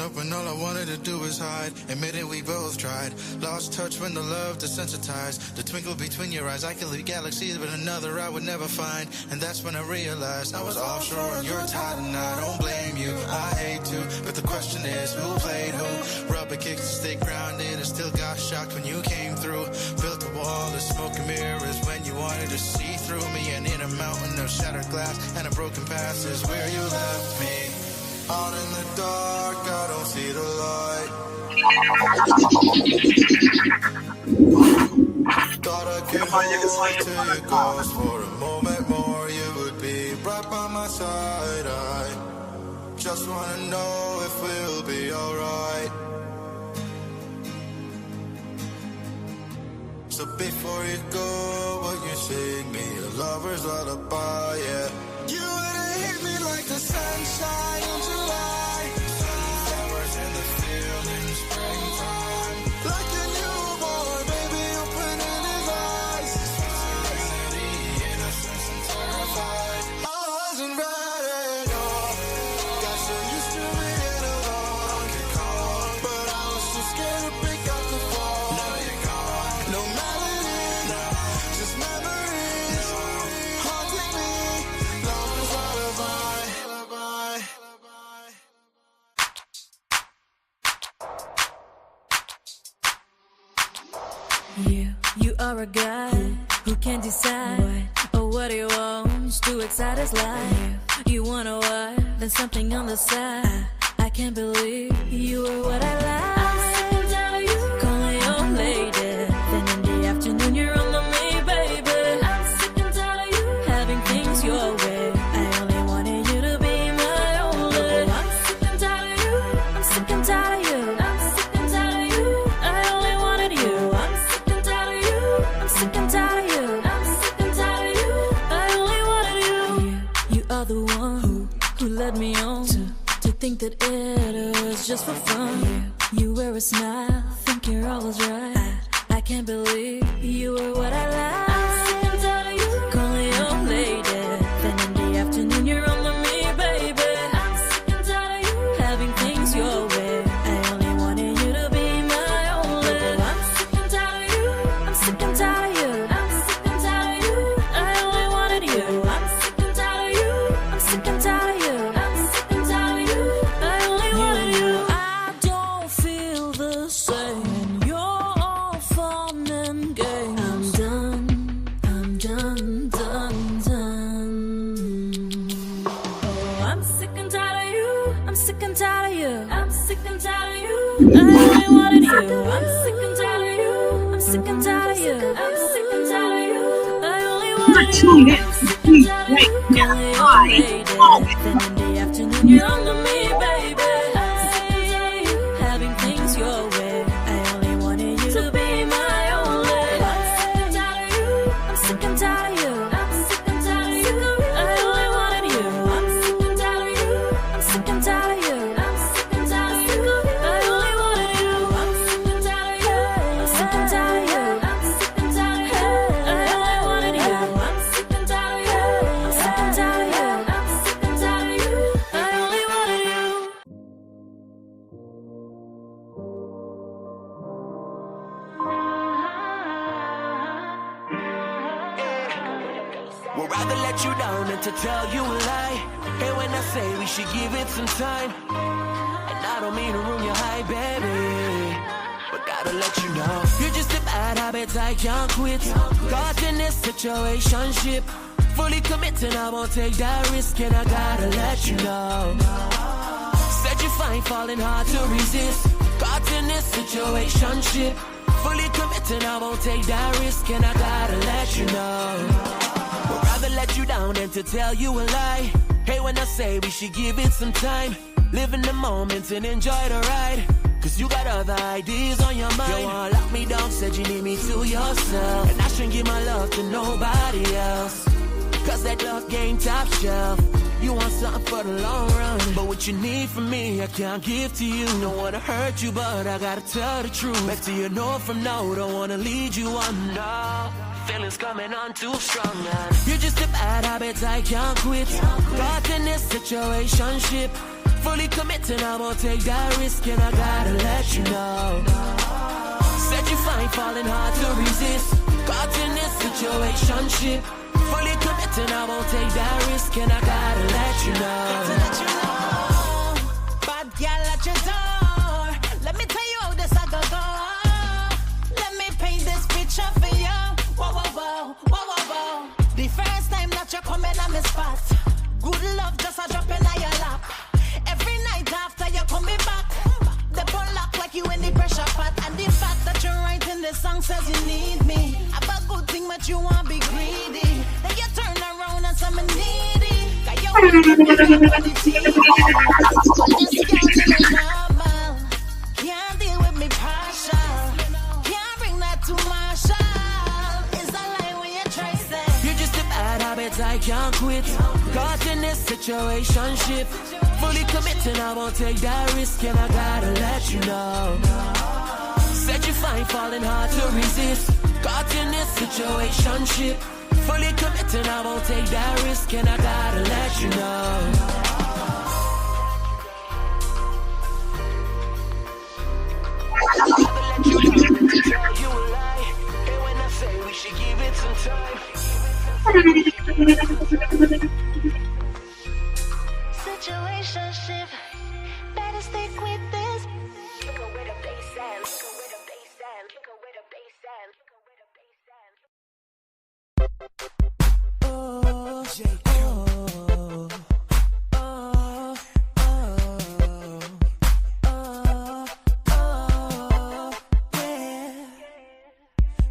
up when all I wanted to do was hide. Admit it, we both tried. Lost touch when the love desensitized. The twinkle between your eyes, I could leave galaxies, but another I would never find. And that's when I realized I was offshore and you're tied, and I don't blame you. I hate to, but the question is who played who? Rubber kicks to stay grounded, and still got shocked when you came through. Built a wall of smoke and mirrors when you wanted to see through me, and in a mountain of shattered glass and a broken past is where you left me. Out in the dark, I don't see the light. Thought I could hold to your ghost for a moment more. You would be right by my side. I just wanna know if we'll be alright. So before you go, will you sing me a lover's lullaby? Yeah. You would've hit me like the sunshine in July. Sunflowers in the field in springtime. Like a newborn baby opening his eyes. Serenity, innocence and terrified. I wasn't ready, no. Got so used to being alone. But I was too scared to pick up the phone. Now you're gone. No melody, no. Just memories. Haunting me. You are a guy who can decide what he wants to excite his life. You wanna what? Then something on the side. I can't believe you were what I like. I'm sick and tired of you calling your lady. Then in the afternoon you're on the me, baby. I'm sick and tired of you having things your way. I only wanted you to be my only. I'm sick and tired of you. I'm sick and tired of you. I'm sick and tired of you. I only wanted you. I'm sick and tired of you. I'm sick and tired of you. I'm sick and tired of you. I only wanted you. You are the one who led me on to think that it was just for fun. You wear a smile, think you're always right. I can't believe you were what I like. I'm sick and tired of you calling your lady. Then in the afternoon you're on the me, baby. I'm sick and tired of you having things your way. I only wanted you to be my only. I'm sick and tired of you. I'm sick and tired of you. I'm sick and tired of you. I only wanted you. I'm sick and tired of you. I'm sick and tired of you. I'm sick and tired of you. I only wanted you. I don't feel the same. You're all fun and games. I'm done. I'm done, done, done. Oh, I'm sick and tired of you. I'm sick and tired of you. I'm sick and tired of you. I only wanted you. I'm sick and tired of you. I'm sick and tired of you. I'm sick and tired of you. I only wanted you. I'm sick and tired of you. Calling your lady. Then in the afternoon you're on the me, baby. I'm sick and tired of you having things your way. I only wanted you to be my only. I'm sick and tired of you. I'm sick and tired of you. I'm sick and tired of you. I only wanted you. I'm sick and tired of you. I'm sick and tired of you. I'm sick and tired of you. I only wanted you. I'm sick and tired of you. I'm sick and tired of you. I'm sick and tired of you. I only wanted you. I'm sick and tired of you. I'm sick and tired of you. I'm sick and tired of you. I only wanted you. Would rather let you down than to tell you a lie. Hey, when I say we should give it some time, and I don't mean to ruin your high, baby, but gotta let you know you're just a bad habit I can't quit. Caught in this situationship, fully committed, I won't take that risk, and I gotta let you know. Said you find falling hard to resist. Caught in this situationship, fully committed, I won't take that risk, and I gotta let you know. Would rather let you down than to tell you a lie. Hey, when I say we should give it some time, live in the moment and enjoy the ride. Cause you got other ideas on your mind. You wanna lock me down, said you need me to yourself, and I shouldn't give my love to nobody else. Cause that love game top shelf. You want something for the long run, but what you need from me I can't give to you. Don't wanna hurt you, but I gotta tell the truth. Better you know from now, don't wanna lead you on, no. Feelings coming on too strong, man. You're just a bad habit I can't quit. Caught in this situationship, Fully committed, I won't take that risk, and I gotta let you know. Said you find falling hard to resist. Caught in this situationship. Fully committed, I won't take that risk, and I gotta let you know. Bad girl at your door. Let me tell you how this I go. Let me paint this picture for you. Whoa, whoa, whoa, whoa, whoa, whoa. The first time that you're coming on my spot, good love just a drop in your lap. Every night after you're coming back, the ball lock like you in the pressure pot. And the fact that you're writing this song says you need me. Have a good thing, but you won't be greedy. Then you turn around and some needy. Got your can't deal with me partial. Can't bring that to Marshall. Is that line when you trace it? You're just a bad habit I can't quit. Caught in this situationship. Fully committed, I won't take that risk, and I gotta let you know. Said you find falling hard to resist. Caught in this situationship. Fully committed, I won't take that risk, and I gotta let you know. Situationship, better stick with this. Go with a bass and go with a bass and go with a bass and go with a bass and. Oh, yeah.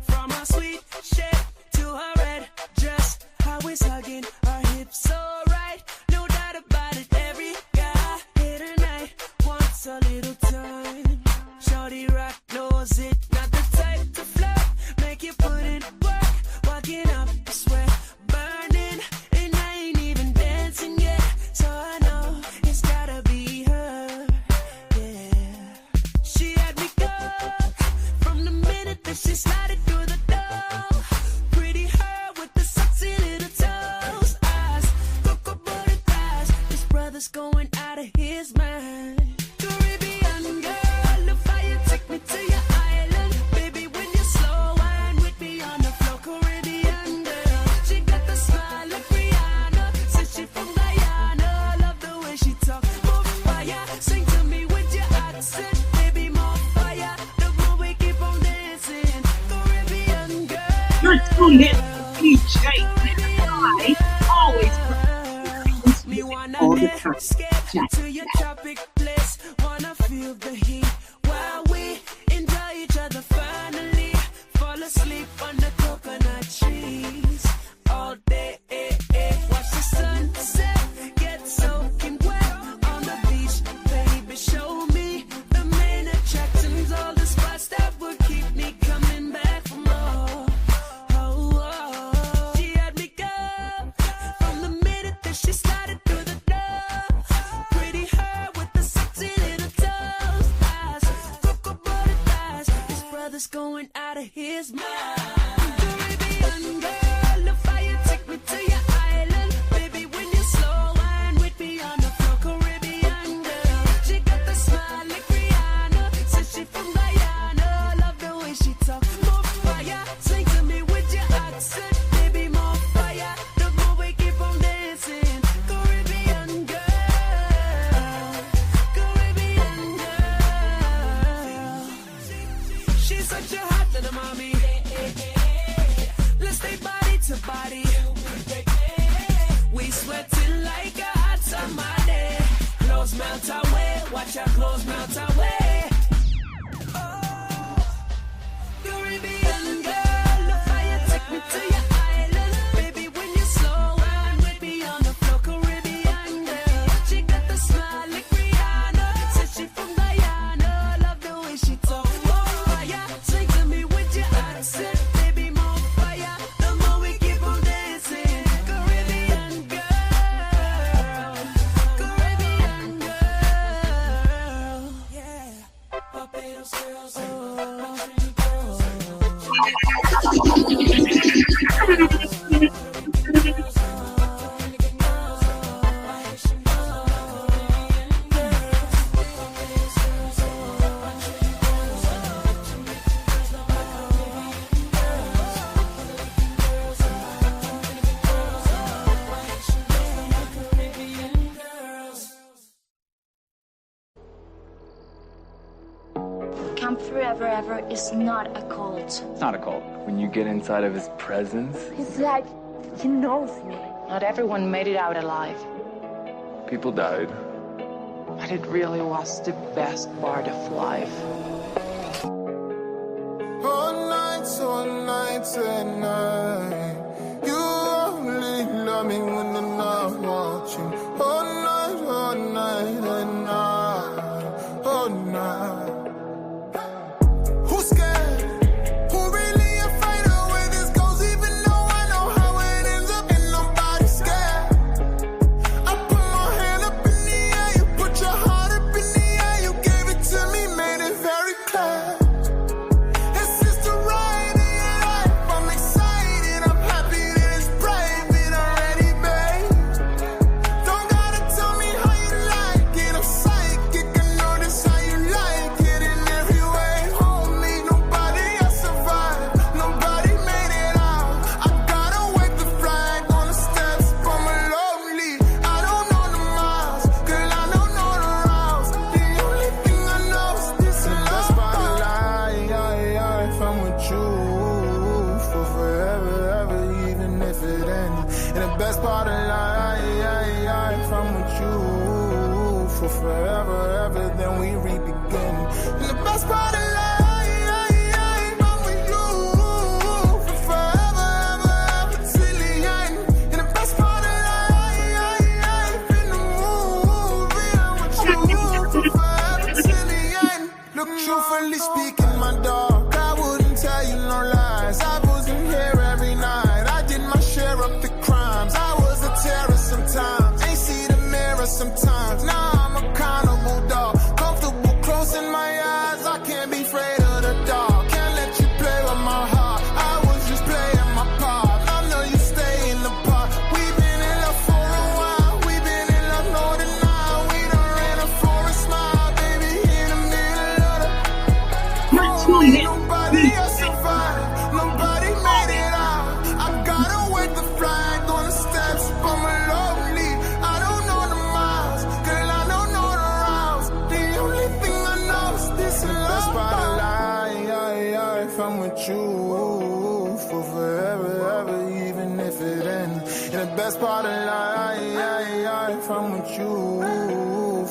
From her sweet shape to her red dress, how it's hugging her hips so right. No doubt about it, every guy here tonight wants a little time. Shorty rock knows it, not the type to flirt. Make you put in work, walking up the sweat, burning, and I ain't even dancing yet. So I know it's gotta be her, yeah. She had me go from the minute that she slided through the door. Pretty her with the sexy little toes, eyes, cocoa butter thighs. This brother's going out of his mind. Caribbean girl, the fire take me to your island, baby. When you slow wine with me on the floor, Caribbean girl. She got the smile of Rihanna, says she from Guyana. Love the way she talk, more fire. Sing to me with your accent, baby, more fire. The more we keep on dancing, Caribbean girl. You're tuned in to DJ always Me wanna all the time. escape to your tropic place. Wanna feel the heat while we enjoy each other finally. Fall asleep under coconut trees all day. Watch the sunset, get soaking wet on the beach. Baby, show me the main attractions, all the spots that would keep me coming back for more. She had me go from the minute that she slided through the door. Pretty her with the Camp Forever Ever is not a cult. It's not a cult. When you get inside of his presence, He's like, he knows me. Not everyone made it out alive. people died. But it really was the best part of life. All nights and night. You only love me when I'm not watching. All night and night. All night. Who's scared? Who really afraid of where this goes? Even though I know how it ends up, and nobody's scared. I put my hand up in the air, you put your heart up in the air. You gave it to me, made it very clear. It's just a ride in your life. I'm excited, I'm happy that it's private already, babe. Don't gotta tell me how you like it. I'm psychic, I notice how you like it in every way. Homie, nobody else survived. Nobody made it out. I gotta wave the flag on the steps, but I'm lonely. I don't know the miles, girl, I don't know the routes. The only thing I know is this is love. If I'm with you for forever, ever, even if it ends. And the best part of life, if I'm with you for forever, ever, then we re-begin. And the best part of life, I'm with you for forever, ever, till the end. And the best part of life, in the movie, I'm with you for forever, till the end. Look, truthfully speaking, my dog, I wouldn't tell you no lies. I wasn't here every night. I did my share of the crimes. I was a terrorist sometimes. Ain't see the mirror sometimes. Now I'm accountable, dog. Comfortable closing my eyes. I can't be afraid of the dark. Can't let you play with my heart. I was just playing my part. I know you stay in the park. We've been in love for a while. We've been in love more than now. We done ran a forest smile, baby, in the middle of the nobody else survived. Nobody made it out. I gotta wave the flag on the steps, but I'm lonely. I don't know the miles, girl, I don't know the routes. The only thing I know is this is love. Best part of life, I'm with you for forever, ever, even if it ends. And the best part of life, I'm with you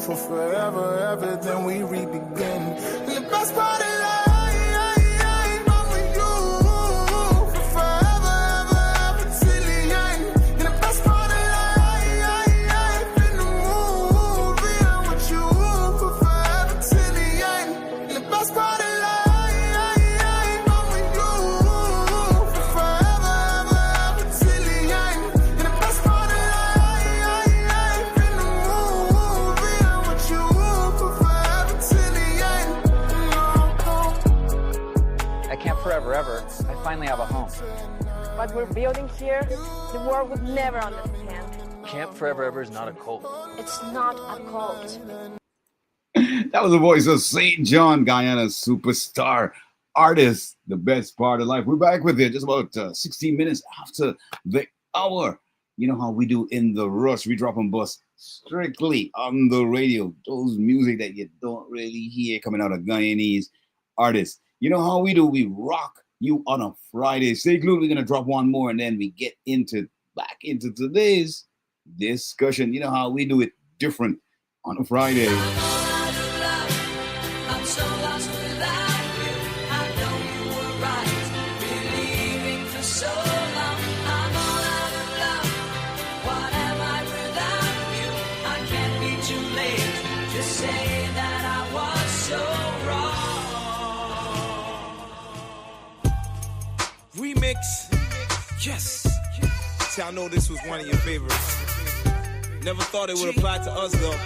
for forever, ever, then we re-begin. And the best part of life, I'm with you for forever, ever, till the end. And the best part of life, in the movie, I'm with you for forever, till the end. And the best part of life, I'm with you for forever, ever, till the end. And the best part of life, in the movie, I'm with you for forever, till the end. At Camp Forever Ever, I finally have a home. What we're building here, the world would never understand. Camp Forever Ever is not a cult. It's not a cult. That was the voice of St. John, Guyana's superstar artist, the best part of life. We're back with it just about 16 minutes after the hour. You know how we do in the rush. We drop on bus strictly on the radio. Those music that you don't really hear coming out of Guyanese artists. You know how we do. We rock you on a Friday. Stay glued. We're going to drop one more and then we get back into today's discussion. You know how we do it different on a Friday. I'm so lost without you. I know you were right, believing for so long. I'm all out of love. What am I without you? I can't be too late to say that I was so wrong. Remix. Yes. See, I know this was one of your favorites. Never thought it would apply to us though.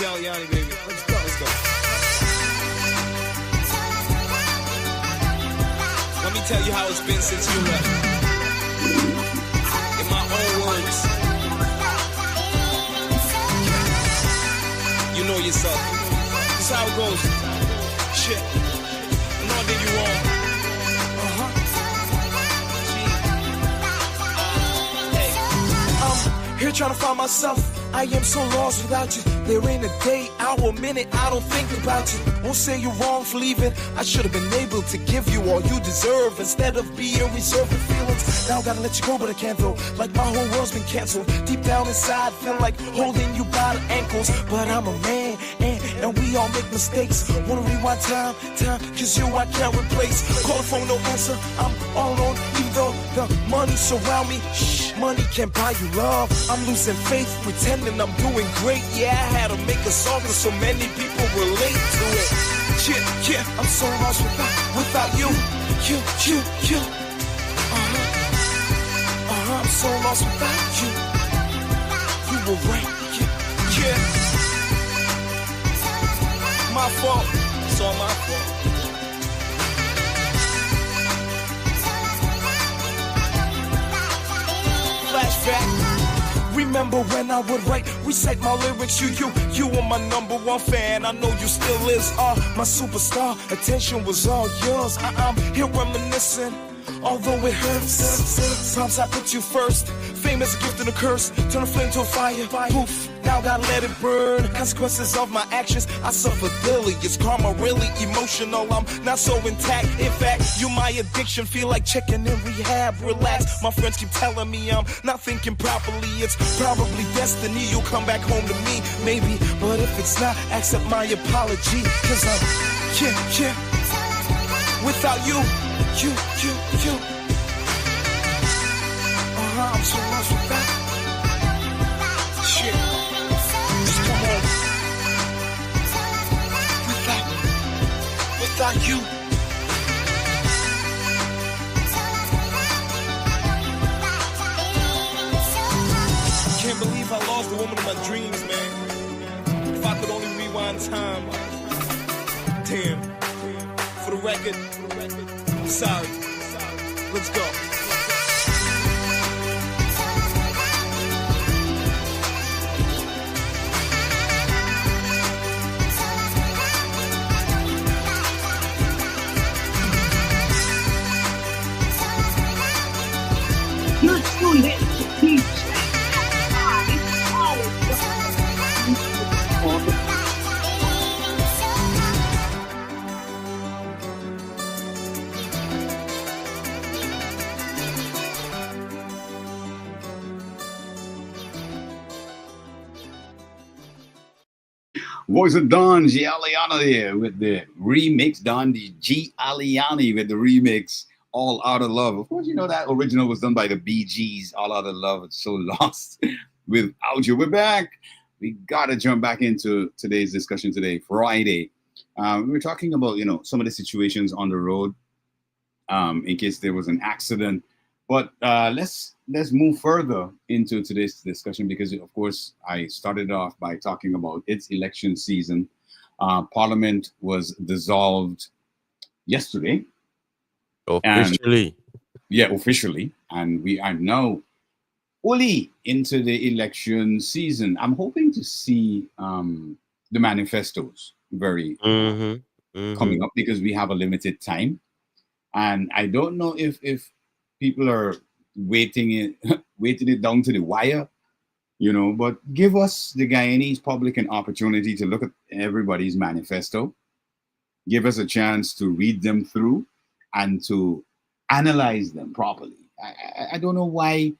Guyana, baby. Let's go. Let me tell you how it's been since you left. In my own words. You know yourself. This is how it goes. Shit. I know I did you wrong. here trying to find myself. I am so lost without you. There ain't a day, hour, minute I don't think about you. Won't say you're wrong for leaving. I should have been able to give you all you deserve instead of being reserved with feelings. Now I gotta let you go, but I can't though. Like my whole world's been canceled. Deep down inside, feel like holding you by the ankles. But I'm a man, and we all make mistakes. Wanna rewind time, cause you I can't replace. Call the phone, no answer. I'm all alone, even though the money surround me. Shh, money can't buy you love. I'm losing faith, pretending I'm doing great. Yeah, I had to make a song cause so many people relate to it. Yeah, I'm so lost without you. You. I'm so lost without you. You were right, yeah. My fault, it's all my fault. Flashback. Remember when I would recite my lyrics. You were my number one fan. I know you still is. My superstar. Attention was all yours. I'm here reminiscing. Although it hurts, props I put you first. Fame is a gift and a curse. Turn a flame to a fire. Poof, now gotta let it burn. Consequences of my actions, I suffer daily. Is karma really emotional? I'm not so intact. In fact, you my addiction. Feel like checking in rehab. Relax, my friends keep telling me I'm not thinking properly. It's probably destiny. You'll come back home to me, maybe. But if it's not, accept my apology. Cause I'm, yeah. Without you. I'm so lost without shit. Just come on. Without you. Can't believe I lost the woman of my dreams, man. If I could only rewind time. Damn. For the record. Sorry. Let's go. You're tuned in to T.G.I.F. Voice of Don Giuliani there with the remix. Don Giuliani with the remix, All Out of Love. Of course, you know that original was done by the Bee Gees, All Out of Love. It's so lost without you. We're back. We got to jump back into today's discussion today, Friday. We were talking about, some of the situations on the road in case there was an accident. But let's move further into today's discussion because, of course, I started off by talking about its election season. Parliament was dissolved yesterday. Officially. Officially. And we are now fully into the election season. I'm hoping to see the manifestos very coming up because we have a limited time. And I don't know if people are waiting it down to the wire, but give us, the Guyanese public, an opportunity to look at everybody's manifesto, give us a chance to read them through and to analyze them properly. I don't know why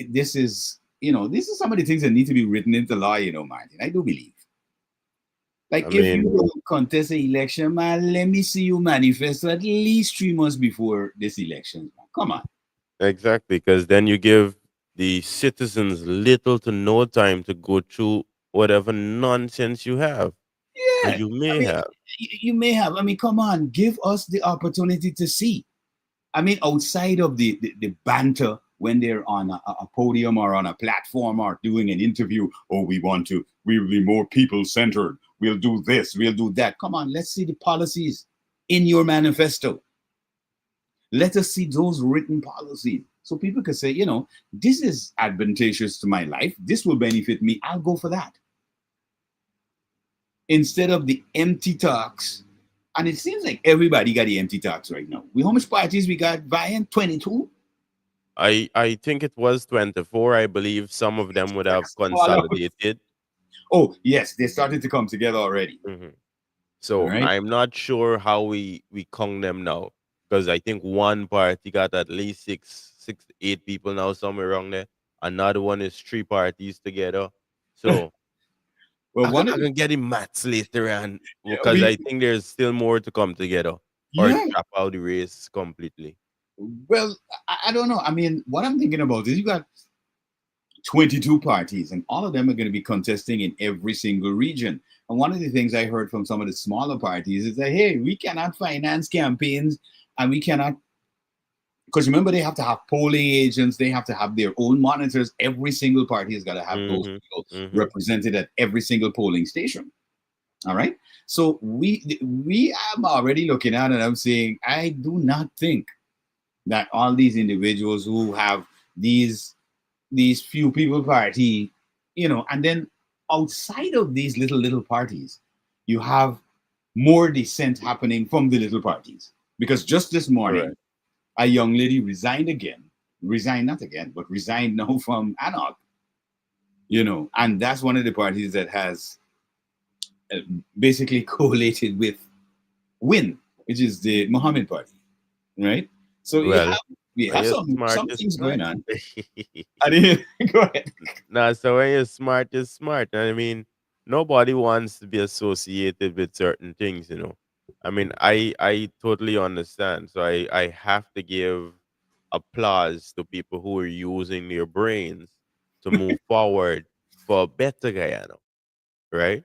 this is some of the things that need to be written into law, Martin. I do believe. If you don't contest an election, man, let me see you manifesto at least 3 months before this election. Come on. Exactly, because then you give the citizens little to no time to go through whatever nonsense you have. Yeah. You may have. You may have. Come on. Give us the opportunity to see. Outside of the banter when they're on a podium or on a platform or doing an interview, we'll be more people-centered. We'll do this, we'll do that. Come on, let's see the policies in your manifesto. Let us see those written policies so people can say, this is advantageous to my life. This will benefit me. I'll go for that. Instead of the empty talks. And it seems like everybody got the empty talks right now. How much parties we got, Vian? 22? I think it was 24. I believe some of them would have Swallow. consolidated. Oh, yes, they started to come together already. Mhm. All So right. I'm not sure how we count them now, because I think one party got at least six to eight people now, somewhere around there. Another one is three parties together. So Well, one I of the, can get in maths later on, because we I think there's still more to come together or yeah. drop out the race completely. Well, I don't know. I mean, what I'm thinking about is you got 22 parties, and all of them are going to be contesting in every single region. And one of the things I heard from some of the smaller parties is that, hey, we cannot finance campaigns and we cannot, because remember, they have to have polling agents, they have to have their own monitors. Every single party has got to have those Hmm. people Hmm. represented at every single polling station. All right. So we am already looking at it. I'm saying I do not think that all these individuals who have these few people party, and then outside of these little parties, you have more dissent happening from the little parties. Because just this morning, Correct. a young lady resigned not again, but resigned now from Anarch, and that's one of the parties that has uh, basically correlated with Win, which is the Mohammed party, right? So Well, we when have you're some smart, you're things going smart. on. I didn't go ahead. Nah, so when you're smart, you're smart. I mean, nobody wants to be associated with certain things. I mean, I totally understand. So I have to give applause to people who are using their brains to move forward for a better Guyana, right?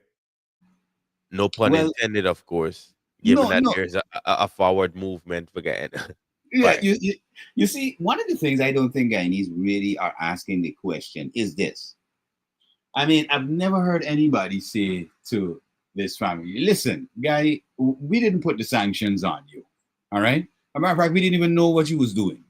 No pun Well, intended, of course, given no, that no, there's a forward movement for Guyana. yeah, But you see, one of the things I don't think Guyanese really are asking the question is this. I mean, I've never heard anybody say to this family, listen, guy, we didn't put the sanctions on you. All right? As a matter of fact, we didn't even know what you was doing.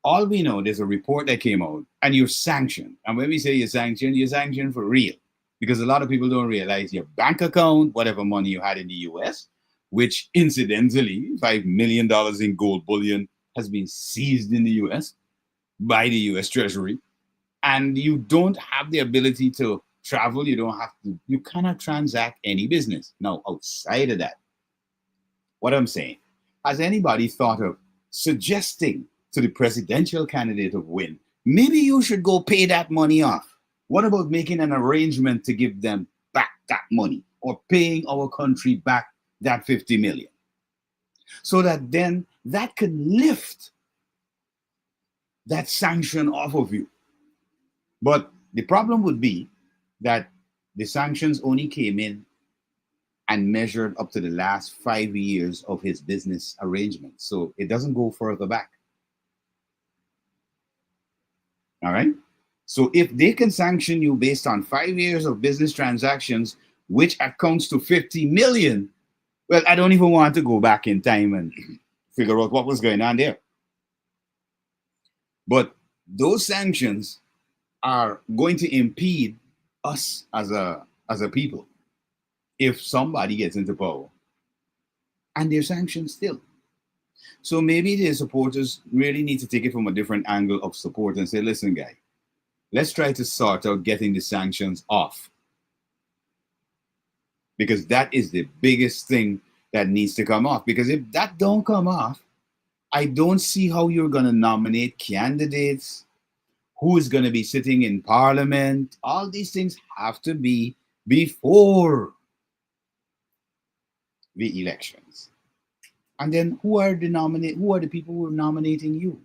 All we know, there's a report that came out and you're sanctioned. And when we say you're sanctioned for real. Because a lot of people don't realize your bank account, whatever money you had in the US, which incidentally, $5 million in gold bullion has been seized in the US by the US Treasury. And you don't have the ability to travel. You cannot transact any business. Now, outside of that, what I'm saying, has anybody thought of suggesting to the presidential candidate of Win, maybe you should go pay that money off? What about making an arrangement to give them back that money or paying our country back that 50 million? So that then that could lift that sanction off of you. But the problem would be that the sanctions only came in and measured up to the last 5 years of his business arrangement. So it doesn't go further back. All right. So if they can sanction you based on 5 years of business transactions, which accounts to 50 million, well, I don't even want to go back in time and figure out what was going on there. But those sanctions are going to impede us as a people if somebody gets into power and they're sanctioned still. So maybe the supporters really need to take it from a different angle of support and say, listen, guy, let's try to sort out getting the sanctions off. Because that is the biggest thing that needs to come off. Because if that don't come off, I don't see how you're going to nominate candidates, who is going to be sitting in parliament. All these things have to be before the elections. And then who are the people who are nominating you?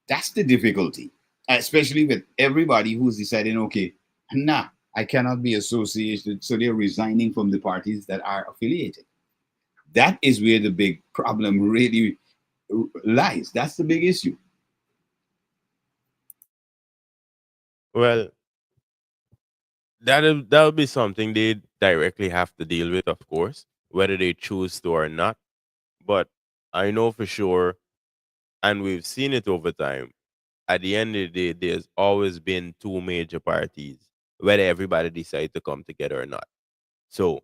That's the difficulty, especially with everybody who's deciding, okay, nah, I cannot be associated. So they're resigning from the parties that are affiliated. That is where the big problem really lies. That's the big issue. well, that'll be something they directly have to deal with, of course, whether they choose to or not. But I know for sure, and we've seen it over time. At the end of the day, there's always been two major parties, whether everybody decide to come together or not. So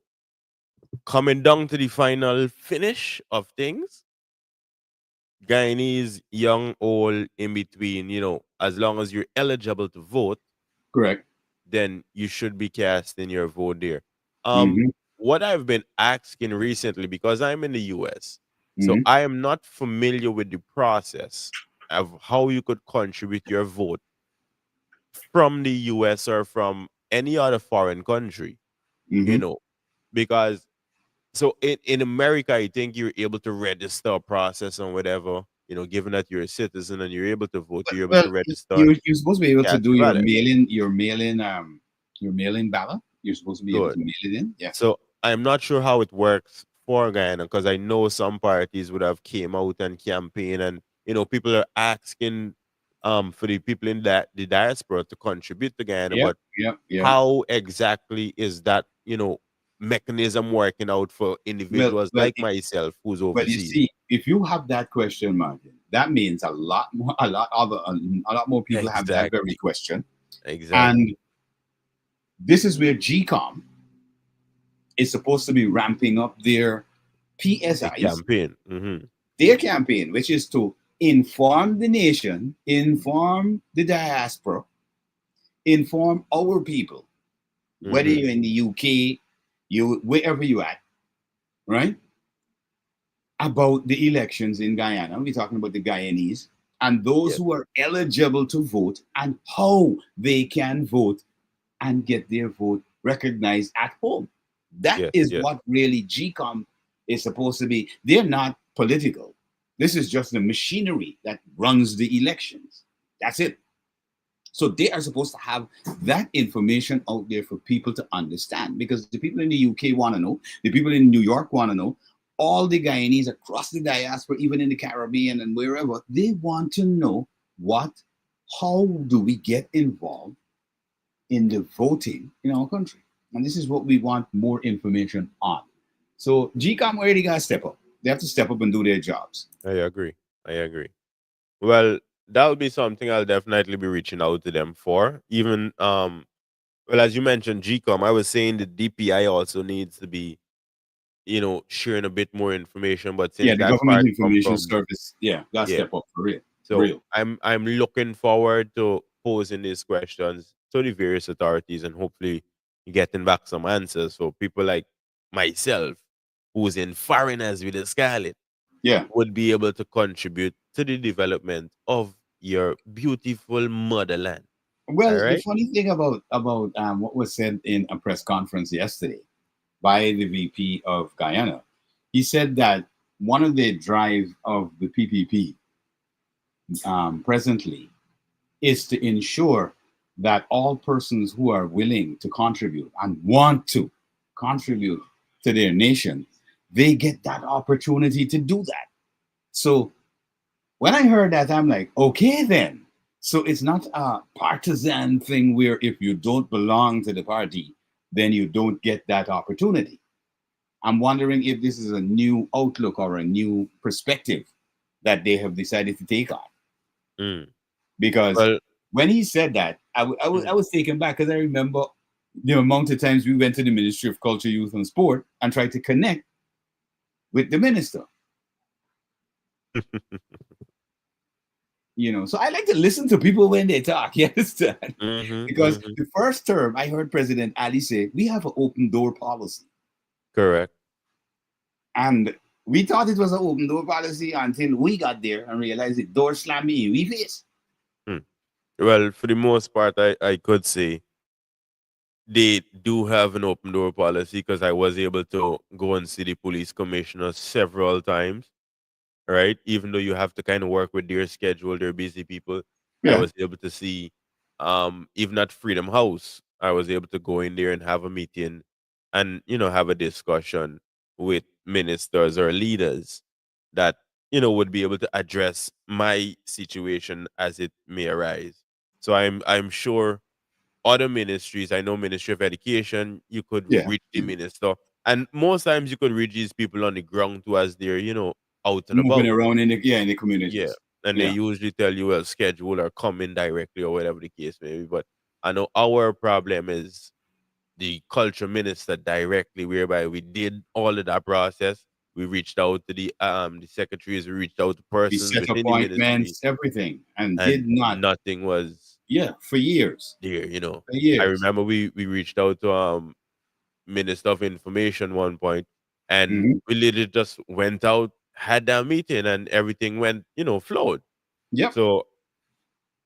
coming down to the final finish of things, Guyanese, young, old, in between, as long as you're eligible to vote, Correct. then you should be casting your vote there. Um, Mm-hmm. what I've been asking recently, because I'm in the US, so Mm-hmm. I am not familiar with the process of how you could contribute your vote from the US or from any other foreign country, you Mm-hmm. know, because so in America, I think you're able to register a process and whatever, given that you're a citizen and you're able to vote, you're able Well, to register and you're supposed to be able to cast do your ballot. your mail-in ballot. You're supposed to be able Good. to mail it in. Yeah. So I'm not sure how it works for Guyana because I know some parties would have came out and campaign and people are asking for the people in that the diaspora to contribute to Guyana, Yep. but Yep. Yep. how exactly is that mechanism working out for Well, individuals well, like myself who's but you overseas? see, if you have that question, Martin, that means a lot more people have that very Exactly. question, Exactly. and this is where GCOM is supposed to be ramping up their The PSIs, campaign. Mm-hmm. their campaign, which is to inform the nation, inform the diaspora, inform our people, whether Mm-hmm. you're in the UK, you wherever you at, right? About the elections in Guyana. We're talking about the Guyanese and those Yes. who are eligible to vote and how they can vote and get their vote recognized at home. That Yes. is Yes. what really GCOM is supposed to be. They're not political. This is just the machinery that runs the elections. That's it. So they are supposed to have that information out there for people to understand because the people in the UK want to know, the people in New York want to know, all the Guyanese across the diaspora, even in the Caribbean and wherever, they want to know how do we get involved in the voting in our country? And this is what we want more information on. So GCOM already got to step up. They have to step up and do their jobs. I agree. I agree. Well, that'll be something I'll definitely be reaching out to them for. Even well, as you mentioned, GCOM, I was saying the DPI also needs to be, sharing a bit more information. But Yeah, since the that government part come information from service, yeah, got to yeah, step up for real. so I'm looking forward to posing these questions to the various authorities and hopefully getting back some answers. So people like myself, who's in foreigners with the Scarlet, Yeah. would be able to contribute to the development of your beautiful motherland. All Well, the right. funny thing about what was said in a press conference yesterday by the VP of Guyana, he said that one of the drive of the PPP presently is to ensure that all persons who are willing to contribute and want to contribute to their nation, they get that opportunity to do that. So when I heard that, I'm like, okay, then. So it's not a partisan thing where if you don't belong to the party, then you don't get that opportunity. I'm wondering if this is a new outlook or a new perspective that they have decided to take on. Mm. Because Well, when he said that, I was taken back because I remember the amount of times we went to the Ministry of Culture, Youth, and Sport and tried to connect with the minister. So I like to listen to people when they talk. You understand? Because the first term I heard President Ali say, we have an open door policy. Correct. And we thought it was an open door policy until we got there and realized the door slammed me in we face. Well, for the most part, I could say they do have an open door policy because I was able to go and see the police commissioner several times, right? Even though you have to kind of work with their schedule, they're busy people. I Yeah. was able to see, even at Freedom House, I was able to go in there and have a meeting and, have a discussion with ministers or leaders that, would be able to address my situation as it may arise. So I'm sure other ministries, I know Ministry of Education, you could Yeah. reach the minister. And most times you could reach these people on the ground too as they're, out and Moving about. around in the Yeah. communities. And they Yeah. usually tell you a schedule or come in directly or whatever the case may be. But I know our problem is the culture minister directly, whereby we did all of that process. We reached out to the secretaries. We reached out to We persons set within the ministry, appointments, everything, and and did not. nothing was Yeah, for years. there. For I years. remember we reached out to Minister of Information one point, and Mhm. we literally just went out, had that meeting, and everything went, flowed. Yep. So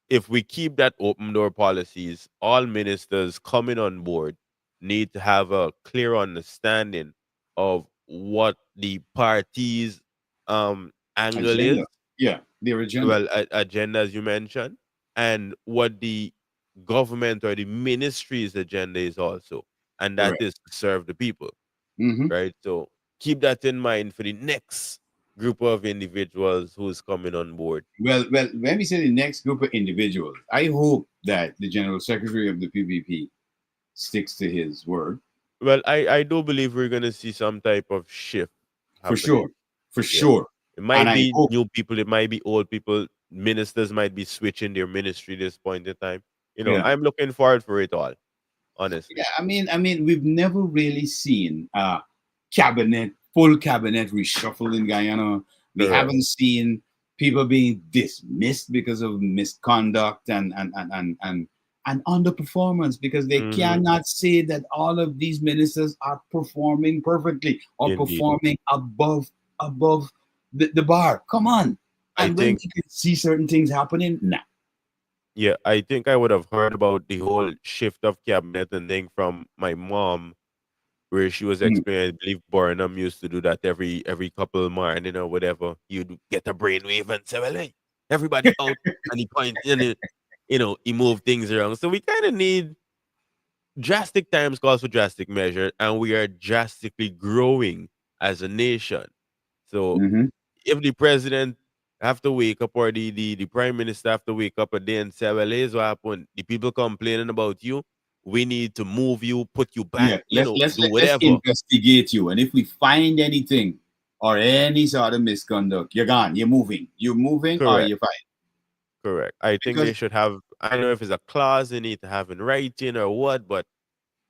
if we keep that open door policies, all ministers coming on board need to have a clear understanding of what the party's angle Agenda. is. Yeah, their agenda. Well, agenda as you mentioned, and what the government or the ministry's agenda is also, and that Correct. is to serve the people, Hmm. right? So keep that in mind for the next group of individuals who's coming on board. Well, when we say the next group of individuals, I hope that the General Secretary of the PPP sticks to his word. Well, I do believe we're gonna see some type of shift For happening. sure. For Yeah. sure. It And might I be hope, new people, it might be old people, ministers might be switching their ministry this point in time. yeah. I'm looking forward for it all, honestly. Yeah, I mean, we've never really seen full cabinet reshuffle in Guyana. We Correct. haven't seen people being dismissed because of misconduct and underperformance because they Hmm. cannot say that all of these ministers are performing perfectly or Indeed. performing above the bar. Come on. I And when think we can see certain things happening, nah. Yeah, I think I would have heard about the whole shift of cabinet and thing from my mom, where she was Mm. explaining. I believe Burnham used to do that every couple of morning or whatever. You'd get a brainwave and say, "Well, hey, everybody out," and he point, he moved things around. So we kind of need drastic times calls for drastic measure, and we are drastically growing as a nation. So Mhm. if the president have to wake up or the prime minister have to wake up a day and say, well, here's what happened. The people complaining about you. We need to move you, put you back, Yeah, let's do let's whatever. investigate you, and if we find anything or any sort of misconduct, you're gone. You're moving. You're moving, or Correct. you're fine. Correct. I think they Because should have, I don't know if it's a clause they need to have in writing or what, but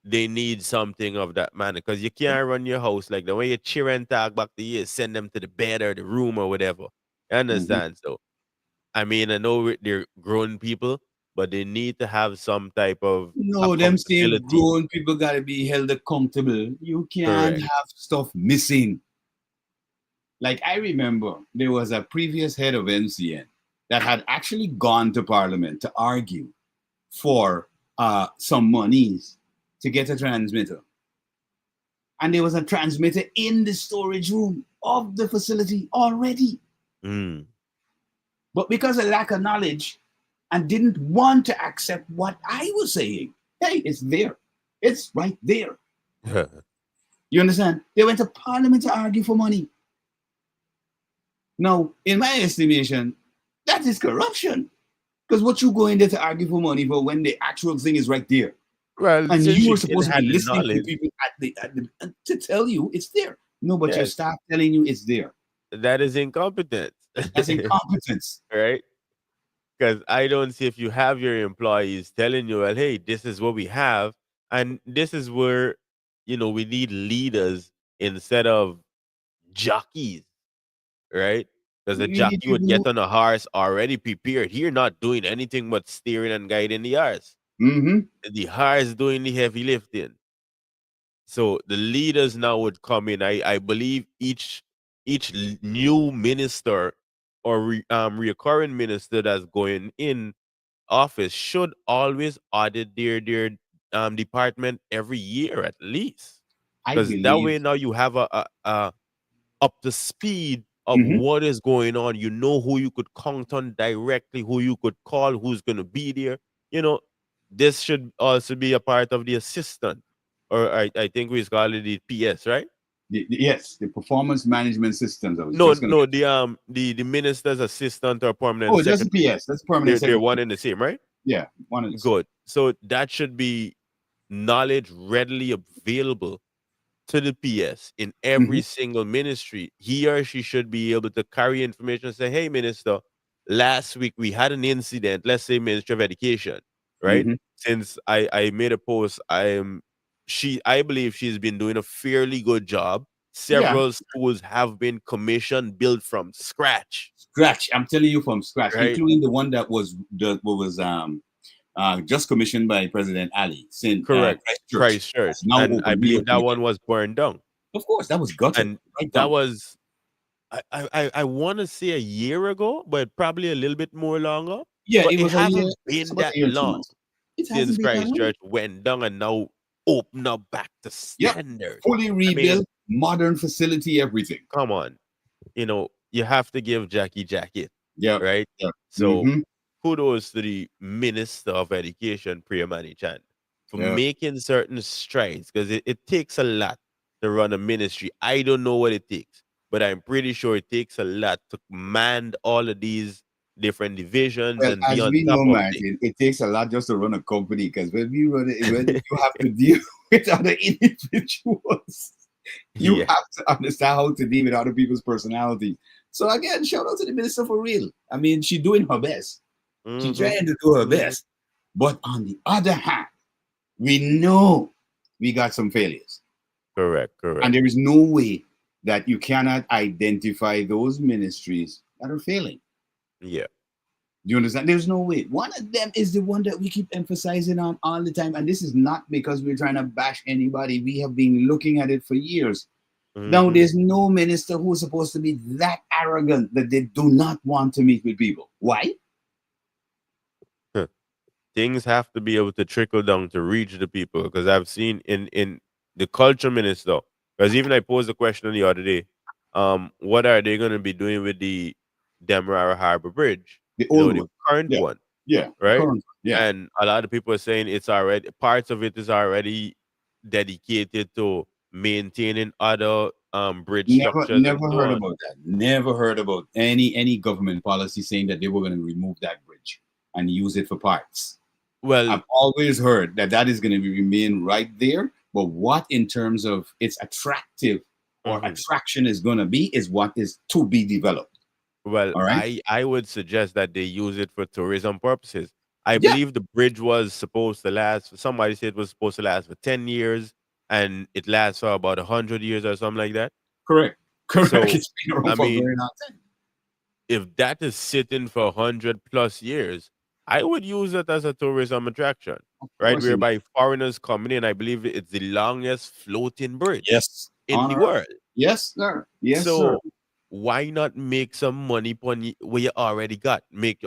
they need something of that manner because you can't run your house like the way you cheer and talk back to you, send them to the bed or the room or whatever. You Mhm. understand? So I mean, I know they're grown people, but they need to have some type of no, them same accountability. grown people gotta be held accountable. You can't Correct. have stuff missing. Like I remember, there was a previous head of NCN that had actually gone to Parliament to argue for some monies to get a transmitter. And there was a transmitter in the storage room of the facility already. Mm. But because of lack of knowledge and didn't want to accept what I was saying, hey, it's there. It's right there. You understand? They went to Parliament to argue for money. Now, in my estimation, that is corruption. Because what you go in there to argue for money for when the actual thing is right there? Well, And since you you were did supposed to have be the listening to the knowledge, people to tell you it's there. No, but your yes, staff telling you it's there. that is incompetence, That's incompetence. right? Because I don't see if you have your employees telling you, well, hey, this is what we have, and this is where we need leaders instead of jockeys, right? Because a You need jockey would people get who. on a horse already prepared. Here, not doing anything but steering and guiding the horse. Mm-hmm. The horse doing the heavy lifting. So the leaders now would come in. I believe each new minister or recurring minister that's going in office should always audit their department every year at least, I because that believe. way now you have a up to speed of Mm-hmm. what is going on. You know who you could count on directly, who you could call, who's going to be there. You know, this should also be a part of the assistant, or I think we call it the PS, right? Yes, the performance management systems. I was No, just going to no, mention. the minister's assistant or permanent Oh, just the secretary. PS. That's permanent They're secretary. one and the same, right? Yeah, one and the same. Good. So that should be knowledge readily available to the PS in Mm-hmm. every single ministry. He or she should be able to carry information and say, hey, minister, last week we had an incident, let's say Ministry of Education, right? Mm-hmm. Since I made a post, I believe she's been doing a fairly good job Several schools have been commissioned, built from scratch. Scratch. I'm telling you, from scratch, Right. including the one that was just commissioned by President Ali. Correct. Christchurch. Christchurch. Now And I open, believe that reopening. one was burned down. Of course, that was gutted. And right that down. was, I want to say a year ago, but probably a little bit more longer. Yeah, but it was a year. hasn't been About that a year, 2 long months. It since hasn't been that long. Christchurch went down and now open up back to standard. Fully rebuilt, modern facility, everything. Come on. You have to give Jackie it. Yeah. Right? Yeah. So Mhm. kudos to the Minister of Education, Priyamani Chan, for Yeah. making certain strides, because it takes a lot to run a ministry. I don't know what it takes, but I'm pretty sure it takes a lot to command all of these different divisions Well, and be as on we top know, of man, things. it takes a lot just to run a company, because when you have to deal with other individuals, you Yeah. have to understand how to deal with other people's personalities. So again, shout out to the minister for real. I mean, she's doing her best. She's trying to do her best. But on the other hand, we know we got some failures. Correct. And there is no way that you cannot identify those ministries that are failing. Yeah. Do you understand? There's no way. One of them is the one that we keep emphasizing on all the time. And this is not because we're trying to bash anybody. We have been looking at it for years. Now, there's no minister who's supposed to be that arrogant that they do not want to meet with people. Why? Things have to be able to trickle down to reach the people, because I've seen in the culture minister, because even I posed a question the other day, what are they going to be doing with the Demerara Harbor Bridge? The old the one. current Yeah. one. Yeah. Right? Current one. Yeah. And a lot of people are saying it's already, parts of it is already dedicated to maintaining other bridge structures and Never so heard on. about that. Never heard about any government policy saying that they were going to remove that bridge and use it for parts. Well, I've always heard that is going to remain right there. But what in terms of its attractive or attraction is going to be is what is to be developed. Well, All right. I would suggest that they use it for tourism purposes. I believe the bridge was supposed to last, somebody said it was supposed to last for 10 years, and it lasts for about 100 years or something like that. Correct. So, It's been around for a very long time. if that is sitting for 100 plus years, I would use it as a tourism attraction, right? course it Whereby foreigners coming in, I believe it's the longest floating bridge in On the Earth. world. Yes, sir. Yes, So sir. why not make some money upon what you already got? Make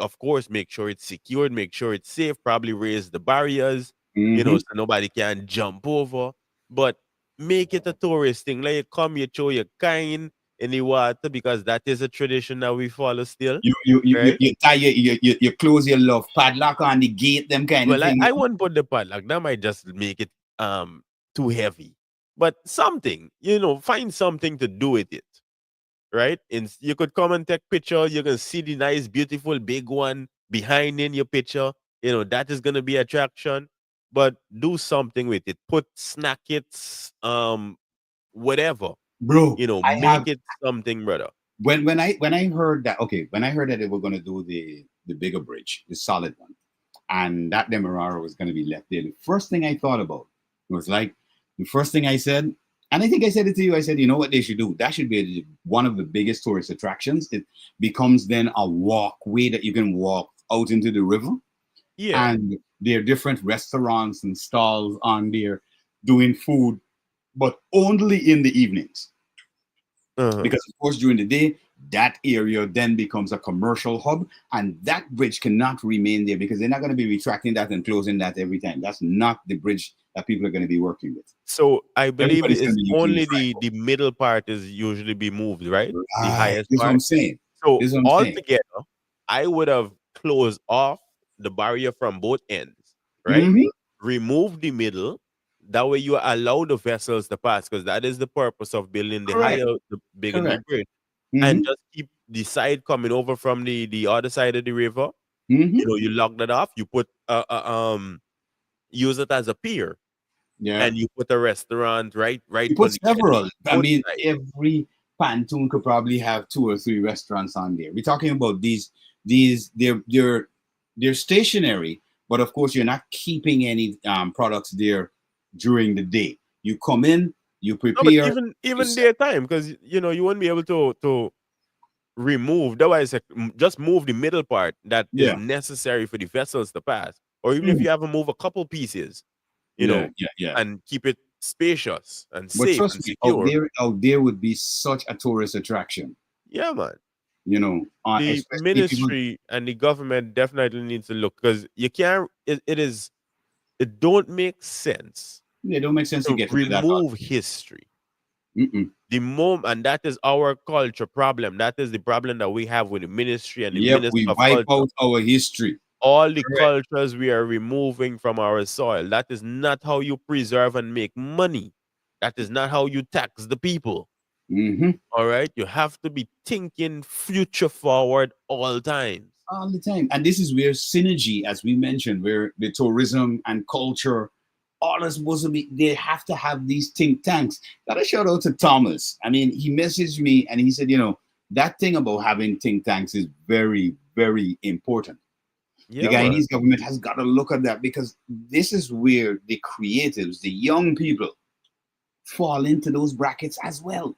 sure it's secured, make sure it's safe, probably raise the barriers, so nobody can jump over. But make it a tourist thing. Like you come, you show your kind in the water, because that is a tradition that we follow still. You tie you close your love padlock on the gate, them kind of Well, thing. I won't put the padlock. That might just make it too heavy. But something, find something to do with it. Right? And you could come and take picture. You can see the nice, beautiful, big one behind in your picture. That is gonna be attraction. But do something with it. Put snack it, whatever. Bro, make it something, brother. When I heard that, when I heard that they were gonna do the bigger bridge, the solid one, and that Demerara was gonna be left there, the first thing I thought about was the first thing I said. And I think I said it to you. I said, you know what they should do? That should be one of the biggest tourist attractions. It becomes then a walkway that you can walk out into the river. Yeah. And there are different restaurants and stalls on there doing food, but only in the evenings. Because, of course, during the day, that area then becomes a commercial hub. And that bridge cannot remain there, because they're not going to be retracting that and closing that every time. That's not the bridge that people are going to be working with. So I believe Everybody's it's gonna be only using the middle part is usually be moved, right? The highest This is part. what I'm saying. So This is what I'm saying. altogether, I would have closed off the barrier from both ends, right? Remove the middle. That way you allow the vessels to pass, because that is the purpose of building the Correct. higher, the bigger the Correct. bridge. And just keep the side coming over from the other side of the river. You lock that off. You put use it as a pier. Yeah. And you put a restaurant right. You put several. I mean, outside. every pontoon could probably have 2 or 3 restaurants on there. We're talking about these. They're stationary, but of course you're not keeping any products there during the day. You come in, You No, but prepare. even their time, because you won't be able to remove. Otherwise, like, just move the middle part that is Yeah. necessary for the vessels to pass, or even if Mm. you have to move a couple pieces, Yeah, yeah, yeah. and keep it spacious and But safe trust and me, secure. out there would be such a tourist attraction. Yeah, man. Especially The people. ministry and the government definitely needs to look, because you can't. It don't make sense It don't make sense to to get rid of that. remove history. Mm-mm. The moment, and that is our culture problem. That is the problem that we have with the ministry and the Yep, minister we of wipe culture. out our history. All the Correct. cultures we are removing from our soil. That is not how you preserve and make money. That is not how you tax the people. Mm-hmm. All right, you have to be thinking future forward all times. All the time. And this is where synergy, as we mentioned, where the tourism and culture, all are supposed to be, they have to have these think tanks. Got a shout out to Thomas. I mean, he messaged me and he said, that thing about having think tanks is very, very important. The Yeah, man. Guyanese government has got to look at that, because this is where the creatives, the young people, fall into those brackets as well,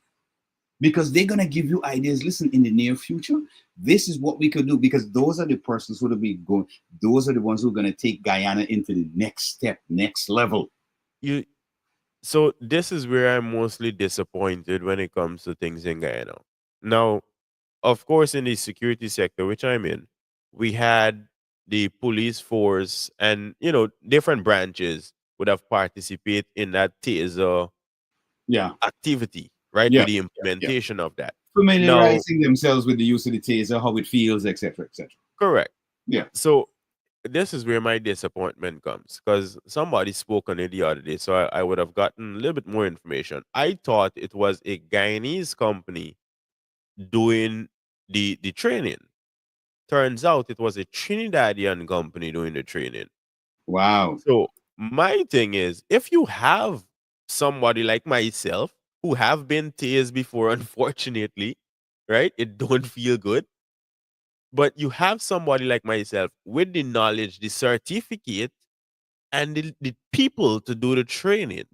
because they're going to give you ideas. Listen, in the near future, this is what we could do, because those are the persons who will be going, those are the ones who are going to take Guyana into the next step, next level. So this is where I'm mostly disappointed when it comes to things in Guyana. Now, of course, in the security sector, which I'm in, we had the police force and different branches would have participated in that taser activity, right? Yeah, With the yeah. implementation of that. Now, Familiarizing themselves with the use of the taser, how it feels, etc., etc. correct. Yeah. So this is where my disappointment comes, because somebody spoke on it the other day, so I would have gotten a little bit more information. I thought it was a Guyanese company doing the training. Turns out it was a Trinidadian company doing the training. Wow. So my thing is, if you have somebody like myself who have been tased before, unfortunately, right? It don't feel good. But you have somebody like myself with the knowledge, the certificate, and the people to do the training.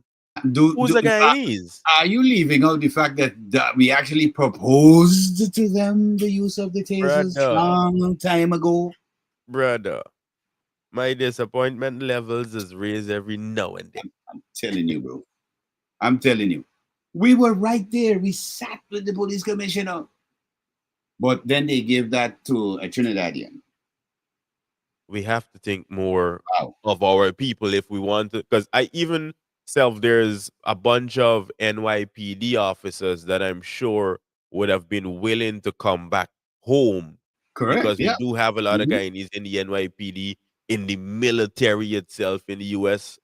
Who's the Guyanese? Are you leaving out the fact that we actually proposed to them the use of the tasers long time ago? Brother, my disappointment levels is raised every now and then. I'm telling you, bro. I'm telling you. We were right there. We sat with the police commissioner. But then they gave that to a Trinidadian. We have to think more of our people if we want to, because I even there's a bunch of NYPD officers that I'm sure would have been willing to come back home. Correct. Because we Yeah. do have a lot of Guyanese in the NYPD, in the military itself, in the US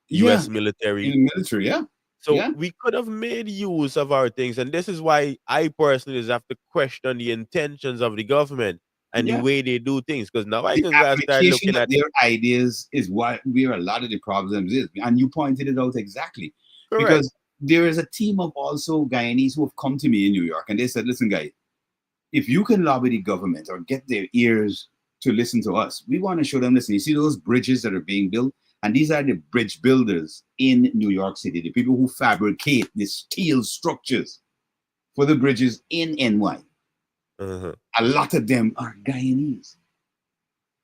US military. In the military, yeah. So we could have made use of our things. And this is why I personally just have to question the intentions of the government and the way they do things. Because now I the can start application looking of at their ideas is where a lot of the problems is. And you pointed it out exactly. Correct. Because there is a team of also Guyanese who have come to me in New York and they said, listen, guys, if you can lobby the government or get their ears to listen to us, we want to show them, listen, you see those bridges that are being built? And these are the bridge builders in New York City, the people who fabricate the steel structures for the bridges in NY. A lot of them are Guyanese.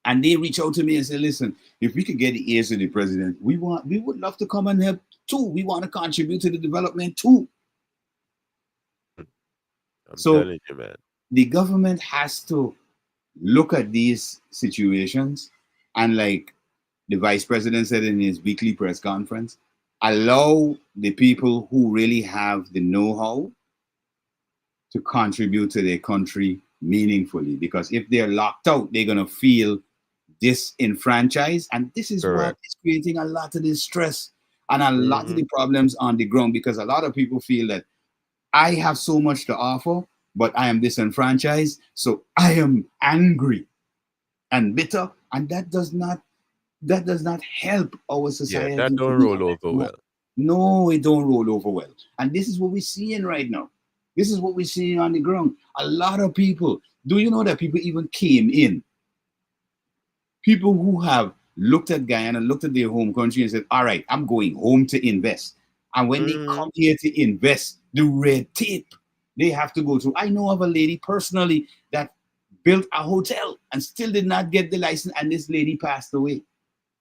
And they reach out to me and say, listen, if we could get the ears of the president, we would love to come and help too. We want to contribute to the development too. I'm telling you, man. The government has to look at these situations and, like the vice president said in his weekly press conference, allow the people who really have the know-how to contribute to their country meaningfully. Because if they're locked out, they're going to feel disenfranchised. And this is what is creating a lot of this stress and a lot of the problems on the ground. Because a lot of people feel that I have so much to offer, but I am disenfranchised. So I am angry and bitter. And that does not help our society. Yeah, that don't roll over well. No, it don't roll over well. And this is what we're seeing right now. This is what we're seeing on the ground. A lot of people, do you know that people even came in? People who have looked at Guyana, looked at their home country and said, all right, I'm going home to invest. And when they come here to invest, the red tape they have to go through. I know of a lady personally that built a hotel and still did not get the license, and this lady passed away.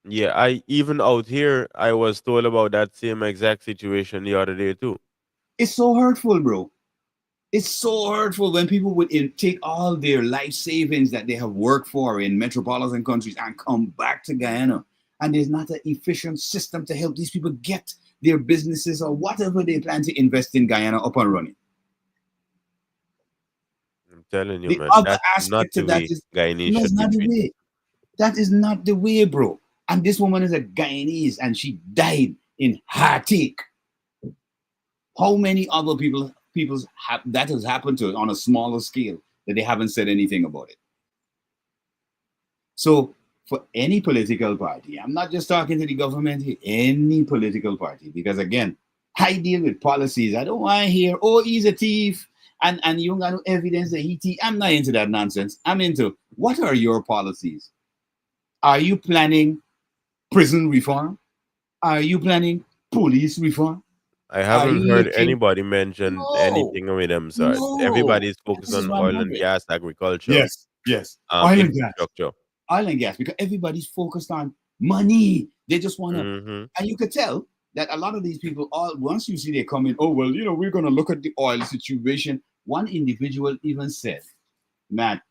Yeah, I even out here, I was told about that same exact situation the other day too. It's so hurtful, bro. It's so hurtful when people would take all their life savings that they have worked for in metropolitan countries and come back to Guyana. And there's not an efficient system to help these people get their businesses or whatever they plan to invest in Guyana up and running. I'm telling you, The man, other that's not aspect the to that way is, Guyanese no, it's should be not the treated. way. That is not the way, bro. And this woman is a Guyanese and she died in heartache. How many other people that has happened to on a smaller scale that they haven't said anything about it? So for any political party, I'm not just talking to the government here, any political party, because again, I deal with policies. I don't want to hear, oh, he's a thief, and you don't got no evidence that he thief. I'm not into that nonsense. I'm into, what are your policies? Are you planning prison reform? Are you planning police reform? I haven't heard looking... anybody mention anything with them. So everybody's focused on oil and gas, agriculture. Yes. Oil and gas. Infrastructure. Oil and gas, because everybody's focused on money. They just want to, and you could tell that a lot of these people, once you see they come in, oh, well, we're going to look at the oil situation. One individual even said that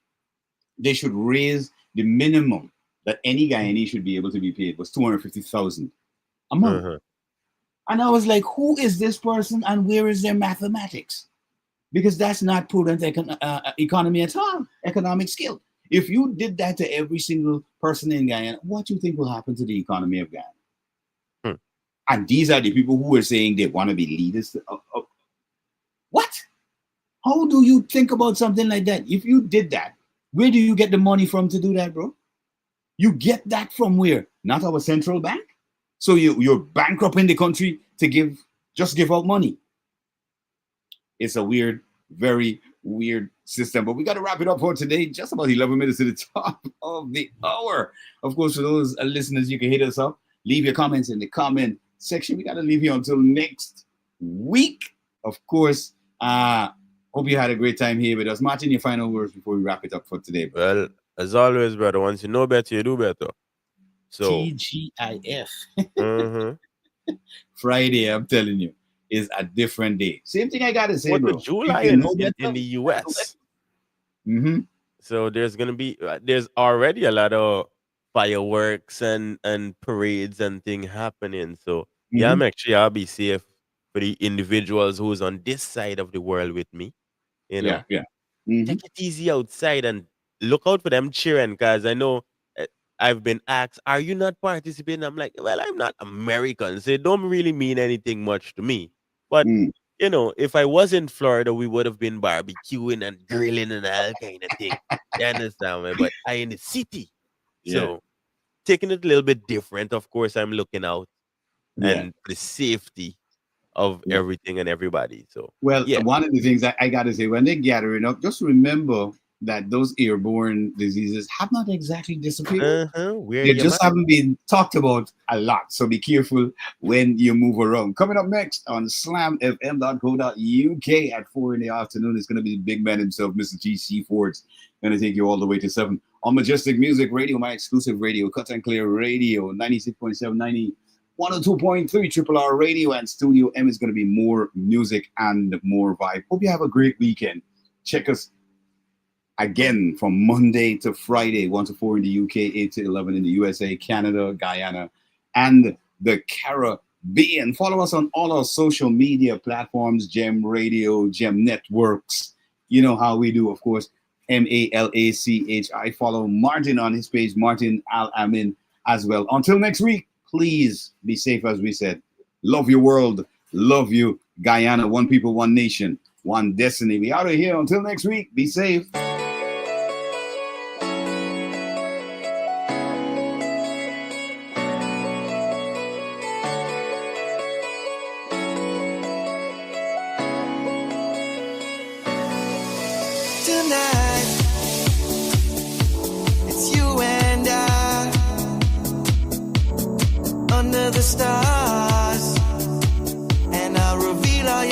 they should raise the minimum that any Guyanese should be able to be paid was $250,000 a month. And I was like, who is this person and where is their mathematics? Because that's not prudent economy at all, economic skill. If you did that to every single person in Guyana, what do you think will happen to the economy of Guyana? And these are the people who are saying they want to be leaders. What? How do you think about something like that? If you did that, where do you get the money from to do that, bro? You get that from where? Not our central bank. So you're bankrupting the country to give out money. It's a weird, very weird system. But we got to wrap it up for today. Just about 11 minutes to the top of the hour. Of course, for those listeners, you can hit us up. Leave your comments in the comment section. We got to leave you until next week. Of course, hope you had a great time here with us. Martin, your final words before we wrap it up for today, bro. Well, as always, brother, once you know better, you do better. So T.G.I.F. Friday, I'm telling you, is a different day. Same thing I got to say, what bro. the July in the U.S. So there's going to be, there's already a lot of fireworks and parades and things happening. So yeah, I'll be safe for the individuals who's on this side of the world with me. Yeah. Take it easy outside and look out for them cheering, because I know I've been asked, are you not participating? I'm like, well, I'm not American, so it don't really mean anything much to me. But, if I was in Florida, we would have been barbecuing and grilling and all kind of thing. You understand me? But I in the city. So taking it a little bit different. Of course, I'm looking out and for the safety of everything and everybody. So, one of the things I got to say, when they're gathering up, just remember that those airborne diseases have not exactly disappeared. They just haven't been talked about a lot. So be careful when you move around. Coming up next on slamfm.co.uk at 4 in the afternoon, it's going to be the big man himself, Mr. G.C. Ford's going to take you all the way to 7 on Majestic Music Radio, my exclusive radio, Cut and Clear Radio, 96.7, 90, 102.3 Triple R Radio, and Studio M is going to be more music and more vibe. Hope you have a great weekend. Check us again from Monday to Friday, 1 to 4 in the UK, 8 to 11 in the USA, Canada, Guyana, and the Caribbean. Follow us on all our social media platforms, Gem Radio, Gem Networks. You know how we do, of course, Malachi. Follow Martin on his page, Martain Al-Ameen as well. Until next week, please be safe, as we said. Love your world. Love you, Guyana. One people, one nation, one destiny. We out of here. Until next week, be safe. The stars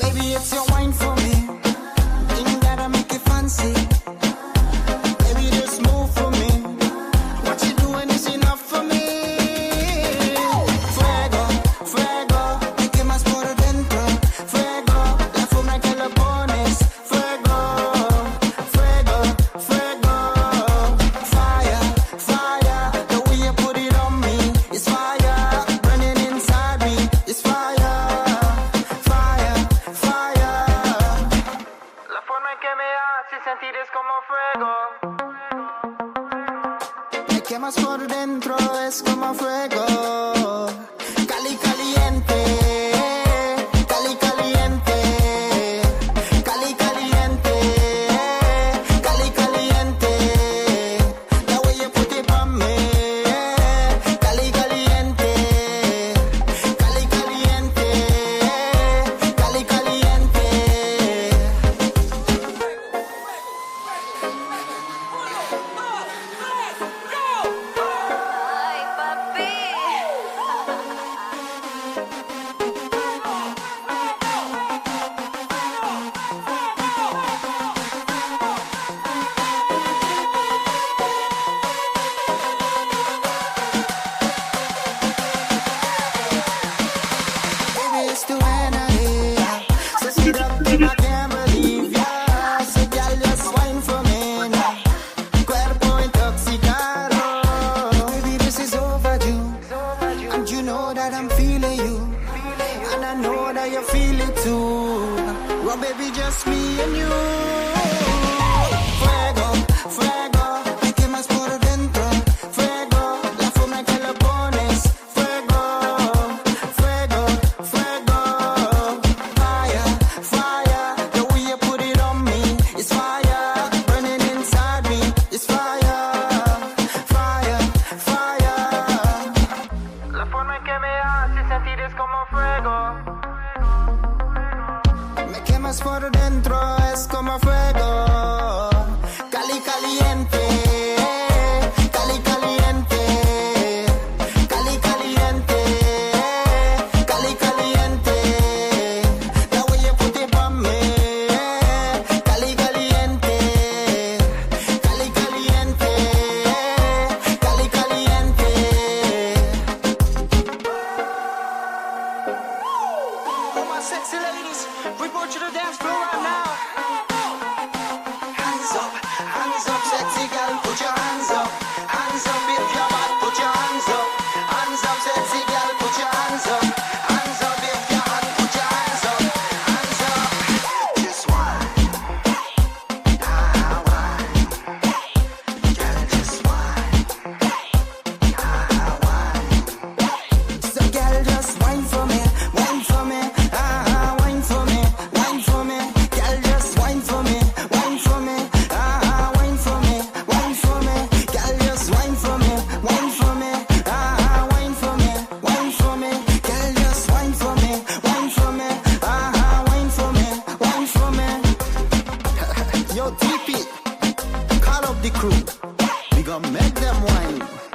Baby, it's your wine for me. Ain't gotta make it fancy. Baby, just move for me. What you doing is enough for me. Fuego, fuego, me quemas por dentro. Fuego, la forma que lo pones. Fuego, fuego, fuego. Fire, fire, the way you put it on me. It's fire, burning inside me. It's fire, fire, fire. La forma en que me hace sentir es como fuego. Me quemas por dentro, es como fuego. Cali caliente, cali caliente, cali caliente, cali caliente. The way you put it on me. Cali caliente, cali caliente, cali caliente. Yo, TP, call up the crew. We gon' make them wine.